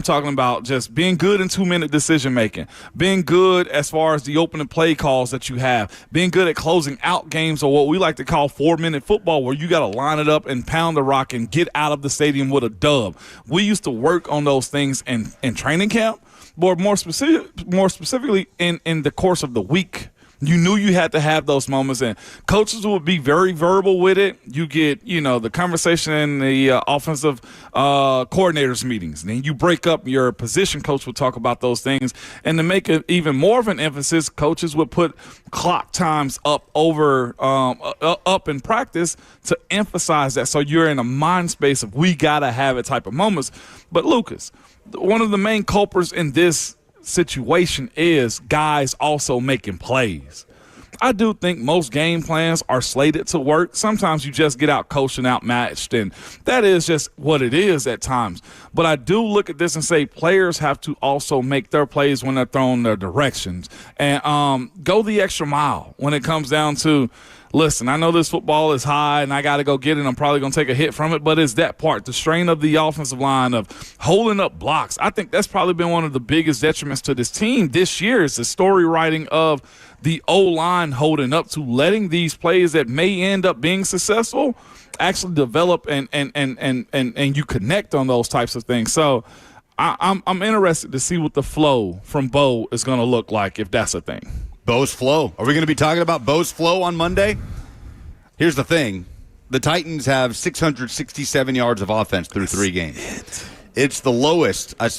talking about just being good in 2-minute decision making, being good as far as the opening play calls that you have, being good at closing out games, or what we like to call 4-minute football, where you got to line it up and pound the rock and get out of the stadium with a dub. We used to work on those things in training camp, but more specifically in the course of the week. You knew you had to have those moments, and coaches would be very verbal with it. You get, the conversation in the offensive coordinators meetings. And then you break up, your position coach would talk about those things. And to make it even more of an emphasis, coaches would put clock times up in practice to emphasize that. So you're in a mind space of we got to have it type of moments. But, Lucas, one of the main culprits in this situation is guys also making plays. I do think most game plans are slated to work. Sometimes you just get out coached and outmatched, and that is just what it is at times. But I do look at this and say players have to also make their plays when they're thrown their directions and go the extra mile when it comes down to, listen, I know this football is high and I got to go get it. I'm probably going to take a hit from it, but it's that part, the strain of the offensive line, of holding up blocks. I think that's probably been one of the biggest detriments to this team this year, is the story writing of the O-line holding up to letting these plays that may end up being successful actually develop and you connect on those types of things. So I'm interested to see what the flow from Bo is going to look like, if that's a thing. Bo's flow. Are we going to be talking about Bo's flow on Monday? Here's the thing. The Titans have 667 yards of offense through 3 games. It's the lowest. I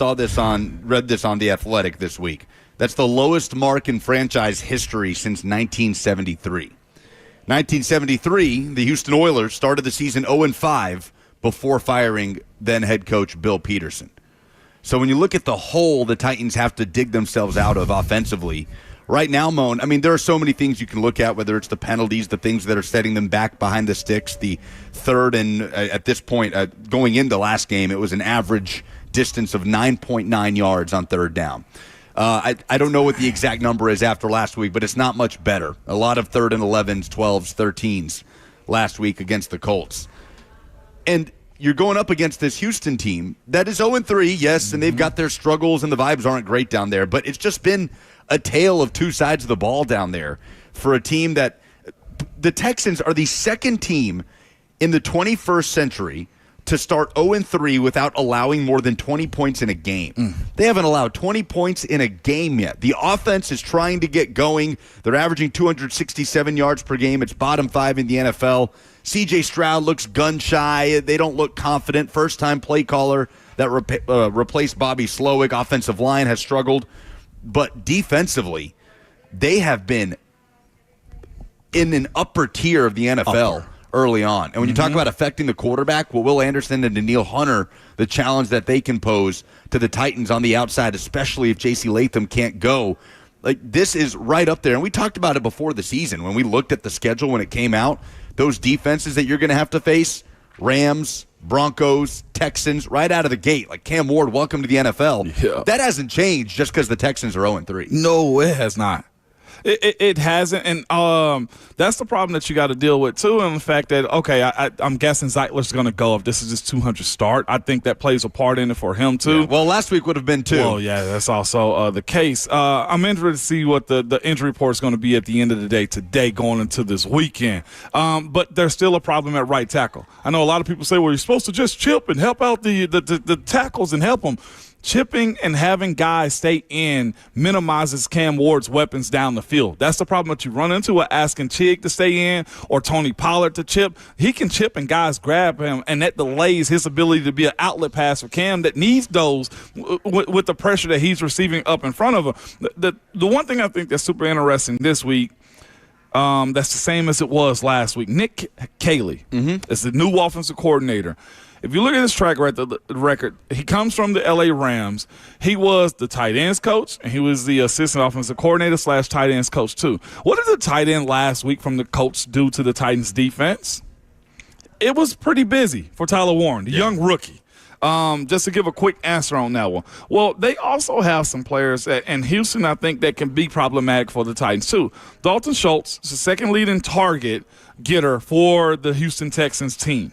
read this on The Athletic this week. That's the lowest mark in franchise history since 1973. 1973, the Houston Oilers started the season 0-5 before firing then head coach Bill Peterson. So when you look at the hole the Titans have to dig themselves out of offensively, right now, Moan, I mean, there are so many things you can look at, whether it's the penalties, the things that are setting them back behind the sticks, the third and, at this point, going into last game, it was an average distance of 9.9 yards on third down. I don't know what the exact number is after last week, but it's not much better. A lot of 3rd and 11s, 12s, 13s last week against the Colts. And you're going up against this Houston team that is 0-3, yes, and they've got their struggles and the vibes aren't great down there, but it's just been a tale of two sides of the ball down there for a team that the Texans are the second team in the 21st century to start 0-3 without allowing more than 20 points in a game. They haven't allowed 20 points in a game yet. The offense is trying to get going. They're averaging 267 yards per game. It's bottom 5 in the NFL. C.J. Stroud looks gun-shy. They don't look confident. First-time play caller that replaced Bobby Slowick. Offensive line has struggled. But defensively, they have been in an upper tier of the NFL early on. And when you talk about affecting the quarterback, Will Anderson and Daniil Hunter, the challenge that they can pose to the Titans on the outside, especially if J.C. Latham can't go, like this is right up there. And we talked about it before the season when we looked at the schedule when it came out. Those defenses that you're going to have to face, Rams, Broncos, Texans, right out of the gate. Like Cam Ward, welcome to the NFL. Yeah. That hasn't changed just because the Texans are 0-3. No, it has not. It hasn't, and that's the problem that you got to deal with too. And the fact that I'm guessing Zeitler's going to go if this is his 200 start. I think that plays a part in it for him too. Yeah. Well, last week would have been too. Well, yeah, that's also the case. I'm interested to see what the injury report is going to be at the end of the day today, going into this weekend. But there's still a problem at right tackle. I know a lot of people say, "Well, you're supposed to just chip and help out the tackles and help them." Chipping and having guys stay in minimizes Cam Ward's weapons down the field. That's the problem that you run into with asking Chig to stay in or Tony Pollard to chip. He can chip and guys grab him, and that delays his ability to be an outlet pass for Cam that needs those with the pressure that he's receiving up in front of him. The one thing I think that's super interesting this week, that's the same as it was last week. Nick Caley is the new offensive coordinator. If you look at his track record, he comes from the L.A. Rams. He was the tight ends coach, and he was the assistant offensive coordinator / tight ends coach too. What did the tight end last week from the Colts do to the Titans defense? It was pretty busy for Tyler Warren, the young rookie. Just to give a quick answer on that one. Well, they also have some players in Houston, I think, that can be problematic for the Titans too. Dalton Schultz is the second leading target getter for the Houston Texans team.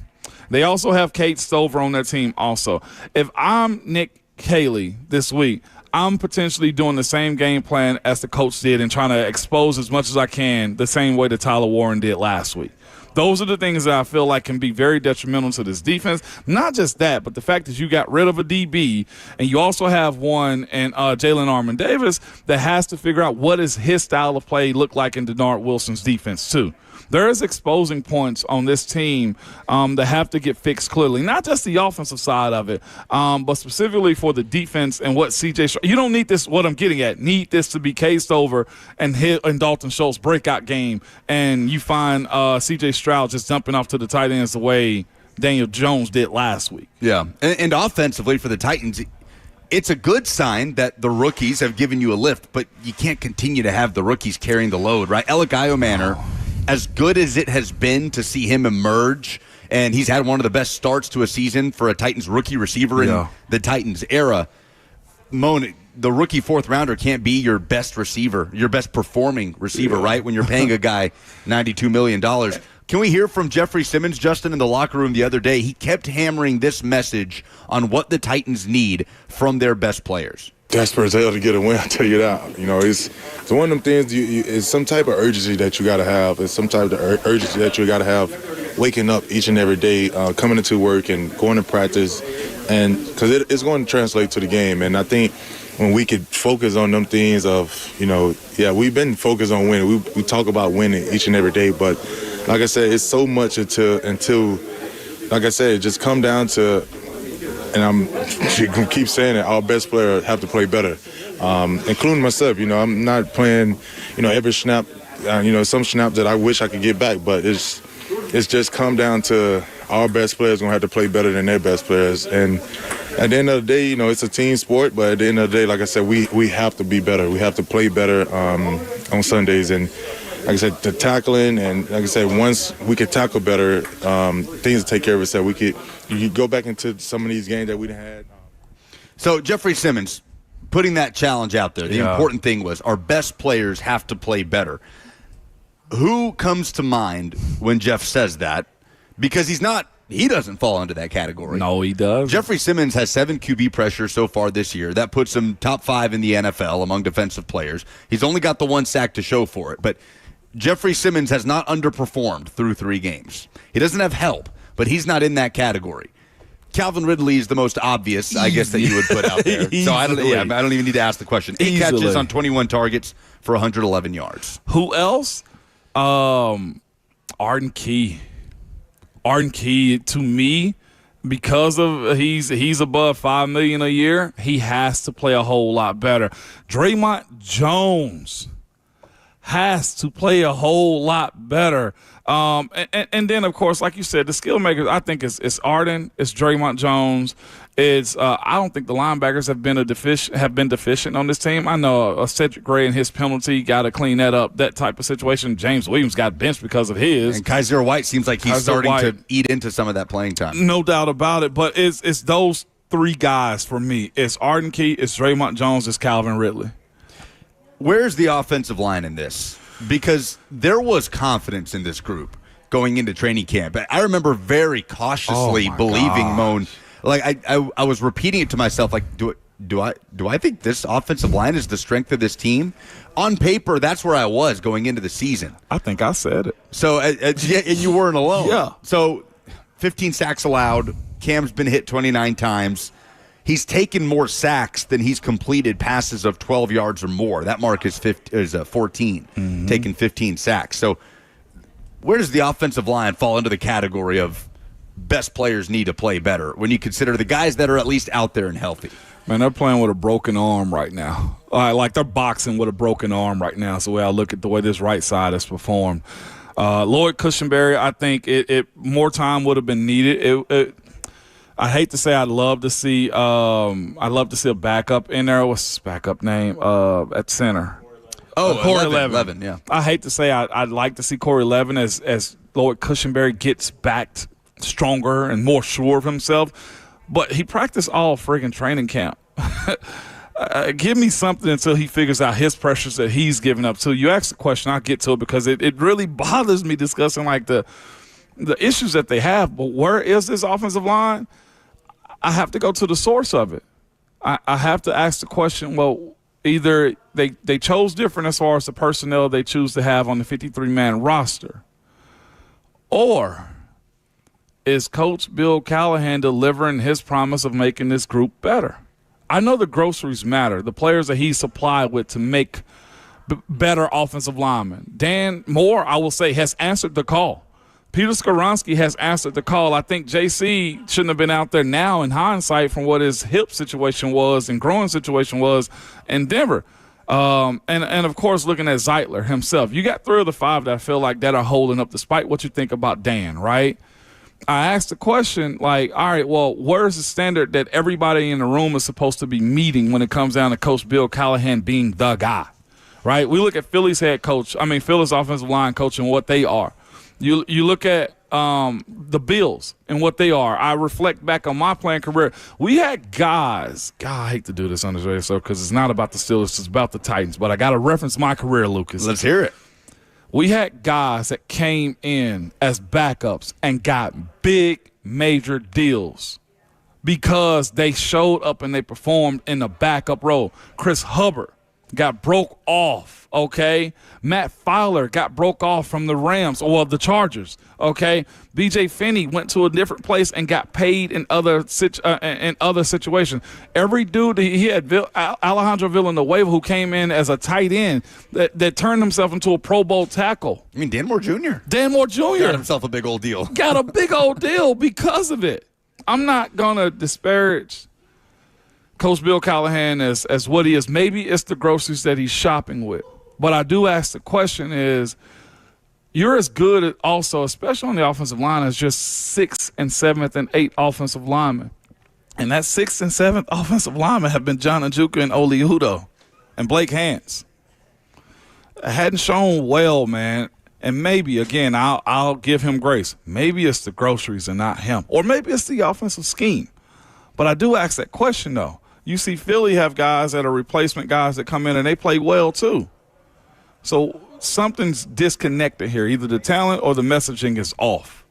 They also have Kate Stover on their team also. If I'm Nick Caley this week, I'm potentially doing the same game plan as the coach did and trying to expose as much as I can the same way that Tyler Warren did last week. Those are the things that I feel like can be very detrimental to this defense. Not just that, but the fact that you got rid of a DB and you also have one in Jalen Armour-Davis that has to figure out what does his style of play look like in Denard Wilson's defense too. There is exposing points on this team that have to get fixed clearly. Not just the offensive side of it, but specifically for the defense and what C.J. Stroud. You don't need this, what I'm getting at, need this to be cased over and Dalton Schultz breakout game, and you find C.J. Stroud just jumping off to the tight ends the way Daniel Jones did last week. Yeah, and offensively for the Titans, it's a good sign that the rookies have given you a lift, but you can't continue to have the rookies carrying the load, right? Alec Iomanner, as good as it has been to see him emerge, and he's had one of the best starts to a season for a Titans rookie receiver in the Titans era. Moan, the rookie fourth rounder can't be your best receiver, your best performing receiver, right? When you're paying a guy $92 million. Can we hear from Jeffrey Simmons, Justin, in the locker room the other day? He kept hammering this message on what the Titans need from their best players. Desperate as hell to get a win, I tell you that. You know, it's one of them things, it's some type of urgency that you got to have. It's some type of urgency that you got to have waking up each and every day, coming into work and going to practice, and because it's going to translate to the game. And I think when we could focus on them things of, we've been focused on winning. We talk about winning each and every day, but like I said, it's so much until like I said, it just come down to, and I'm keep saying it, our best players have to play better, including myself. I'm not playing, every snap. Some snaps that I wish I could get back, but it's just come down to our best players gonna have to play better than their best players. And at the end of the day, it's a team sport, but at the end of the day, like I said, we have to be better. We have to play better on Sundays. And like I said, the tackling, and like I said, once we could tackle better, things will take care of itself. You could go back into some of these games that we had. So Jeffrey Simmons, putting that challenge out there, the important thing was our best players have to play better. Who comes to mind when Jeff says that? Because he doesn't fall into that category. No, he does. Jeffrey Simmons has 7 QB pressures so far this year. That puts him top 5 in the NFL among defensive players. He's only got the 1 sack to show for it. But Jeffrey Simmons has not underperformed through 3 games. He doesn't have help, but he's not in that category. Calvin Ridley is the most obvious, I guess, that you would put out there. So I don't even need to ask the question. 8 catches on 21 targets for 111 yards. Who else? Arden Key. Arden Key, to me, because of he's above $5 million a year, he has to play a whole lot better. Draymond Jones has to play a whole lot better. And then, of course, like you said, the skill makers, I think it's Arden, it's Draymond Jones. It's I don't think the linebackers have been deficient on this team. I know Cedric Gray and his penalty got to clean that up, that type of situation. James Williams got benched because of his. And Kaiser White seems like he's starting to eat into some of that playing time. No doubt about it. But it's those 3 guys for me. It's Arden Key, it's Draymond Jones, it's Calvin Ridley. Where's the offensive line in this? Because there was confidence in this group going into training camp. I remember very cautiously believing Moan. Like I was repeating it to myself. Like, do I think this offensive line is the strength of this team? On paper, that's where I was going into the season. I think I said it. So and you weren't alone. Yeah. So 15 sacks allowed. Cam's been hit 29 times. He's taken more sacks than he's completed passes of 12 yards or more. That mark is 14, taking 15 sacks. So where does the offensive line fall into the category of best players need to play better when you consider the guys that are at least out there and healthy? Man, they're playing with a broken arm right now. Like they're boxing with a broken arm right now. It's the way I look at the way this right side has performed. Lloyd Cushenberry, I think it more time would have been needed. I hate to say I'd love to see a backup in there. What's his backup name? At center. Corey Levin, yeah. I hate to say I'd like to see Corey Levin as Lloyd Cushenberry gets back stronger and more sure of himself. But he practiced all friggin' training camp. Give me something until he figures out his pressures that he's giving up. So you ask the question, I'll get to it because it really bothers me discussing like the issues that they have. But where is this offensive line? I have to go to the source of it. I have to ask the question, well, either they chose different as far as the personnel they choose to have on the 53-man roster, or is Coach Bill Callahan delivering his promise of making this group better? I know the groceries matter, the players that he's supplied with to make better offensive linemen. Dan Moore, I will say, has answered the call. Peter Skoronski has answered the call. I think JC shouldn't have been out there now in hindsight from what his hip situation was and growing situation was in Denver. And of course, looking at Zeitler himself. You got 3 of the 5 that I feel like that are holding up despite what you think about Dan, right? I asked the question, like, all right, well, where's the standard that everybody in the room is supposed to be meeting when it comes down to Coach Bill Callahan being the guy, right? We look at Philly's Philly's offensive line coach and what they are. You look at the Bills and what they are. I reflect back on my playing career. We had guys. God, I hate to do this on this radio show because it's not about the Steelers. It's about the Titans. But I got to reference my career, Lucas. Let's hear it. We had guys that came in as backups and got big, major deals because they showed up and they performed in the backup role. Chris Hubbard got broke off, okay? Matt Fowler got broke off from the Rams or the Chargers, okay? B.J. Finney went to a different place and got paid in other situations. Every dude, he had Alejandro Villanueva, who came in as a tight end that turned himself into a Pro Bowl tackle. I mean, Dan Moore Jr. Dan Moore Jr. got himself a big old deal. Got a big old deal because of it. I'm not going to disparage Coach Bill Callahan as what he is. Maybe it's the groceries that he's shopping with. But I do ask the question is, you're as good at also, especially on the offensive line, as just 6th and 7th and 8th offensive linemen. And that 6th and 7th offensive linemen have been John Njoku and Oli Udoh and Blake Hance. Hadn't shown well, man. And maybe, again, I'll give him grace. Maybe it's the groceries and not him. Or maybe it's the offensive scheme. But I do ask that question, though. You see Philly have guys that are replacement guys that come in and they play well, too. So something's disconnected here. Either the talent or the messaging is off.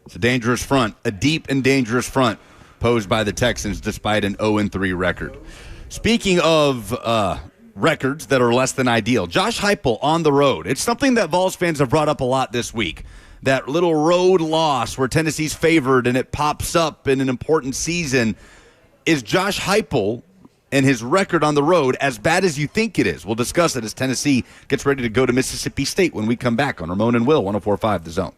It's a dangerous front, a deep and dangerous front posed by the Texans despite an 0-3 record. Speaking of records that are less than ideal, Josh Heupel on the road. It's something that Vols fans have brought up a lot this week. That little road loss where Tennessee's favored and it pops up in an important season. Is Josh Heupel and his record on the road as bad as you think it is? We'll discuss it as Tennessee gets ready to go to Mississippi State when we come back on Ramon and Will, 104.5 The Zone.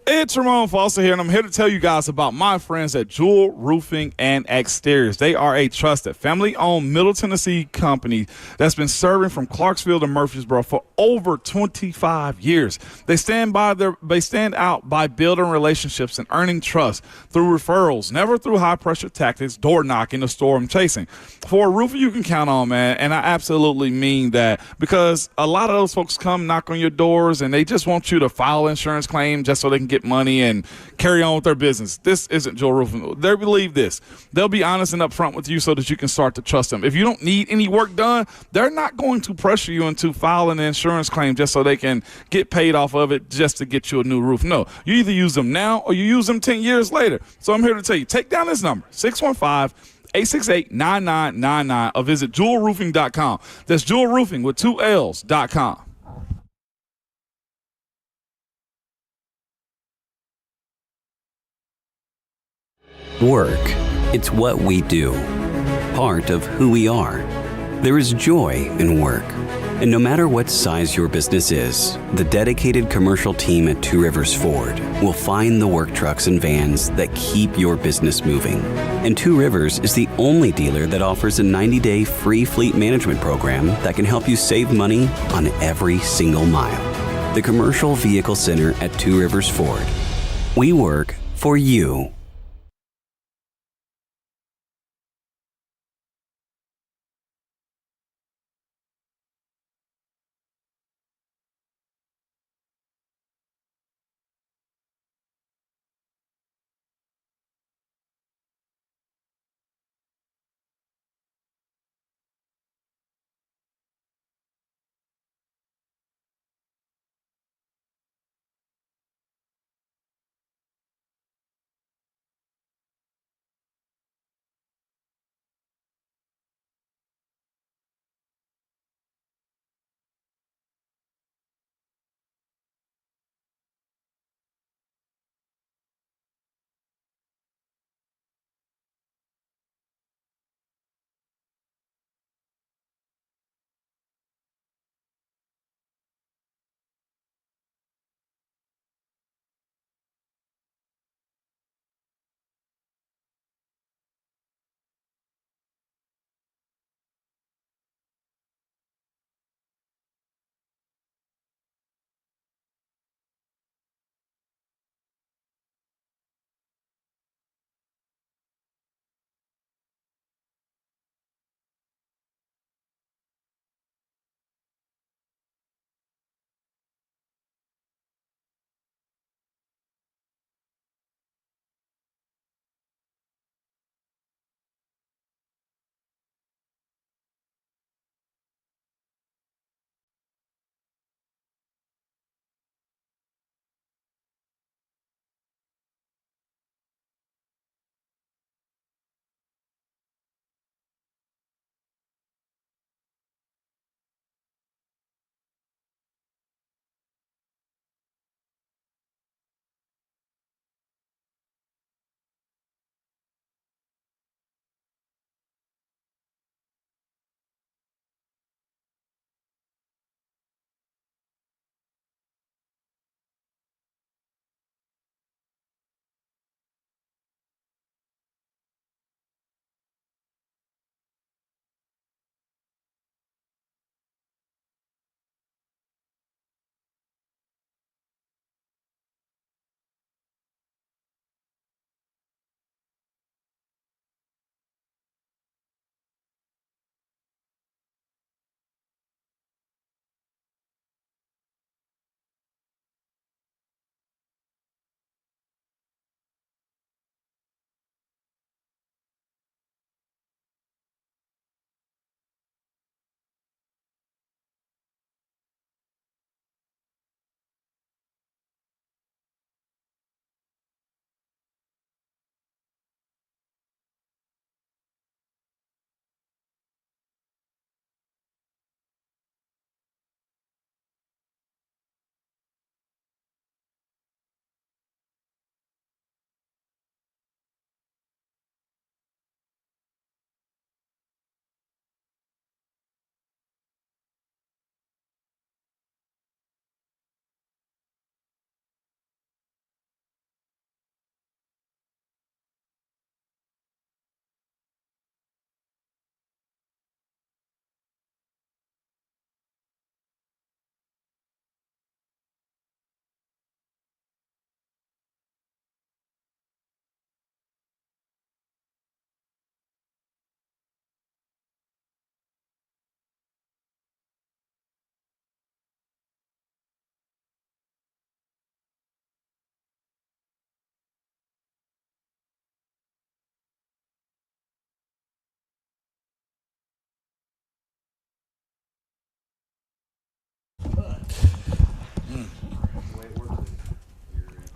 It's Ramon Foster here, and I'm here to tell you guys about my friends at Jewel Roofing and Exteriors. They are a trusted, family-owned Middle Tennessee company that's been serving from Clarksville to Murfreesboro for over 25 years. They stand out by building relationships and earning trust through referrals, never through high-pressure tactics, door knocking, or storm chasing. For a roofer you can count on, man, and I absolutely mean that, because a lot of those folks come knock on your doors and they just want you to file an insurance claim just so they can get money and carry on with their business. This isn't Joe Roofing. They believe this. They'll be honest and upfront with you so that you can start to trust them. If you don't need any work done, they're not going to pressure you into filing an insurance claim just so they can get paid off of it just to get you a new roof. No, you either use them now or you use them 10 years later. So I'm here to tell you, take down this number, 615-868-9999, or visit jewelroofing.com. That's Jewel Roofing with 2 L's.com. Work. It's what we do. Part of who we are. There is joy in work. And no matter what size your business is, the dedicated commercial team at Two Rivers Ford will find the work trucks and vans that keep your business moving. And Two Rivers is the only dealer that offers a 90-day free fleet management program that can help you save money on every single mile. The Commercial Vehicle Center at Two Rivers Ford. We work for you.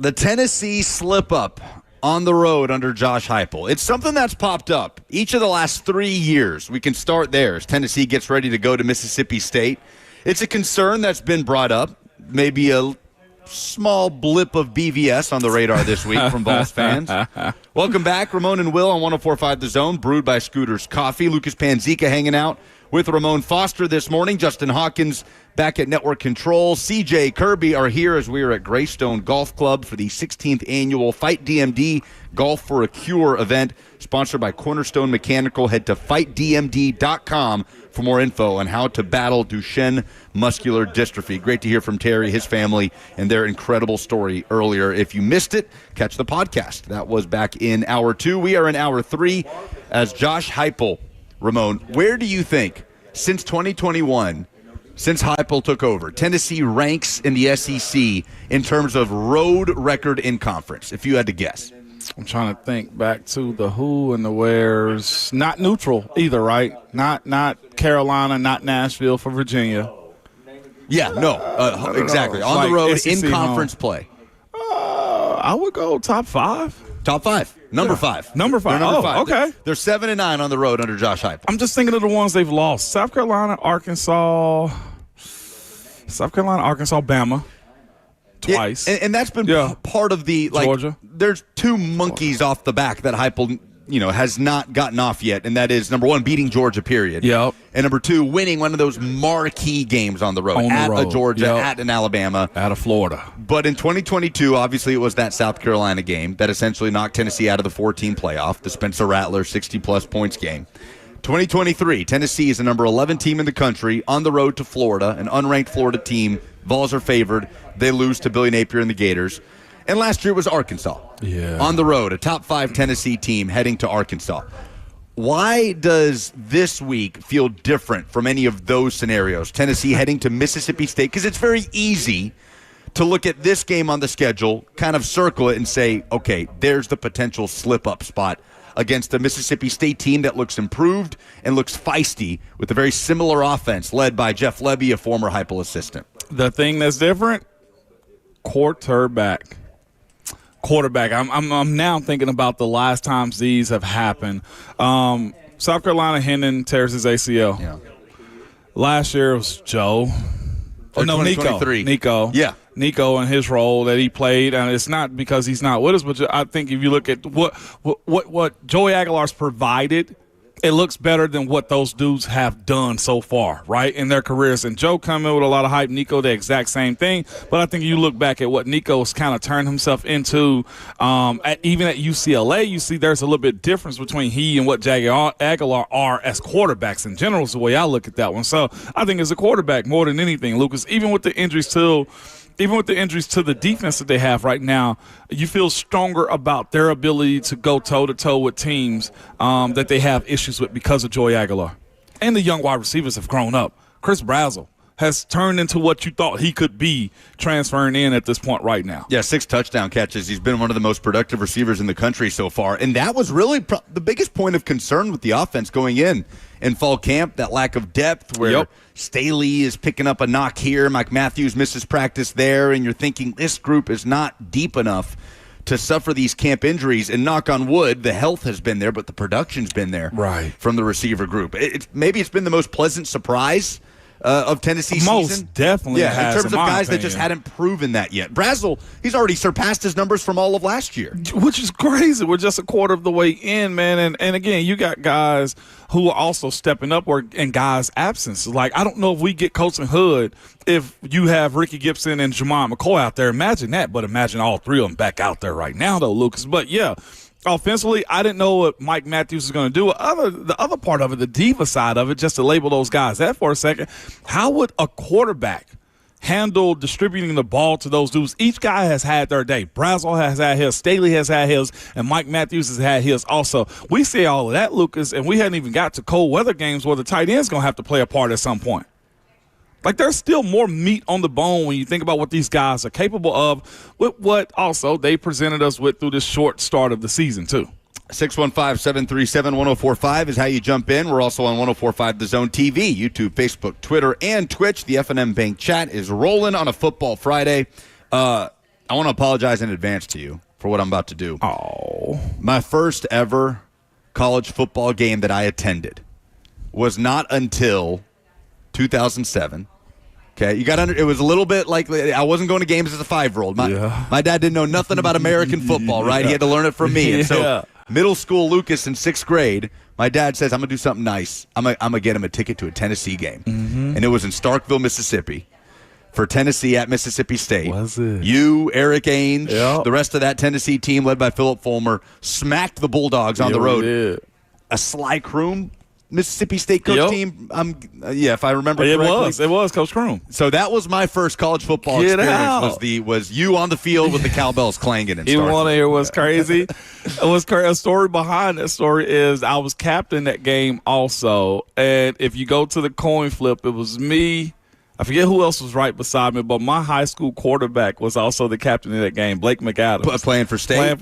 The Tennessee slip-up on the road under Josh Heupel. It's something that's popped up each of the last 3 years. We can start there as Tennessee gets ready to go to Mississippi State. It's a concern that's been brought up, maybe a small blip of BVS on the radar this week from Vols fans. Welcome back, Ramon and Will on 104.5 The Zone, brewed by Scooters Coffee. Lucas Panzica hanging out with Ramon Foster this morning. Justin Hawkins back at Network Control. CJ Kirby are here as we are at Greystone Golf Club for the 16th annual Fight DMD Golf for a Cure event, sponsored by Cornerstone Mechanical. Head to fightdmd.com for more info on how to battle Duchenne muscular dystrophy. Great to hear from Terry, his family, and their incredible story earlier. If you missed it, catch the podcast. That was back in Hour 2. We are in Hour 3 as Josh Heupel. Ramon, where do you think, since 2021, since Heupel took over, Tennessee ranks in the SEC in terms of road record in conference, if you had to guess? I'm trying to think back to the who and the wheres. Not neutral either, right? Not Carolina, not Nashville for Virginia. Yeah, no, exactly. On the road, SEC in conference play. I would go top 5. Top 5. Number 5. Number 5. Number 5. Okay. They're 7-9 on the road under Josh Heupel. I'm just thinking of the ones they've lost. South Carolina, Arkansas, Bama. Twice. And that's been part of the, like, Georgia. There's 2 monkeys off the back that Heupel, has not gotten off yet, and that is, number 1, beating Georgia, period. Yep. And number 2, winning one of those marquee games on the road. At a Georgia, at an Alabama. At a Florida. But in 2022, obviously, it was that South Carolina game that essentially knocked Tennessee out of the 4-team playoff, the Spencer Rattler 60-plus points game. 2023, Tennessee is the number 11 team in the country on the road to Florida, an unranked Florida team. Vols are favored. They lose to Billy Napier and the Gators. And last year was Arkansas. Yeah. On the road, a top 5 Tennessee team heading to Arkansas. Why does this week feel different from any of those scenarios? Tennessee heading to Mississippi State, because it's very easy to look at this game on the schedule, kind of circle it and say, okay, there's the potential slip-up spot against a Mississippi State team that looks improved and looks feisty with a very similar offense led by Jeff Lebby, a former Heupel assistant. The thing that's different, quarterback. I'm now thinking about the last times these have happened. South Carolina, Hendon tears his ACL. Yeah. Last year it was Joe. Nico. Yeah. Nico and his role that he played, and it's not because he's not with us, but I think if you look at what Joey Aguilar's provided, it looks better than what those dudes have done so far, right, in their careers. And Joe coming with a lot of hype, Nico the exact same thing. But I think you look back at what Nico's kind of turned himself into, even at UCLA, you see there's a little bit difference between he and what Aguilar are as quarterbacks in general is the way I look at that one. So I think as a quarterback more than anything, Lucas, even with the injuries to the defense that they have right now, you feel stronger about their ability to go toe-to-toe with teams that they have issues with because of Joey Aguilar. And the young wide receivers have grown up. Chris Brazzell has turned into what you thought he could be transferring in at this point right now. Yeah, 6 touchdown catches. He's been one of the most productive receivers in the country so far. And that was really the biggest point of concern with the offense going in fall camp, that lack of depth where Staley is picking up a knock here, Mike Matthews misses practice there, and you're thinking this group is not deep enough to suffer these camp injuries. And knock on wood, the health has been there, but the production's been there from the receiver group. Maybe it's been the most pleasant surprise of Tennessee's season. Most definitely has, in terms of guys opinion. that just hadn't proven that yet. Brazzell, he's already surpassed his numbers from all of last year. Which is crazy. We're just a quarter of the way in, man. And again, you got guys who are also stepping up in guys' absence. Like, I don't know if we get Colson Hood if you have Ricky Gibson and Jamon McCoy out there. Imagine that, but imagine all 3 of them back out there right now, though, Lucas. But, yeah, offensively, I didn't know what Mike Matthews was going to do. The other part of it, the diva side of it, just to label those guys that for a second, how would a quarterback handle distributing the ball to those dudes? Each guy has had their day. Brazzell has had his, Staley has had his, and Mike Matthews has had his also. We see all of that, Lucas, and we hadn't even got to cold weather games where the tight end's going to have to play a part at some point. Like, there's still more meat on the bone when you think about what these guys are capable of with what also they presented us with through this short start of the season, too. 615-737-1045 is how you jump in. We're also on 1045 The Zone TV, YouTube, Facebook, Twitter, and Twitch. The F&M Bank chat is rolling on a football Friday. I want to apologize in advance to you for what I'm about to do. Oh. My first ever college football game that I attended was not until 2007. Okay, it was a little bit like I wasn't going to games as a 5-year-old. My dad didn't know nothing about American football, right? He had to learn it from me. And so middle school Lucas in 6th grade, my dad says, I'm going to do something nice. I'm going to get him a ticket to a Tennessee game. Mm-hmm. And it was in Starkville, Mississippi for Tennessee at Mississippi State. Was it? You, Eric Ainge, the rest of that Tennessee team led by Philip Fulmer, smacked the Bulldogs on the road. A Sly Croom Mississippi State coach team. If I remember correctly. It was Coach Croom. So that was my first college football experience. Was you on the field with the cowbells clanging? You want to hear what's crazy? A story behind that story is I was captain that game also, and if you go to the coin flip, it was me. I forget who else was right beside me, but my high school quarterback was also the captain of that game, Blake McAdams. Playing for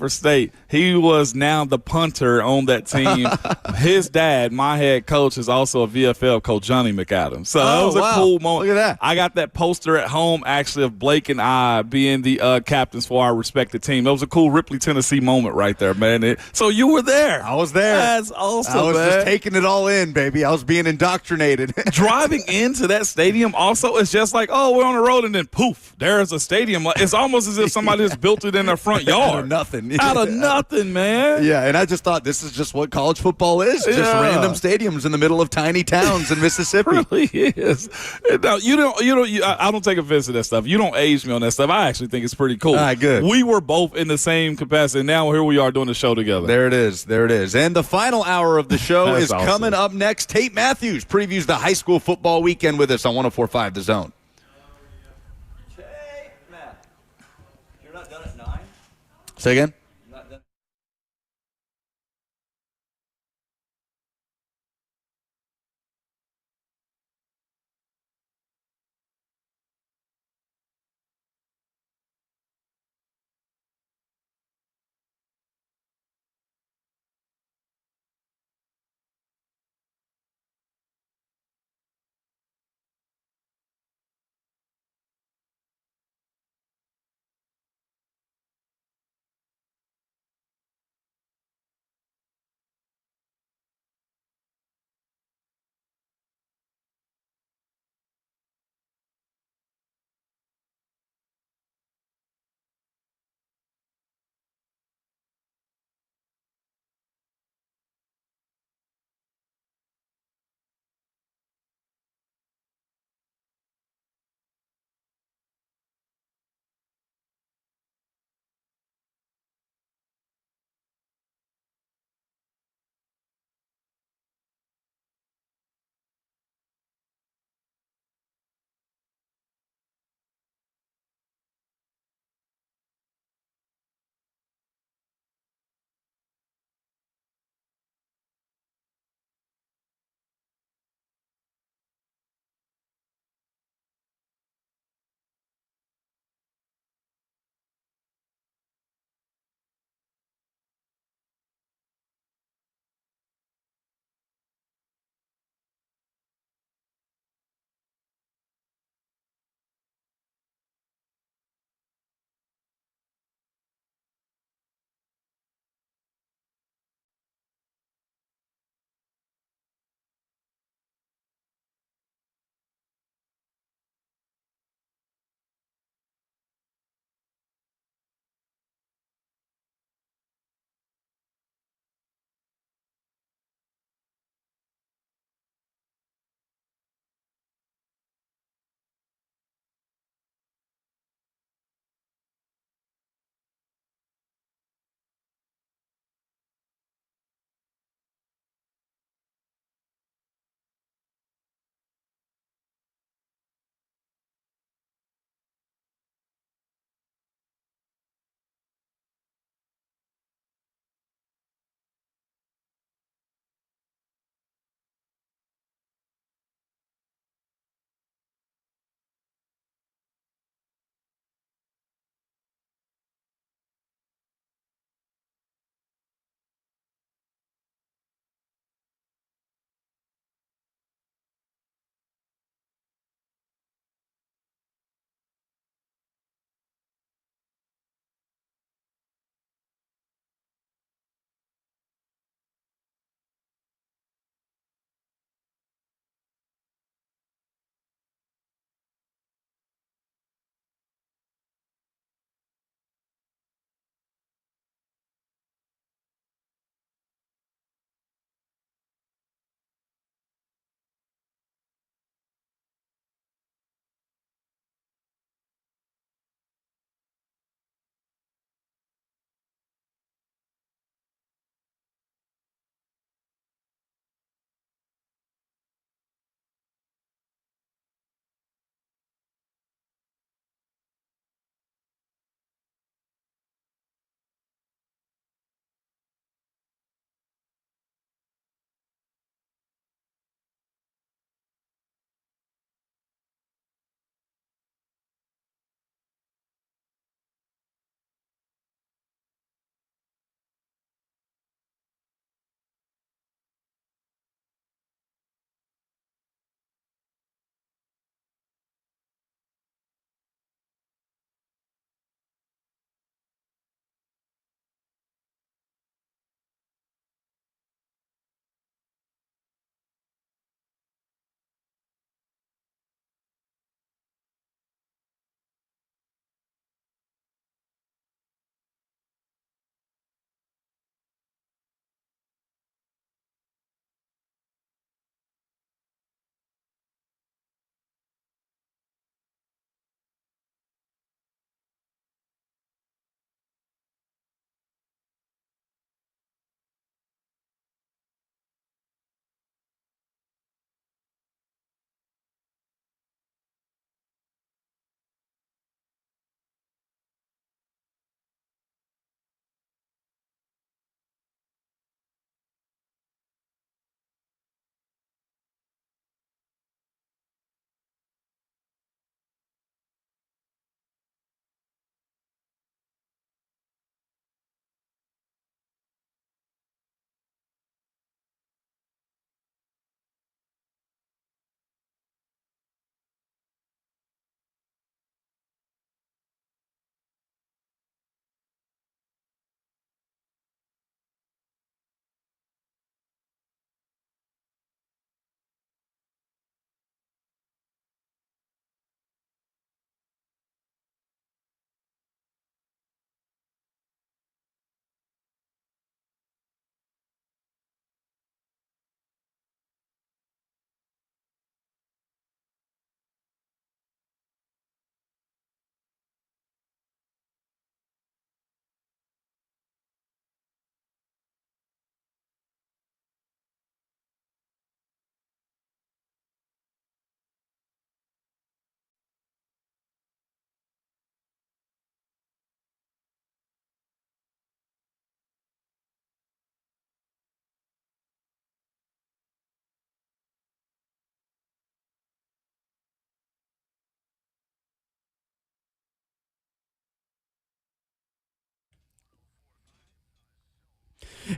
State? He was now the punter on that team. His dad, my head coach, is also a VFL coach, Johnny McAdams. So that was a cool moment. Look at that. I got that poster at home, actually, of Blake and I being the captains for our respective team. That was a cool Ripley, Tennessee moment right there, man. So you were there. I was there. That's awesome, I was man. just taking it all in, baby. I was being indoctrinated. Driving into that stadium also, it's just like, oh, we're on the road, and then poof, there's a stadium. It's almost as if somebody just built it in their front yard. Out of nothing. Out of nothing, man. Yeah, and I just thought this is just what college football is. Just random stadiums in the middle of tiny towns in Mississippi. It really is. Now, I don't take offense to that stuff. You don't age me on that stuff. I actually think it's pretty cool. All right, good. We were both in the same capacity. Now here we are doing the show together. There it is. And the final hour of the show is awesome. Coming up next. Tate Matthews previews the high school football weekend with us on 104.5 The Zone. Say again?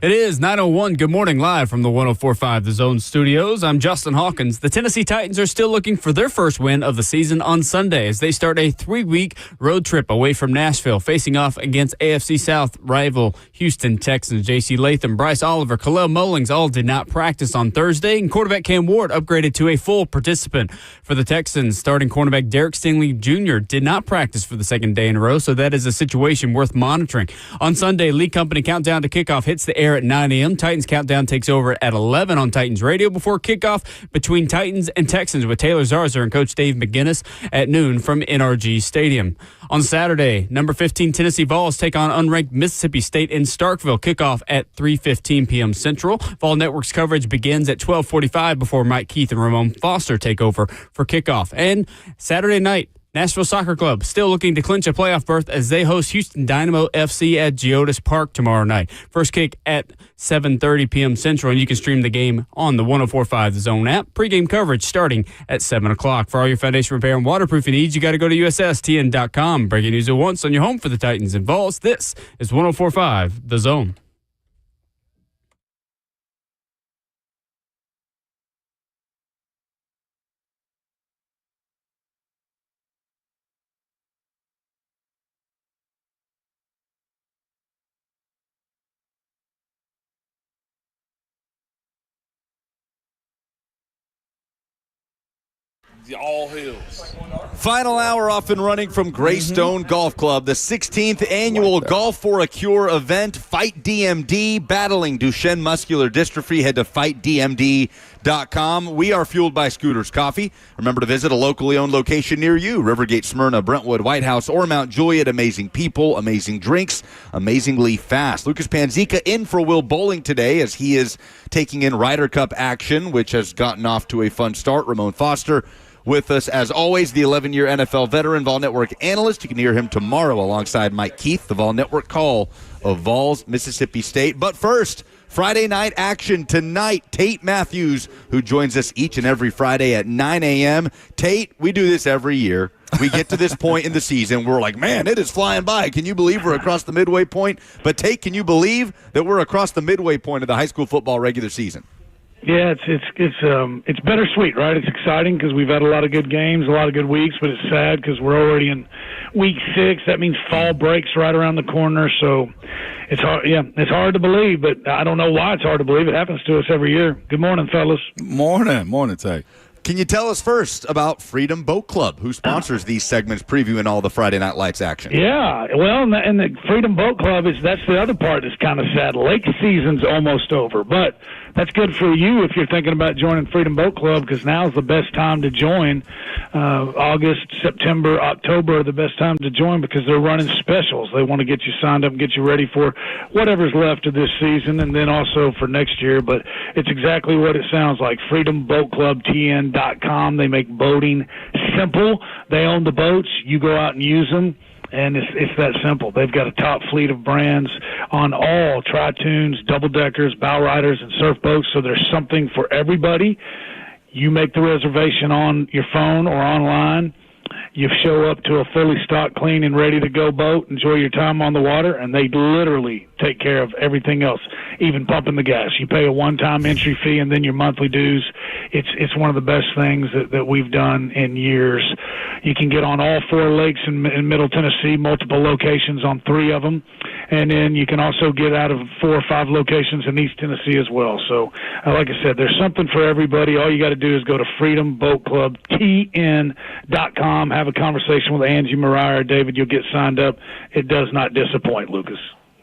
It is 9:01. Good morning, live from the 104.5 The Zone studios. I'm Justin Hawkins. The Tennessee Titans are still looking for their first win of the season on Sunday as they start a 3-week road trip away from Nashville, facing off against AFC South rival Houston Texans. J.C. Latham, Bryce Oliver, Khalil Mullings all did not practice on Thursday, and quarterback Cam Ward upgraded to a full participant. For the Texans, starting cornerback Derek Stingley Jr. did not practice for the second day in a row, so that is a situation worth monitoring. On Sunday, Lee Company countdown to kickoff hits the air at 9 a.m. Titans Countdown takes over at 11 on Titans Radio before kickoff between Titans and Texans with Taylor Zarzour and Coach Dave McGinnis at noon from NRG Stadium. On Saturday, number 15 Tennessee Vols take on unranked Mississippi State in Starkville. Kickoff at 3:15 p.m. Central. Vol Network's coverage begins at 12:45 before Mike Keith and Ramon Foster take over for kickoff. And Saturday night, Nashville Soccer Club still looking to clinch a playoff berth as they host Houston Dynamo FC at Geodis Park tomorrow night. First kick at 7:30 p.m. Central, and you can stream the game on the 104.5 The Zone app. Pre-game coverage starting at 7 o'clock. For all your foundation repair and waterproofing needs, you got to go to USSTN.com. Breaking news at once on your home for the Titans and Vols. This is 104.5 The Zone. All hills. Final hour off and running from Greystone Golf Club, the 16th annual Golf for a Cure event. Fight DMD, battling Duchenne muscular dystrophy. Head to fightdmd.com. We are fueled by Scooters Coffee. Remember to visit a locally owned location near you. Rivergate, Smyrna, Brentwood, White House, or Mount Juliet. Amazing people, amazing drinks, amazingly fast. Lucas Panzica in for Will Bowling today as he is taking in Ryder Cup action, which has gotten off to a fun start. Ramon Foster with us, as always, the 11-year NFL veteran, Vol Network analyst. You can hear him tomorrow alongside Mike Keith, the Vol Network call of Vols, Mississippi State. But first, Friday night action tonight. Tate Matthews, who joins us each and every Friday at 9 a.m. Tate, we do this every year. We get to this point in the season, we're like, man, it is flying by. Can you believe we're across the midway point? But Tate, can you believe that we're across the midway point of the high school football regular season? Yeah, it's bittersweet, right? It's exciting because we've had a lot of good games, a lot of good weeks, but it's sad because we're already in week 6. That means fall breaks right around the corner, so it's hard. Yeah, it's hard to believe, but I don't know why it's hard to believe. It happens to us every year. Good morning, fellas. Morning, Tay. Can you tell us first about Freedom Boat Club, who sponsors these segments, previewing all the Friday Night Lights action? Yeah, well, and the Freedom Boat Club that's the other part that's kind of sad. Lake season's almost over, but that's good for you if you're thinking about joining Freedom Boat Club, because now's the best time to join. August, September, October are the best time to join because they're running specials. They want to get you signed up and get you ready for whatever's left of this season and then also for next year. But it's exactly what it sounds like. FreedomBoatClubTN.com. They make boating simple. They own the boats. You go out and use them. And it's that simple. They've got a top fleet of brands on all tri-tunes, double-deckers, bow riders, and surf boats, so there's something for everybody. You make the reservation on your phone or online. You show up to a fully stocked, clean, and ready-to-go boat, enjoy your time on the water, and they literally take care of everything else, even pumping the gas. You pay a one-time entry fee and then your monthly dues. It's one of the best things that we've done in years. You can get on all 4 lakes in Middle Tennessee, multiple locations on 3 of them. And then you can also get out of 4 or 5 locations in East Tennessee as well. So, like I said, there's something for everybody. All you got to do is go to FreedomBoatClubTN.com, have a conversation with Angie, Mariah, or David. You'll get signed up. It does not disappoint, Lucas.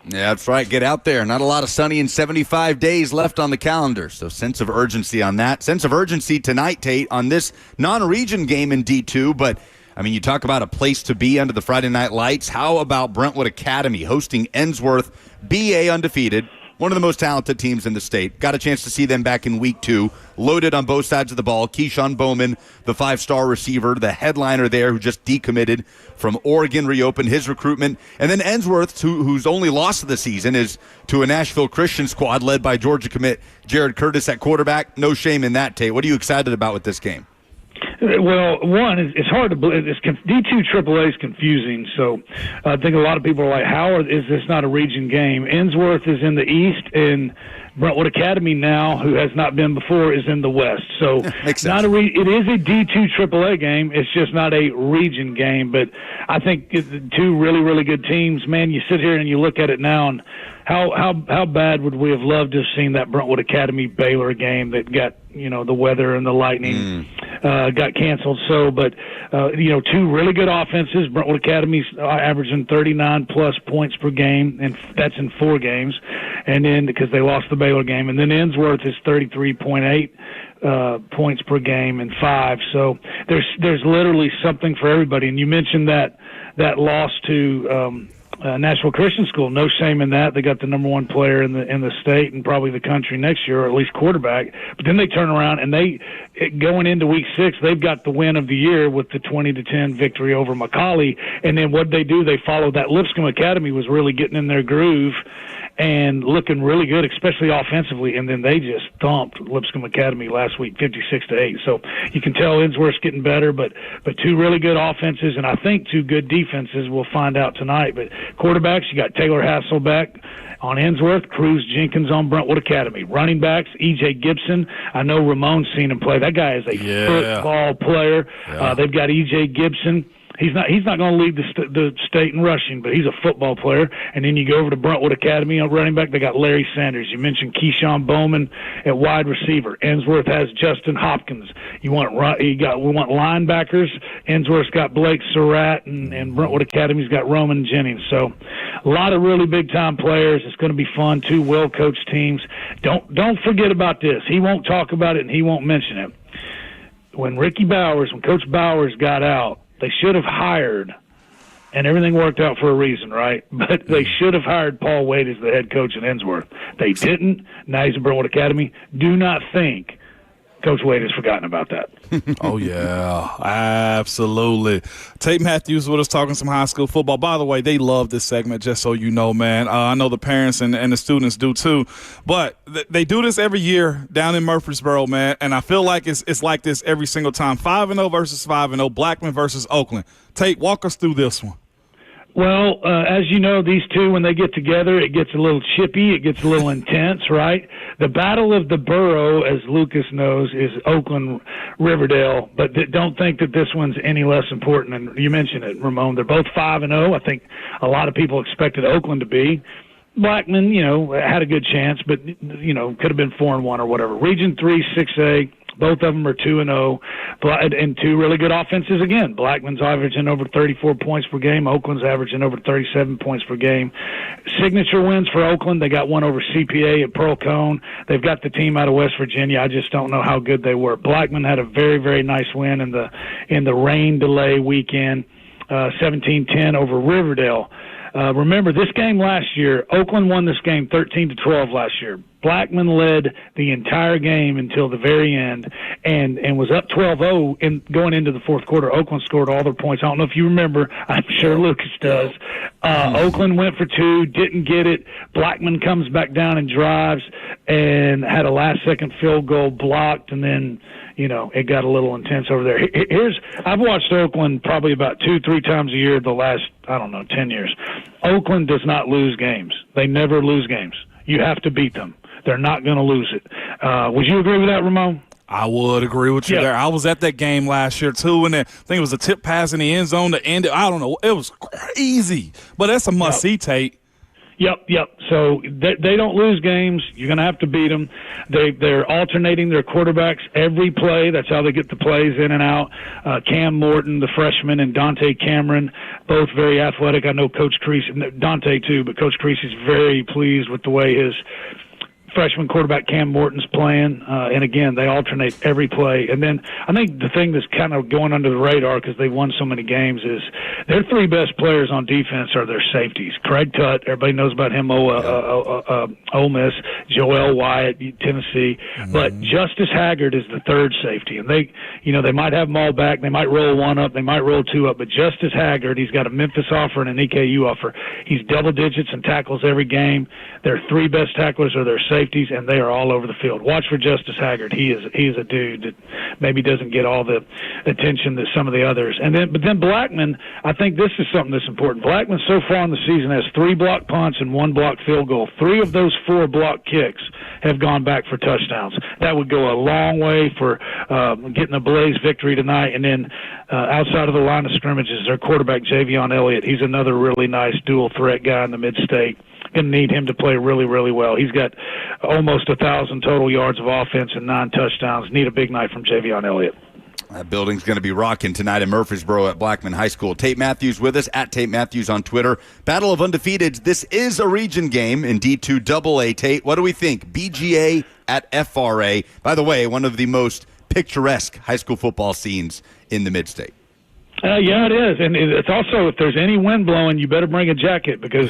Yeah, that's right. Get out there. Not a lot of sunny and 75 days left on the calendar, so sense of urgency on that. Sense of urgency tonight, Tate, on this non-region game in D2, but I mean, you talk about a place to be under the Friday Night Lights. How about Brentwood Academy hosting Ensworth, BA undefeated, one of the most talented teams in the state. Got a chance to see them back in week 2. Loaded on both sides of the ball. Keyshawn Bowman, the 5-star receiver, the headliner there who just decommitted from Oregon, reopened his recruitment. And then Ensworth, whose only loss of the season is to a Nashville Christian squad led by Georgia commit Jared Curtis at quarterback. No shame in that, Tate. What are you excited about with this game? Well, one, it's hard to believe. D2 AAA is confusing, so I think a lot of people are like, how is this not a region game? Ensworth is in the east, and Brentwood Academy now, who has not been before, is in the west. So it is a D2 AAA game. It's just not a region game. But I think two really, really good teams. Man, you sit here and you look at it now, and how bad would we have loved to have seen that Brentwood Academy Baylor game that got, the weather and the lightning got canceled. So, but, two really good offenses. Brentwood Academy's averaging 39-plus points per game, and that's in 4 games. And then because they lost the Baylor game. And then Ensworth is 33.8 points per game in 5. So there's literally something for everybody. And you mentioned that loss to Nashville Christian School. No shame in that. They got the number 1 player in the state and probably the country next year, or at least quarterback. But then they turn around and going into week 6, they've got the win of the year with the 20-10 victory over McCallie. And then what they do, they follow that. Lipscomb Academy was really getting in their groove and looking really good, especially offensively, and then they just thumped Lipscomb Academy last week, 56-8. So you can tell Ensworth's getting better, but 2 really good offenses, and I think 2 good defenses. We'll find out tonight. But quarterbacks, you got Taylor Hasselbeck on Ensworth, Cruz Jenkins on Brentwood Academy. Running backs, E.J. Gibson. I know Ramon's seen him play. That guy is a football player. Yeah. They've got E.J. Gibson. He's not going to lead the state in rushing, but he's a football player. And then you go over to Brentwood Academy on running back. They got Larry Sanders. You mentioned Keyshawn Bowman at wide receiver. Ensworth has Justin Hopkins. We want linebackers. Ensworth's got Blake Surratt, and Brentwood Academy's got Roman Jennings. So a lot of really big time players. It's going to be fun. 2 well coached teams. Don't forget about this. He won't talk about it and he won't mention it. When Coach Bowers got out, they should have hired, and everything worked out for a reason, right? But they should have hired Paul Wade as the head coach at Ensworth. They didn't. Now he's at Brentwood Academy. Do not think Coach Wade has forgotten about that. Oh, yeah, absolutely. Tate Matthews with us talking some high school football. By the way, they love this segment, just so you know, man. I know the parents and the students do too. But they do this every year down in Murfreesboro, man, and I feel like it's like this every single time. 5-0 versus 5-0, Blackman versus Oakland. Tate, walk us through this one. Well, as you know, these two, when they get together, it gets a little chippy. It gets a little intense, right? The battle of the borough, as Lucas knows, is Oakland-Riverdale. But don't think that this one's any less important. And you mentioned it, Ramon. They're both 5-0. I think a lot of people expected Oakland to be. Blackman, had a good chance, but, could have been 4-1 or whatever. Region 3, 6A. Both of them are 2-0, and 2 really good offenses again. Blackman's averaging over 34 points per game. Oakland's averaging over 37 points per game. Signature wins for Oakland. They got one over CPA at Pearl Cone. They've got the team out of West Virginia. I just don't know how good they were. Blackman had a very, very nice win in the rain delay weekend, 17-10 over Riverdale. Remember, this game last year, Oakland won this game 13-12 last year. Blackman led the entire game until the very end and was up 12-0 going into the fourth quarter. Oakland scored all their points. I don't know if you remember. I'm sure Lucas does. Oakland went for 2, didn't get it. Blackman comes back down and drives and had a last-second field goal blocked, and then it got a little intense over there. I've watched Oakland probably about 2-3 times a year the last, 10 years. Oakland does not lose games. They never lose games. You have to beat them. They're not going to lose it. Would you agree with that, Ramon? I would agree with you there. I was at that game last year, too, and I think it was a tip pass in the end zone to end it. I don't know. It was crazy. But that's a must-see, Tate. Yep. So they don't lose games. You're going to have to beat them. They're alternating their quarterbacks every play. That's how they get the plays in and out. Cam Morton, the freshman, and Dante Cameron, both very athletic. I know Coach Creasy, Dante too, but Coach Creasy's very pleased with the way his freshman quarterback Cam Morton's playing, and again, they alternate every play. And then I think the thing that's kind of going under the radar because they've won so many games is their 3 best players on defense are their safeties. Craig Tutt, everybody knows about him, Ole Miss, Joel Wyatt, Tennessee, but Justice Haggard is the 3rd safety. And they might have them all back, they might roll 1 up, they might roll 2 up, but Justice Haggard, he's got a Memphis offer and an EKU offer. He's double digits and tackles every game. Their 3 best tacklers are their safeties. safeties, and they are all over the field. Watch for Justice Haggard. He is a dude that maybe doesn't get all the attention that some of the others. But then Blackman, I think this is something that's important. Blackman so far in the season has 3 blocked punts and 1 blocked field goal. 3 of those 4 blocked kicks have gone back for touchdowns. That would go a long way for getting a Blaze victory tonight. And then outside of the line of scrimmage is their quarterback, Javion Elliott. He's another really nice dual threat guy in the mid-state. Going to need him to play really, really well. He's got almost 1,000 total yards of offense and 9 touchdowns. Need a big night from Javion Elliott. That building's going to be rocking tonight in Murfreesboro at Blackman High School. Tate Matthews with us, at Tate Matthews on Twitter. Battle of Undefeateds. This is a region game in D2 AA. Tate, what do we think? BGA at FRA. By the way, one of the most picturesque high school football scenes in the mid-state. Yeah, it is, and it's also, if there's any wind blowing, you better bring a jacket, because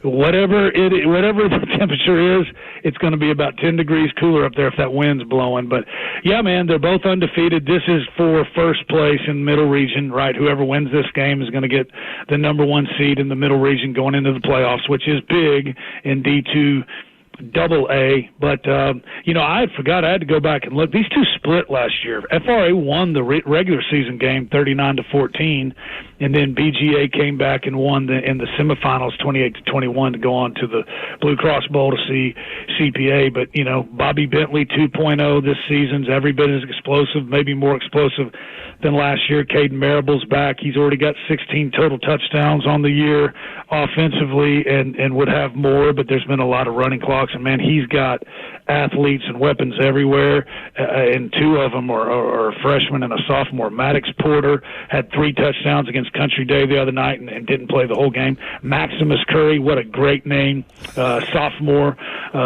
whatever the temperature is, it's going to be about 10 degrees cooler up there if that wind's blowing. But yeah, man, they're both undefeated. This is for first place in Middle Region, right? Whoever wins this game is going to get the number 1 seed in the Middle Region going into the playoffs, which is big in D2 AA. But I forgot, I had to go back and look. These two split last year. FRA won the regular season game 39-14, and then BGA came back and won in the semifinals 28-21 to go on to the Blue Cross Bowl to see CPA. But Bobby Bentley 2.0 this season's every bit as explosive, maybe more explosive than last year. Caden Marable's back. He's already got 16 total touchdowns on the year offensively, and would have more, but there's been a lot of running clocks. And, man, he's got athletes and weapons everywhere, and 2 of them are a freshman and a sophomore. Maddox Porter had 3 touchdowns against Country Day the other night and didn't play the whole game. Maximus Curry, what a great name. Sophomore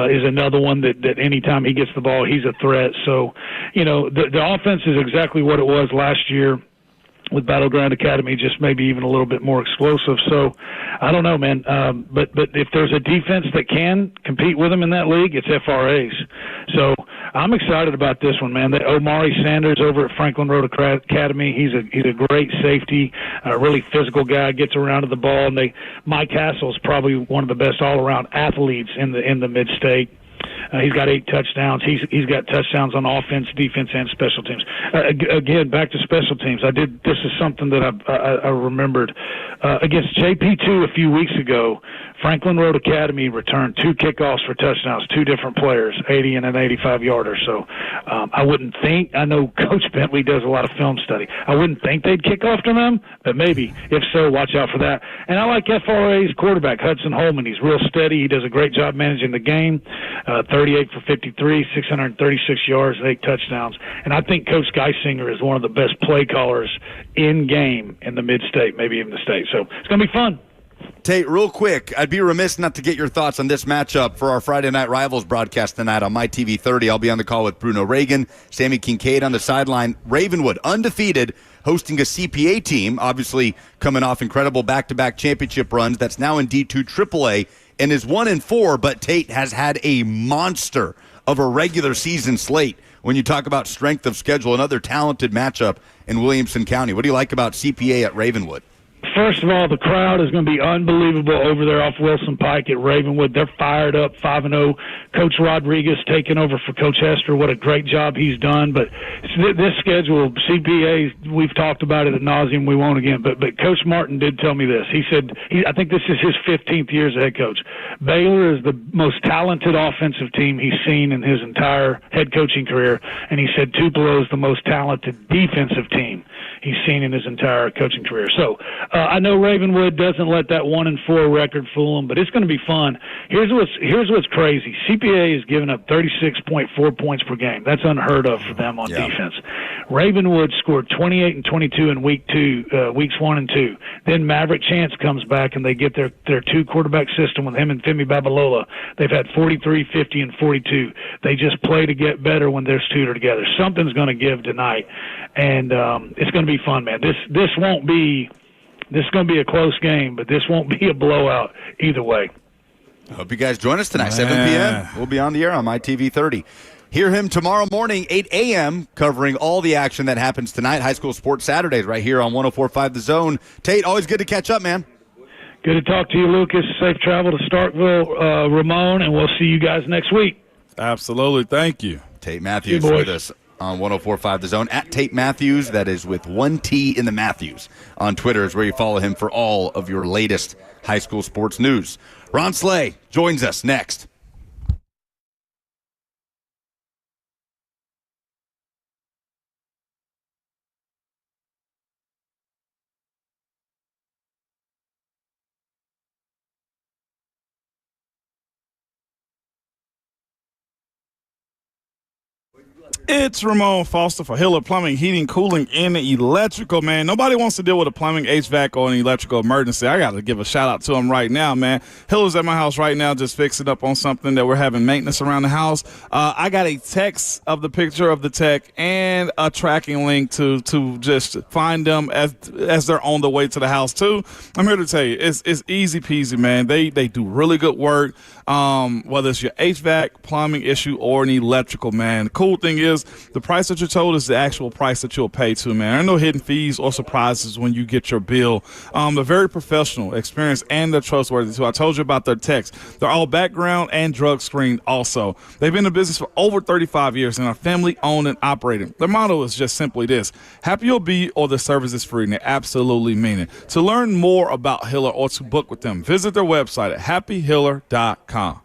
is another one that anytime he gets the ball, he's a threat. So, the offense is exactly what it was last year with Battleground Academy, just maybe even a little bit more explosive. So I don't know, man. But if there's a defense that can compete with them in that league, it's FRA's. So I'm excited about this one, man. Omari Sanders over at Franklin Road Academy, he's a great safety, a really physical guy, gets around to the ball. And Mike Hassell's probably one of the best all-around athletes in the mid-state. He's got 8 touchdowns. He's got touchdowns on offense, defense, and special teams. Again, back to special teams. This is something that I remembered against JP2 a few weeks ago. Franklin Road Academy returned 2 kickoffs for touchdowns, 2 different players, 80 and an 85-yarder. So I wouldn't think, I know Coach Bentley does a lot of film study. I wouldn't think they'd kick off to them, but maybe. If so, watch out for that. And I like FRA's quarterback, Hudson Holman. He's real steady. He does a great job managing the game. 38 for 53, 636 yards, and 8 touchdowns. And I think Coach Geisinger is one of the best play callers in game in the mid-state, maybe even the state. So it's going to be fun. Tate, real quick, I'd be remiss not to get your thoughts on this matchup for our Friday Night Rivals broadcast tonight on MyTV 30. I'll be on the call with Bruno Reagan, Sammy Kincaid on the sideline. Ravenwood, undefeated, hosting a CPA team, obviously coming off incredible back-to-back championship runs. That's now in D2 AAA and is 1-4, but Tate has had a monster of a regular season slate. When you talk about strength of schedule, another talented matchup in Williamson County. What do you like about CPA at Ravenwood? First of all, the crowd is going to be unbelievable over there off Wilson Pike at Ravenwood. They're fired up, 5-0. Coach Rodriguez taking over for Coach Hester. What a great job he's done. But this schedule, CPA, we've talked about it ad nauseum. We won't again. But Coach Martin did tell me this. He said, I think this is his 15th year as a head coach. Baylor is the most talented offensive team he's seen in his entire head coaching career. And he said Tupelo is the most talented defensive team he's seen in his entire coaching career. So I know Ravenwood doesn't let that 1-4 record fool him, but it's going to be fun. Here's what's crazy. CPA has given up 36.4 points per game. That's unheard of for them on defense. Ravenwood scored 28 and 22 in weeks 1 and 2. Then Maverick Chance comes back and they get their 2-quarterback system with him and Femi Babalola. They've had 43, 50, and 42. They just play to get better when there's 2 together. Something's going to give tonight, and it's going to be fun, man. This is going to be a close game, but this won't be a blowout either way. I hope you guys join us tonight, 7 p.m. We'll be on the air on MyTV 30. Hear him tomorrow morning, 8 a.m., covering all the action that happens tonight. High School Sports Saturdays right here on 104.5 The Zone. Tate, always good to catch up, man. Good to talk to you, Lucas. Safe travel to Starkville, Ramon, and we'll see you guys next week. Absolutely. Thank you. Tate Matthews Hey, boys. with us on 104.5 The Zone. At Tate Matthews, that is with one T in the Matthews. On Twitter is where you follow him for all of your latest high school sports news. Ron Slay joins us next. It's Ramon Foster for Hiller Plumbing, Heating, Cooling, and Electrical, man. Nobody wants to deal with a plumbing, HVAC, or an electrical emergency. I got to give a shout-out to him right now, man. Hiller's at my house right now just fixing up on something that we're having maintenance around the house. I got a text of the picture of the tech and a tracking link to just find them as they're on the way to the house, too. I'm here to tell you, it's easy peasy, man. They do really good work, whether it's your HVAC, plumbing issue, or an electrical, man. The cool thing is the price that you're told is the actual price that you'll pay to, man. There are no hidden fees or surprises when you get your bill. They're very professional, experienced, and they're trustworthy. So I told you about their techs. They're all background and drug screened also. They've been in business for over 35 years and are family owned and operated. Their motto is just simply this: happy you'll be, or the service is free, and they absolutely mean it. To learn more about Hiller or to book with them, visit their website at happyhiller.com.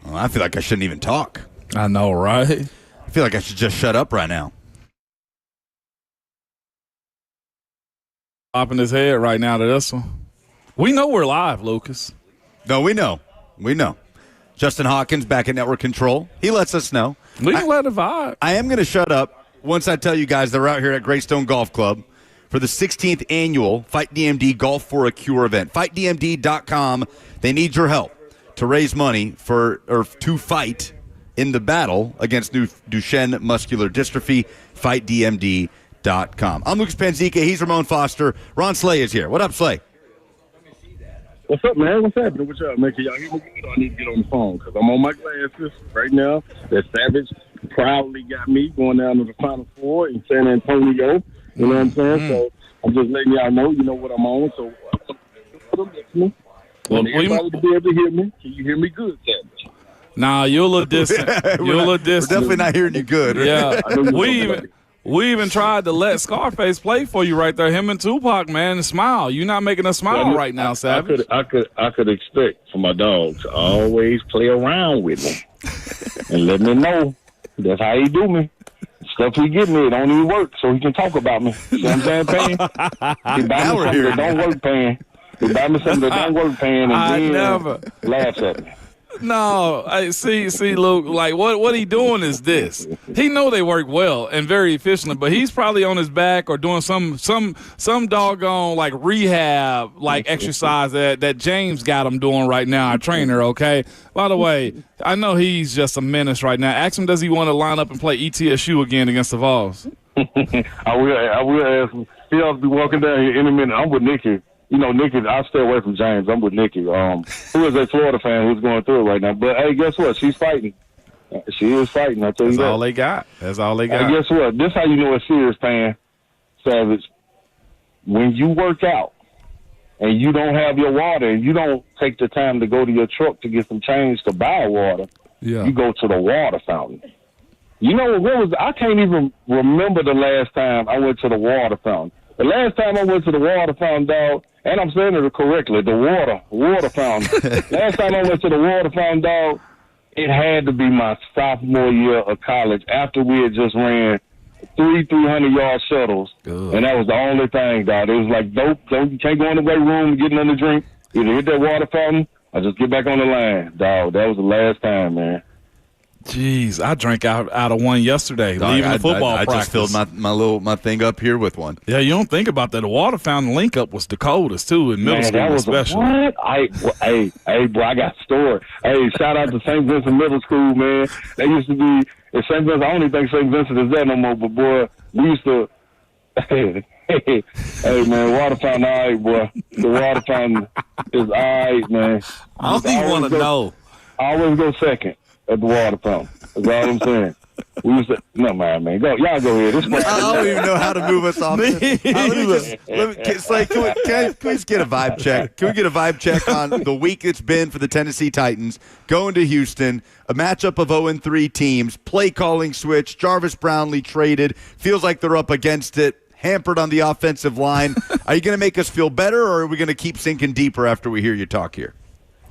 Well, I feel like I shouldn't even talk. I know, right? I feel like I should just shut up right now. Popping his head right now to this one. We know we're live, Lucas. No, we know. We know. Justin Hawkins back at Network Control. He lets us know. We can let it vibe. I am going to shut up once I tell you guys they're out here at Greystone Golf Club for the 16th annual Fight DMD Golf for a Cure event. FightDMD.com. They need your help to raise money to fight in the battle against Duchenne muscular dystrophy. FightDMD.com. I'm Lucas Panzica. He's Ramon Foster. Ron Slay is here. What up, Slay? What's up, man? What's happening? What's up, man? Can y'all hear me good, or I need to get on the phone? Because I'm on my glasses right now. That Savage proudly got me going down to the Final Four in San Antonio. You know what I'm saying? So I'm just letting y'all know, you know what I'm on. So listening. Want everybody to be able to hear me. Can you hear me good, Savage? Nah, you're a little distant. You're a little distant. We're definitely not hearing you good. Yeah. We even tried to let Scarface play for you right there. Him and Tupac, man, and smile. You're not making us smile right now, Savage. I could expect for my dog to always play around with me and let me know that's how he do me. Stuff he give me, it don't even work, so he can talk about me. You know what I'm saying, Pan? He buy me something that don't work, Pan. He buy me something that don't work, Pan, and then laughs at me. No, see, Luke. Like what he doing is this. He know they work well and very efficiently, but he's probably on his back or doing some doggone like rehab like exercise that James got him doing right now, our trainer. Okay. By the way, I know he's just a menace right now. Ask him, does he want to line up and play ETSU again against the Vols? I will ask him. He'll be walking down here in a minute. I'm with Nikki. You know, Nikki, I'll stay away from James. I'm with Nikki, who is a Florida fan who's going through it right now. But, hey, guess what? She's fighting. She is fighting, I tell you that. That's all they got. That's all they got. Hey, guess what? This how you know it's serious, Pan, Savage. When you work out and you don't have your water and you don't take the time to go to your truck to get some change to buy water, you go to the water fountain. You know, I can't even remember the last time I went to the water fountain. The last time I went to the water fountain, dog, and I'm saying it correctly, the water fountain. Last time I went to the water fountain, dog, it had to be my sophomore year of college after we had just ran 300-yard shuttles. Good. And that was the only thing, dog. It was like, you can't go in the weight room and get nothing to drink. Either hit that water fountain or just get back on the line, dog. That was the last time, man. Jeez, I drank out of one yesterday, leaving the football practice. I just filled my thing up here with one. Yeah, you don't think about that. The water fountain link up was the coldest too in middle school, especially. What? Hey, bro, I got a story. Hey, shout out to St. Vincent Middle School, man. They used to be at St. Vincent. I don't even think St. Vincent is there no more. But boy, we used to. Hey, man, water fountain, all right, boy. The water fountain is all right, man. I don't even want to know. I always go second at the water fountain. That's all I'm saying. We used to, no, man. Y'all go ahead. I don't even know how to move us off this. Can I please get a vibe check? Can we get a vibe check on the week it's been for the Tennessee Titans, going to Houston, a matchup of 0-3 teams, play calling switch, Jarvis Brownlee traded, feels like they're up against it, hampered on the offensive line. Are you going to make us feel better, or are we going to keep sinking deeper after we hear you talk here?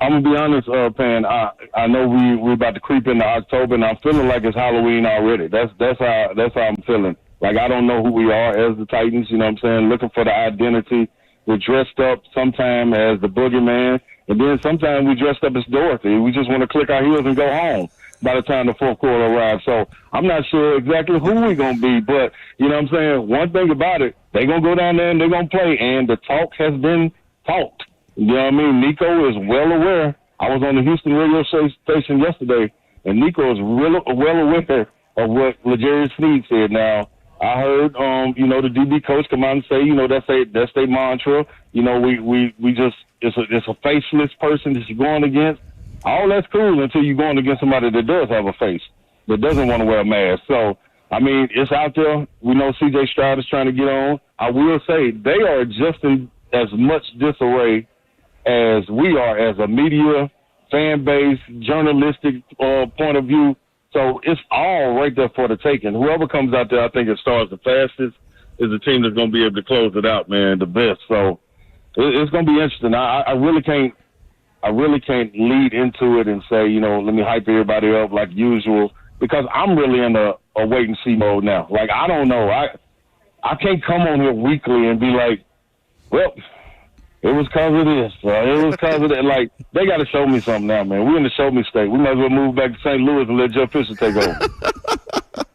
I'm gonna be honest, Pan. I know we're about to creep into October, and I'm feeling like it's Halloween already. That's how I'm feeling. Like I don't know who we are as the Titans. You know what I'm saying? Looking for the identity. We're dressed up sometime as the boogeyman, and then sometimes we dressed up as Dorothy. We just want to click our heels and go home by the time the fourth quarter arrives. So I'm not sure exactly who we're gonna be, but you know what I'm saying. One thing about it, they're gonna go down there and they're gonna play, and the talk has been talked. You know what I mean? Nico is well aware. I was on the Houston radio station yesterday, and Nico is well aware of what L'Jarius Sneed said. Now, I heard, the DB coach come out and say, that's their mantra. You know, we just it's a faceless person that you're going against. All that's cool until you're going against somebody that does have a face, that doesn't want to wear a mask. So, I mean, it's out there. We know C.J. Stroud is trying to get on. I will say they are just in as much disarray as we are as a media, fan base, journalistic point of view. So it's all right there for the taking. Whoever comes out there, I think it starts the fastest is the team that's going to be able to close it out, man, the best. So it's going to be interesting. I really can't I really can't lead into it and say, let me hype everybody up like usual, because I'm really in a wait and see mode now. Like, I don't know. I can't come on here weekly and be like, well, it was because of this. It was because of that. Like, they got to show me something now, man. We're in the show me state. We might as well move back to St. Louis and let Jeff Fisher take over.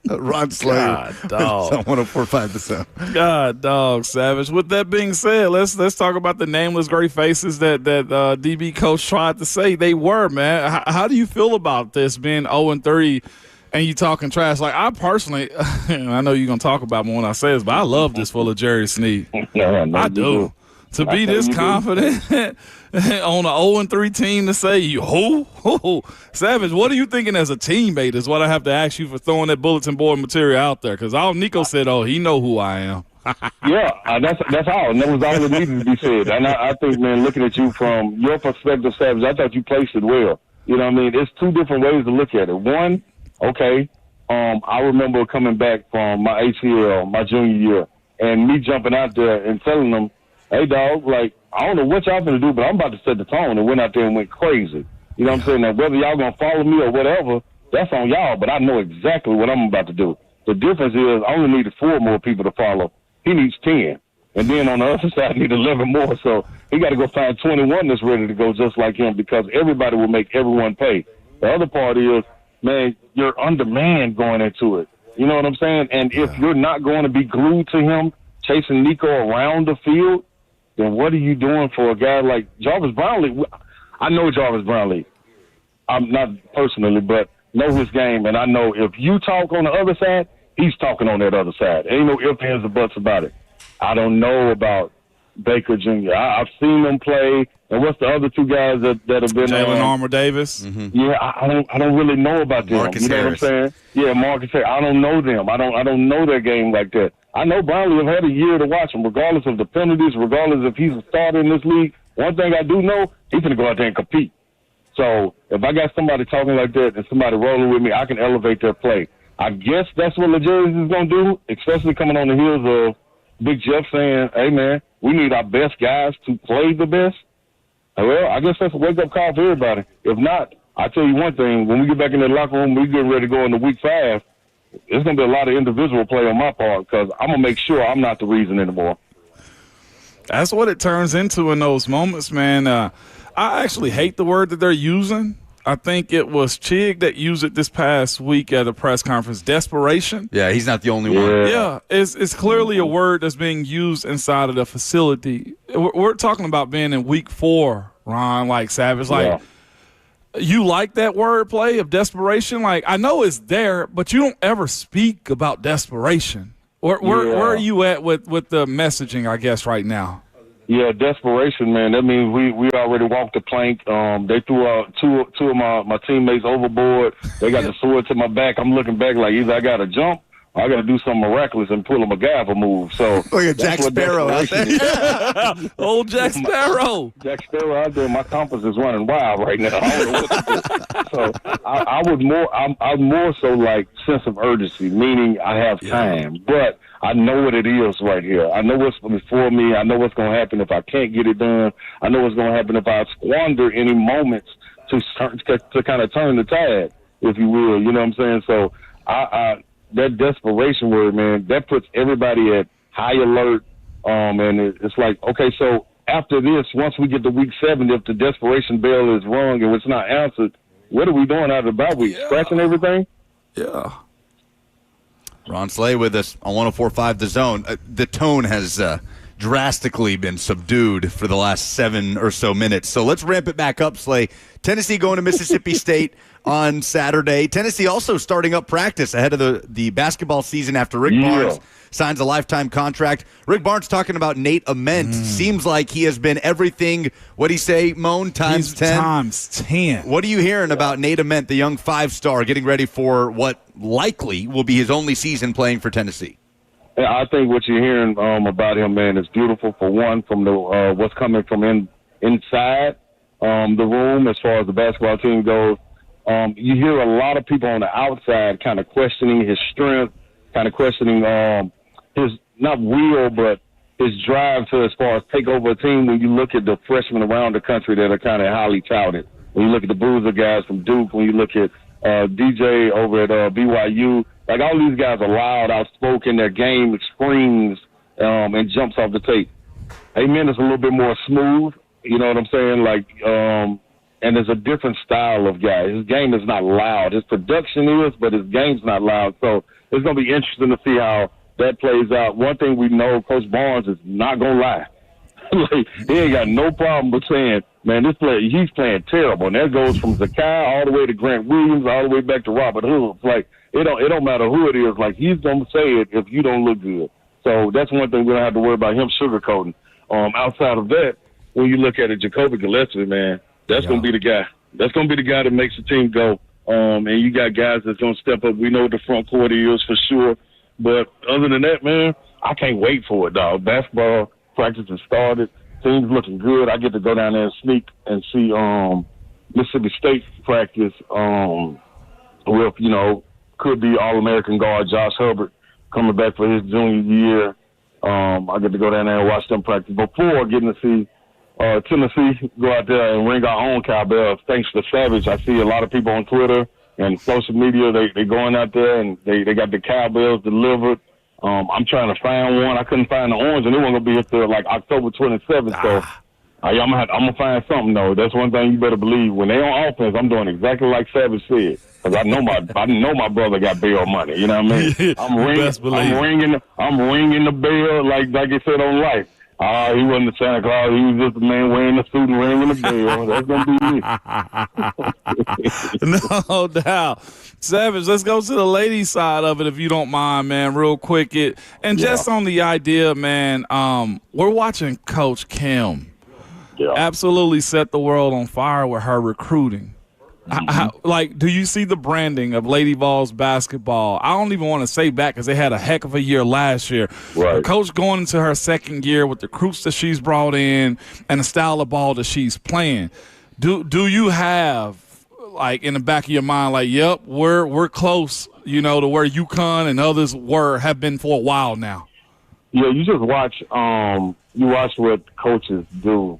Ron Slade. God, dog. 104.5 The Zone. God, dog, Savage. With that being said, let's talk about the nameless great faces that DB coach tried to say they were, man. How do you feel about this being 0-3 and you talking trash? Like, I personally, I know you're going to talk about me when I say this, but I love this for Jerry Sneed. I do. To be this confident on an 0-3 team to say, who? Savage, what are you thinking as a teammate is what I have to ask you for throwing that bulletin board material out there. Because all Nico said, he know who I am. Yeah, that's all. And that was all that needed to be said. And I think, man, looking at you from your perspective, Savage, I thought you placed it well. You know what I mean? There's two different ways to look at it. One, okay, I remember coming back from my ACL my junior year and me jumping out there and telling them, hey, dog, like, I don't know what y'all going to do, but I'm about to set the tone, and went out there and went crazy. You know what I'm saying? Now, whether y'all going to follow me or whatever, that's on y'all, but I know exactly what I'm about to do. The difference is I only needed 4 more people to follow. He needs 10. And then on the other side, I need 11 more. So he got to go find 21 that's ready to go just like him, because everybody will make everyone pay. The other part is, man, you're undermanned going into it. You know what I'm saying? And if you're not going to be glued to him, chasing Nico around the field, then what are you doing for a guy like Jarvis Brownlee? I know Jarvis Brownlee. I'm not personally, but know his game, and I know if you talk on the other side, he's talking on that other side. Ain't no ifs, ands, or buts about it. I don't know about Baker Jr. I've seen them play, and what's the other 2 guys that have been Jalen Armour Davis? Mm-hmm. Yeah, I don't really know about them. Marcus you know Harris. What I'm saying? Yeah, Marcus Harris. I don't know them. I don't know their game like that. I know Brownlee have had a year to watch him, regardless of the penalties, regardless if he's a starter in this league. One thing I do know, he's going to go out there and compete. So if I got somebody talking like that and somebody rolling with me, I can elevate their play. I guess that's what Legarius is going to do, especially coming on the heels of Big Jeff saying, hey, man, we need our best guys to play the best. Well, I guess that's a wake-up call for everybody. If not, I tell you one thing, when we get back in the locker room, we get ready to go into week 5, there's going to be a lot of individual play on my part, because I'm going to make sure I'm not the reason anymore. That's what it turns into in those moments, man. I actually hate the word that they're using. I think it was Chig that used it this past week at a press conference, desperation. Yeah, he's not the only one. Yeah, it's clearly a word that's being used inside of the facility. We're talking about being in week 4, Ron, like Savage. Like, you like that wordplay of desperation? Like, I know it's there, but you don't ever speak about desperation. Where are you at with the messaging, I guess, right now? Yeah, desperation, man. That means we already walked the plank. They threw out two of my teammates overboard. They got the sword to my back. I'm looking back like either I got to jump or I got to do something miraculous and pull a MacGyver move. So like a Jack Sparrow out there. Old Jack Sparrow. Jack Sparrow out there. My compass is running wild right now. I don't know what to do. So I'm more so like sense of urgency, meaning I have time, but I know what it is right here. I know what's before me. I know what's going to happen if I can't get it done. I know what's going to happen if I squander any moments to kind of turn the tide, if you will. You know what I'm saying? So that desperation word, man, that puts everybody at high alert. And it's like, okay, so after this, once we get to week 7, if the desperation bell is rung and it's not answered, what are we doing out of the bye week? Scratching everything? Yeah. Ron Slay with us on 104.5 The Zone. The tone has drastically been subdued for the last 7 or so minutes. So let's ramp it back up, Slay. Tennessee going to Mississippi State on Saturday. Tennessee also starting up practice ahead of the basketball season after Rick Barnes signs a lifetime contract. Rick Barnes talking about Nate Ament. Seems like he has been everything, what'd he say, Moan, times 10? Times 10. What are you hearing about Nate Ament, the young 5-star, getting ready for what likely will be his only season playing for Tennessee? Yeah, I think what you're hearing about him, man, is beautiful. For one, from the what's coming from inside the room as far as the basketball team goes. You hear a lot of people on the outside kind of questioning his strength, kind of questioning his not will, but his drive to as far as take over a team. When you look at the freshmen around the country that are kind of highly touted, when you look at the Bruiser guys from Duke, when you look at DJ over at BYU, like all these guys are loud, outspoken. Their game screams and jumps off the tape. Amen is a little bit more smooth. You know what I'm saying? Like, and there's a different style of guy. His game is not loud. His production is, but his game's not loud. So it's going to be interesting to see how that plays out. One thing we know, Coach Barnes is not going to lie. Like, he ain't got no problem with saying, man, this player, he's playing terrible. And that goes from Zakai all the way to Grant Williams, all the way back to Robert Hood. Like, it don't matter who it is. Like, he's going to say it if you don't look good. So that's one thing we don't have to worry about him sugarcoating. Outside of that, when you look at it, Jacoby Gillespie, man, that's going to be the guy. That's going to be the guy that makes the team go. And you got guys that's going to step up. We know what the front court is for sure. But other than that, man, I can't wait for it, dog. Basketball practice has started. Team's looking good. I get to go down there and sneak and see Mississippi State practice with, you know, could be All-American guard Josh Hubbard coming back for his junior year. I get to go down there and watch them practice before getting to see Tennessee go out there and ring our own cowbell. Thanks to Savage, I see a lot of people on Twitter and social media, they going out there and they got the cowbells delivered. I'm trying to find one. I couldn't find the orange, and it wasn't going to be until like October 27th. So I'm gonna find something, though. That's one thing you better believe. When they on offense, I'm doing exactly like Savage said. Because I know my brother got bail money. You know what I mean? I'm ringing the bell like they said on Life. He wasn't the Santa Claus. He was just a man wearing a suit and ringing the bell. That's going to be me. No doubt. Savage, let's go to the ladies' side of it, if you don't mind, man, real quick. Just on the idea, man, we're watching Coach Kim absolutely set the world on fire with her recruiting. Do you see the branding of Lady Vols basketball? I don't even want to say back because they had a heck of a year last year. Right. The coach going into her second year with the recruits that she's brought in and the style of ball that she's playing. Do you have, like, in the back of your mind, like, yep, we're close, you know, to where UConn and others have been for a while now? Yeah, you just watch what coaches do.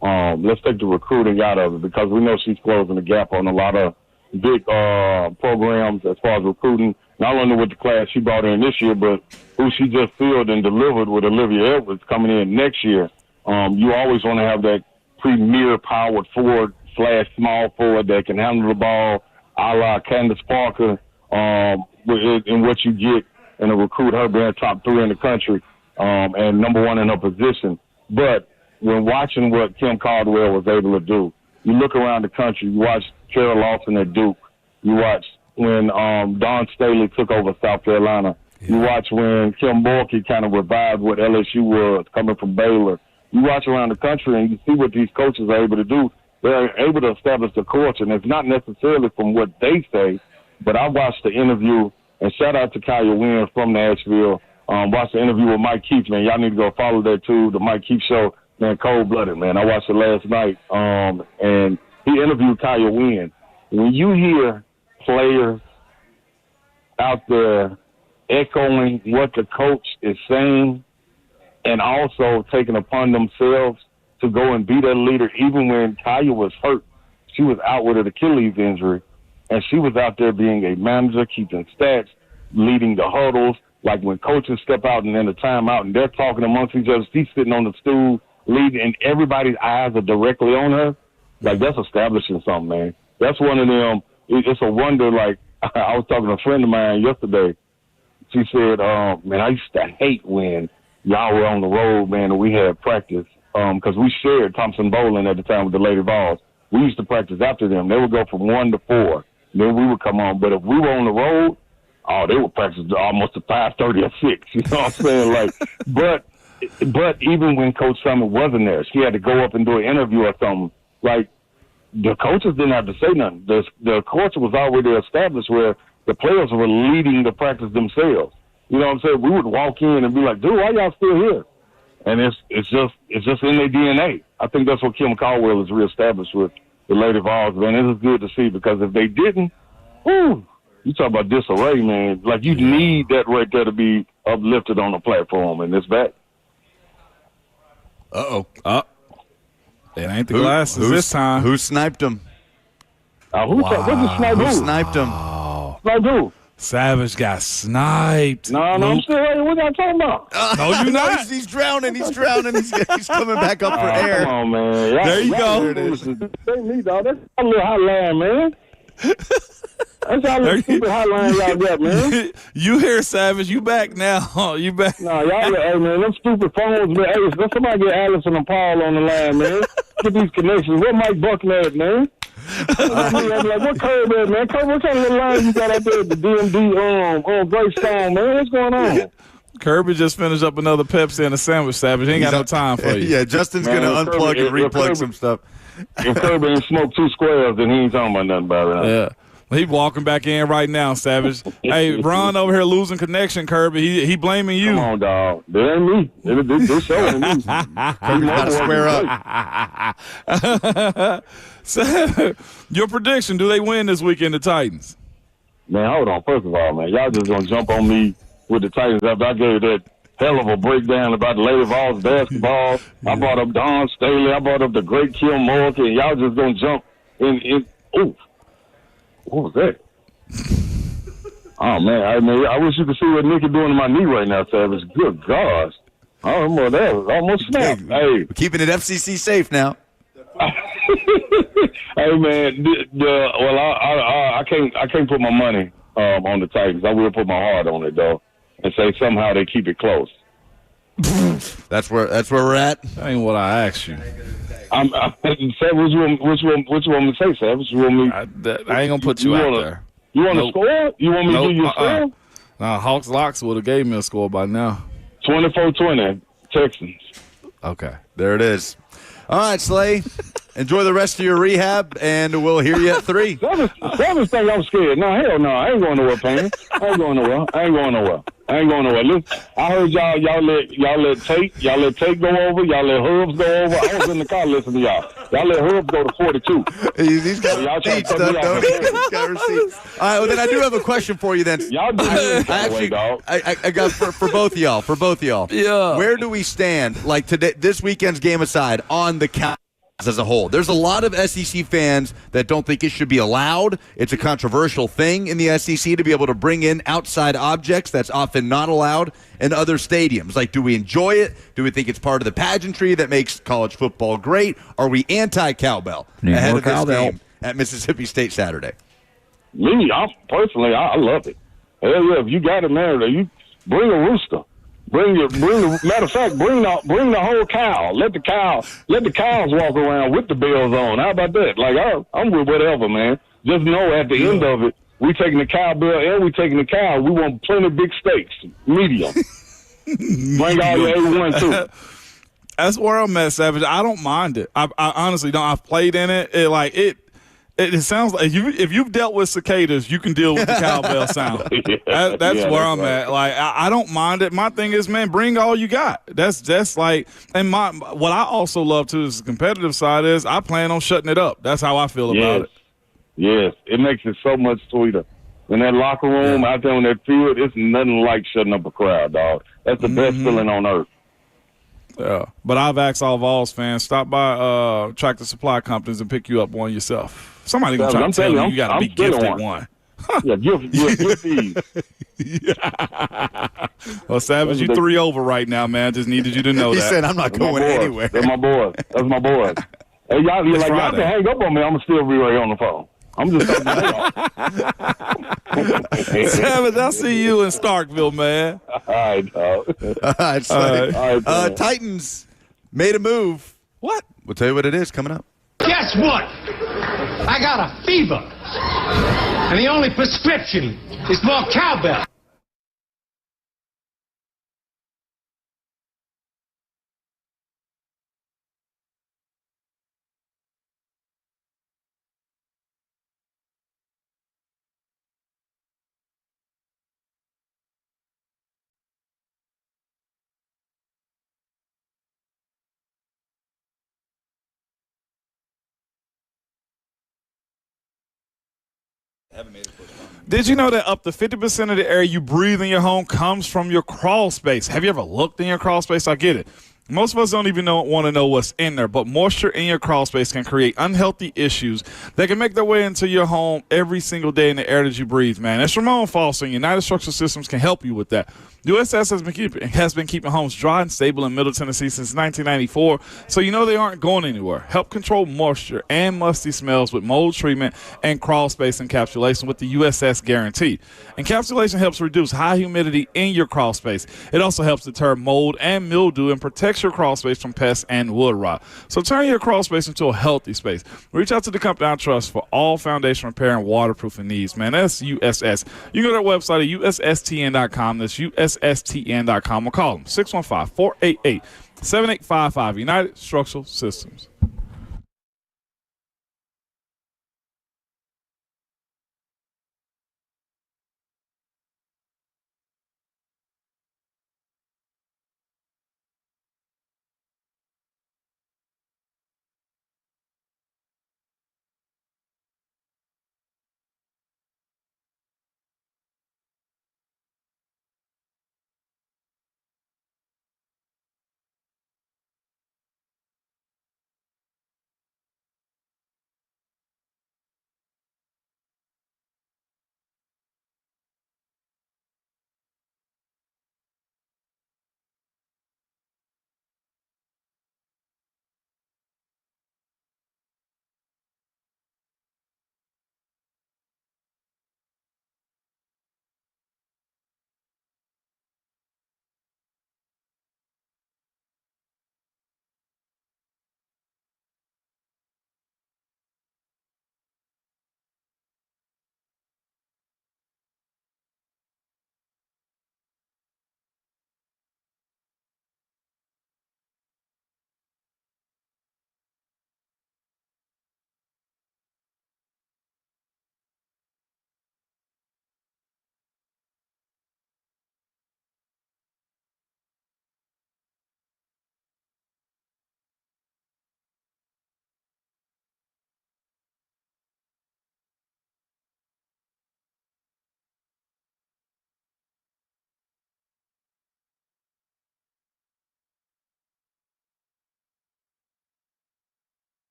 Let's take the recruiting out of it because we know she's closing the gap on a lot of big programs as far as recruiting, not only with the class she brought in this year, but who she just filled and delivered with Olivia Edwards coming in next year. You always want to have that premier powered forward / small forward that can handle the ball, a la Candace Parker, in what you get in a recruit, her being top 3 in the country and number 1 in her position. But when watching what Kim Caldwell was able to do, you look around the country, you watch Carol Lawson at Duke, you watch when Dawn Staley took over South Carolina, you watch when Kim Borky kind of revived what LSU was coming from Baylor. You watch around the country and you see what these coaches are able to do. They're able to establish the culture, and it's not necessarily from what they say, but I watched the interview, and shout out to Kaya Wynn from Nashville. Watched the interview with Mike Keith, man. Y'all need to go follow that too, the Mike Keith Show. Man, cold-blooded, man. I watched it last night, and he interviewed Kaya Wynn. When you hear players out there echoing what the coach is saying and also taking upon themselves to go and be that leader, even when Kaya was hurt, she was out with an Achilles injury, and she was out there being a manager, keeping stats, leading the huddles. Like when coaches step out and then the timeout and they're talking amongst each other, she's sitting on the stool, leading, and everybody's eyes are directly on her. Like, that's establishing something, man. That's one of them. It's a wonder. Like, I was talking to a friend of mine yesterday. She said, man, I used to hate when y'all were on the road, man, and we had practice. Because we shared Thompson Bowling at the time with the Lady Vols. We used to practice after them. They would go from 1 to 4. Then we would come on. But if we were on the road, they would practice almost to 5:30 or 6. You know what I'm saying? Like, but even when Coach Summit wasn't there, she had to go up and do an interview or something. Like, the coaches didn't have to say nothing. The culture was already established where the players were leading the practice themselves. You know what I'm saying? We would walk in and be like, dude, why y'all still here? And it's just in their DNA. I think that's what Kim Caldwell has reestablished with the Lady Vols, man. It is good to see because if they didn't, you talk about disarray, man. Like, you need that right there to be uplifted on the platform, and it's back. Uh-oh. It ain't the glasses this time. Who sniped him? Who sniped him? Like who? Savage got sniped. No, I'm still waiting. What y'all talking about? No, you're not. He's drowning. He's coming back up for air. Come on, man. There you go. Say me, dog. That's a little hotline, man. That's our little stupid hotline y'all got, man. You here, Savage. You back now. You back. No, y'all, hey, man, them stupid phones, man. Hey, let somebody get Allison and Paul on the line, man. Get these connections. What Mike Buckner at, man? I'm like, what Curb at, man? Curb, what kind of little line you got out there at the DMD Greystone, man? What's going on? Kirby just finished up another Pepsi and a sandwich, Savage. He ain't got no time for you. Yeah, Justin's going to unplug and replug some stuff. If Kirby ain't smoked 2 squares, then he ain't talking about nothing about it. Yeah. He walking back in right now, Savage. Hey, Ron over here losing connection, Kirby. He blaming you. Come on, dog. That ain't me. This show ain't me. Kirby's got to square up. So, your prediction, do they win this weekend, the Titans? Man, hold on. First of all, man, y'all just going to jump on me with the Titans after I gave that hell of a breakdown about the Lady Vols basketball. Yeah. I brought up Don Staley. I brought up the great Kim Mulkey, and y'all just going to jump in. Ooh. What was that? Oh, man. I wish you could see what Nicky doing to my knee right now, Savage. Good gosh. Oh, well, that was almost snapped. Hey. We're keeping it FCC safe now. Hey, man. I can't put my money on the Titans. I will put my heart on it, though, and say somehow they keep it close. That's where we're at. That ain't what I asked you. Which one to say, Savage? You want me? I ain't gonna put you out there. You want to score? You want me to give you a score? Nah, Hawks Locks would have gave me a score by now. 24-20, Texans. Okay, there it is. All right, Slay. Enjoy the rest of your rehab, and we'll hear you at 3. Savage think I'm scared. No, hell no. I ain't going nowhere, Payne. I ain't going nowhere. Listen, I heard y'all let Tate go over. Y'all let Hubs go over. I was in the car listening to y'all. Y'all let Hubs go to 42. He's got receipts, don't he? He's got receipts. All right, well, then I do have a question for you then. Y'all do I got for both of y'all. Yeah. Where do we stand, like today, this weekend's game aside, on the count as a whole? There's a lot of SEC fans that don't think it should be allowed. It's a controversial thing in the SEC to be able to bring in outside objects that's often not allowed in other stadiums. Like, do we enjoy it? Do we think it's part of the pageantry that makes college football great? Are we anti-cowbell ahead of this game at Mississippi State Saturday? Me, personally, I love it. Hell yeah, if you got it, man, you bring a rooster. Matter of fact, bring the whole cow. Let the cows walk around with the bells on. How about that? Like, I'm with whatever, man. Just know at the end of it, we taking the cowbell and we taking the cow. We want plenty of big steaks, medium. Bring all your A1 too. That's where I'm at, Savage. I don't mind it. I honestly don't. I've played in it. It sounds like if you've dealt with cicadas, you can deal with the cowbell sound. That's where I'm at. Like, I don't mind it. My thing is, man, bring all you got. That's like, and what I also love too is the competitive side is I plan on shutting it up. That's how I feel about it. Yes, it makes it so much sweeter. In that locker room, out there on that field, it's nothing like shutting up a crowd, dog. That's the best feeling on earth. Yeah, but I've asked all Vols fans, stop by Tractor Supply Companies and pick you up one yourself. Somebody gonna try to tell you got to be gifted one. Yeah, gift these. Well, Savage, you 3 over right now, man. Just needed you to know he that. He said, I'm not going anywhere. That's my boy. Hey, y'all can hang up on me. I'm going to still be right on the phone. I'm just Savage, I'll see you in Starkville, man. All right, dog. All right, so, Titans made a move. What? We'll tell you what it is coming up. Guess what? I got a fever. And the only prescription is more cowbell. Did you know that up to 50% of the air you breathe in your home comes from your crawl space? Have you ever looked in your crawl space? I get it. Most of us don't even want to know what's in there, but moisture in your crawl space can create unhealthy issues that can make their way into your home every single day in the air that you breathe, man. It's Ramon Foster, and United Structural Systems can help you with that. USS has been keeping homes dry and stable in Middle Tennessee since 1994, so you know they aren't going anywhere. Help control moisture and musty smells with mold treatment and crawl space encapsulation with the USS Guarantee. Encapsulation helps reduce high humidity in your crawl space. It also helps deter mold and mildew and protects your crawl space from pests and wood rot. So turn your crawl space into a healthy space. Reach out to the company I trust for all foundation repair and waterproofing needs, man. That's USS. You can go to their website at USSTN.com. That's USSTN.com, or call them 615-488-7855. United Structural Systems.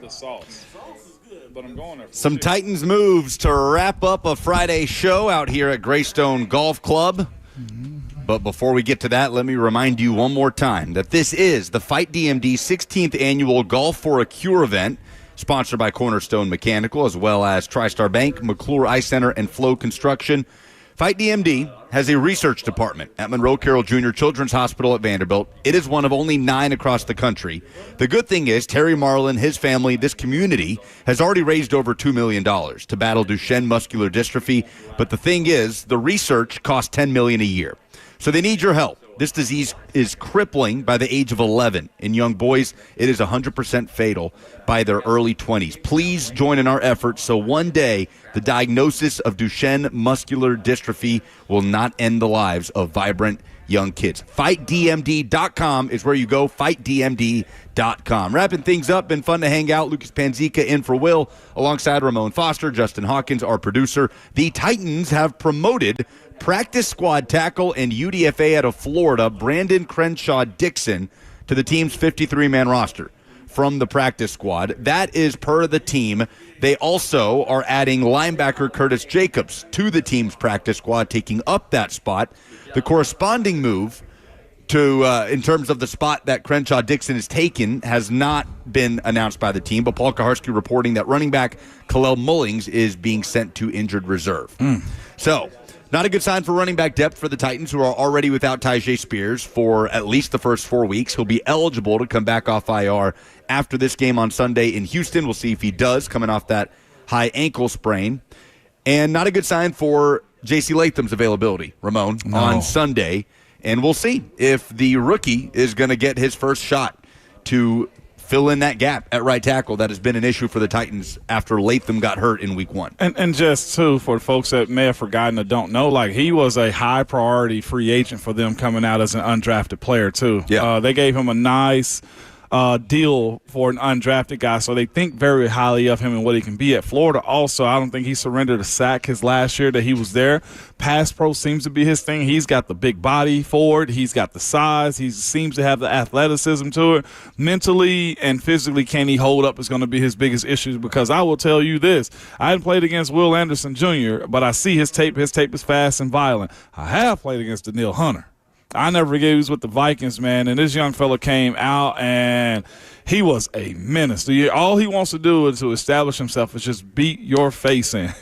The sauce. But I'm going there. Some Titans moves to wrap up a Friday show out here at Greystone Golf Club. But before we get to that, let me remind you one more time that this is the Fight DMD 16th Annual Golf for a Cure event, sponsored by Cornerstone Mechanical, as well as TriStar Bank, McClure Eye Center, and Flow Construction. Fight DMD has a research department at Monroe Carroll Jr. Children's Hospital at Vanderbilt. It is one of only 9 across the country. The good thing is Terry Marlin, his family, this community has already raised over $2 million to battle Duchenne muscular dystrophy. But the thing is, the research costs $10 million a year. So they need your help. This disease is crippling by the age of 11. In young boys, it is 100% fatal by their early 20s. Please join in our efforts so one day the diagnosis of Duchenne muscular dystrophy will not end the lives of vibrant young kids. FightDMD.com is where you go, FightDMD.com. Wrapping things up, been fun to hang out. Lucas Panzica in for Will, alongside Ramon Foster, Justin Hawkins, our producer. The Titans have promoted practice squad tackle and UDFA out of Florida, Brandon Crenshaw Dixon, to the team's 53-man roster from the practice squad. That is per the team. They also are adding linebacker Curtis Jacobs to the team's practice squad, taking up that spot. The corresponding move to in terms of the spot that Crenshaw Dixon is taken has not been announced by the team, but Paul Kaharski reporting that running back Khalil Mullings is being sent to injured reserve. So, not a good sign for running back depth for the Titans, who are already without Tyjae Spears for at least the first 4 weeks. He'll be eligible to come back off IR after this game on Sunday in Houston. We'll see if he does, coming off that high ankle sprain. And not a good sign for J.C. Latham's availability, Ramon, on Sunday. And we'll see if the rookie is going to get his first shot to fill in that gap at right tackle that has been an issue for the Titans after Latham got hurt in week 1. And just, too, for folks that may have forgotten or don't know, like, he was a high-priority free agent for them coming out as an undrafted player, too. Yeah. They gave him a nice deal for an undrafted guy, so they think very highly of him and what he can be at Florida. Also, I don't think he surrendered a sack his last year that he was there. Pass pro seems to be his thing. He's got the big body for it. He's got the size. He seems to have the athleticism to it. Mentally and physically, can he hold up is going to be his biggest issue, because I will tell you this. I hadn't played against Will Anderson Jr., but I see his tape. His tape is fast and violent. I have played against Daniil Hunter. I never forget he was with the Vikings, man, and this young fella came out, and he was a menace. All he wants to do is to establish himself is just beat your face in.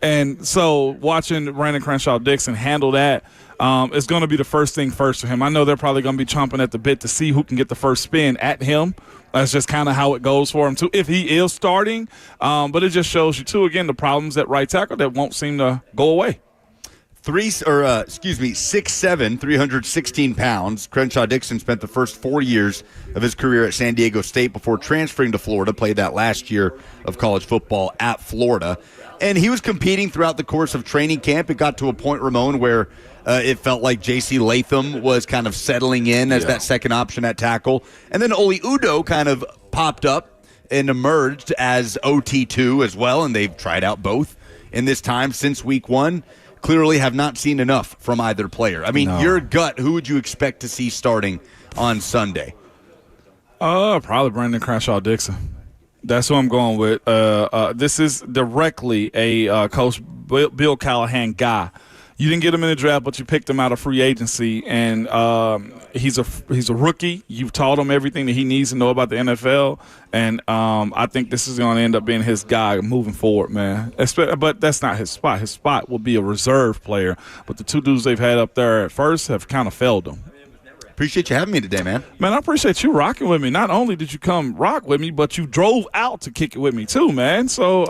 And so watching Brandon Crenshaw Dixon handle that is going to be the first thing first for him. I know they're probably going to be chomping at the bit to see who can get the first spin at him. That's just kind of how it goes for him, too, if he is starting. But it just shows you, too, again, the problems at right tackle that won't seem to go away. 6'7", 316 pounds. Crenshaw Dixon spent the first 4 years of his career at San Diego State before transferring to Florida, played that last year of college football at Florida. And he was competing throughout the course of training camp. It got to a point, Ramon, where it felt like J.C. Latham was kind of settling in as that second option at tackle. And then Oli Udoh kind of popped up and emerged as OT2 as well, and they've tried out both in this time since week 1. Clearly have not seen enough from either player. I mean, your gut, who would you expect to see starting on Sunday? Probably Brandon Crenshaw Dixon. That's who I'm going with. This is directly a Coach Bill Callahan guy. You didn't get him in the draft, but you picked him out of free agency, and he's a rookie. You've taught him everything that he needs to know about the NFL, and I think this is going to end up being his guy moving forward, man. But that's not his spot. His spot will be a reserve player, but the two dudes they've had up there at first have kind of failed him. Appreciate you having me today, man. Man, I appreciate you rocking with me. Not only did you come rock with me, but you drove out to kick it with me too, man. So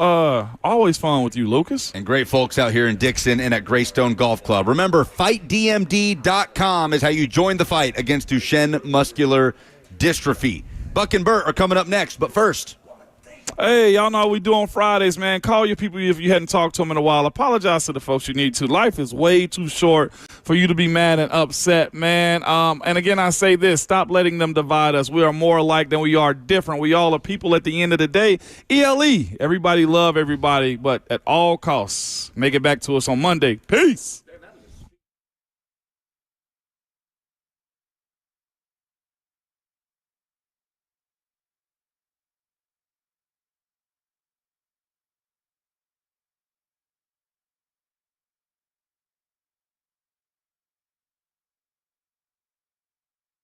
always fun with you, Lucas. And great folks out here in Dixon and at Greystone Golf Club. Remember, FightDMD.com is how you join the fight against Duchenne muscular dystrophy. Buck and Burt are coming up next, but first. Hey, y'all know what we do on Fridays, man. Call your people if you hadn't talked to them in a while. Apologize to the folks you need to. Life is way too short for you to be mad and upset, man. And again, I say this. Stop letting them divide us. We are more alike than we are different. We all are people at the end of the day. ELE. Everybody love everybody, but at all costs. Make it back to us on Monday. Peace.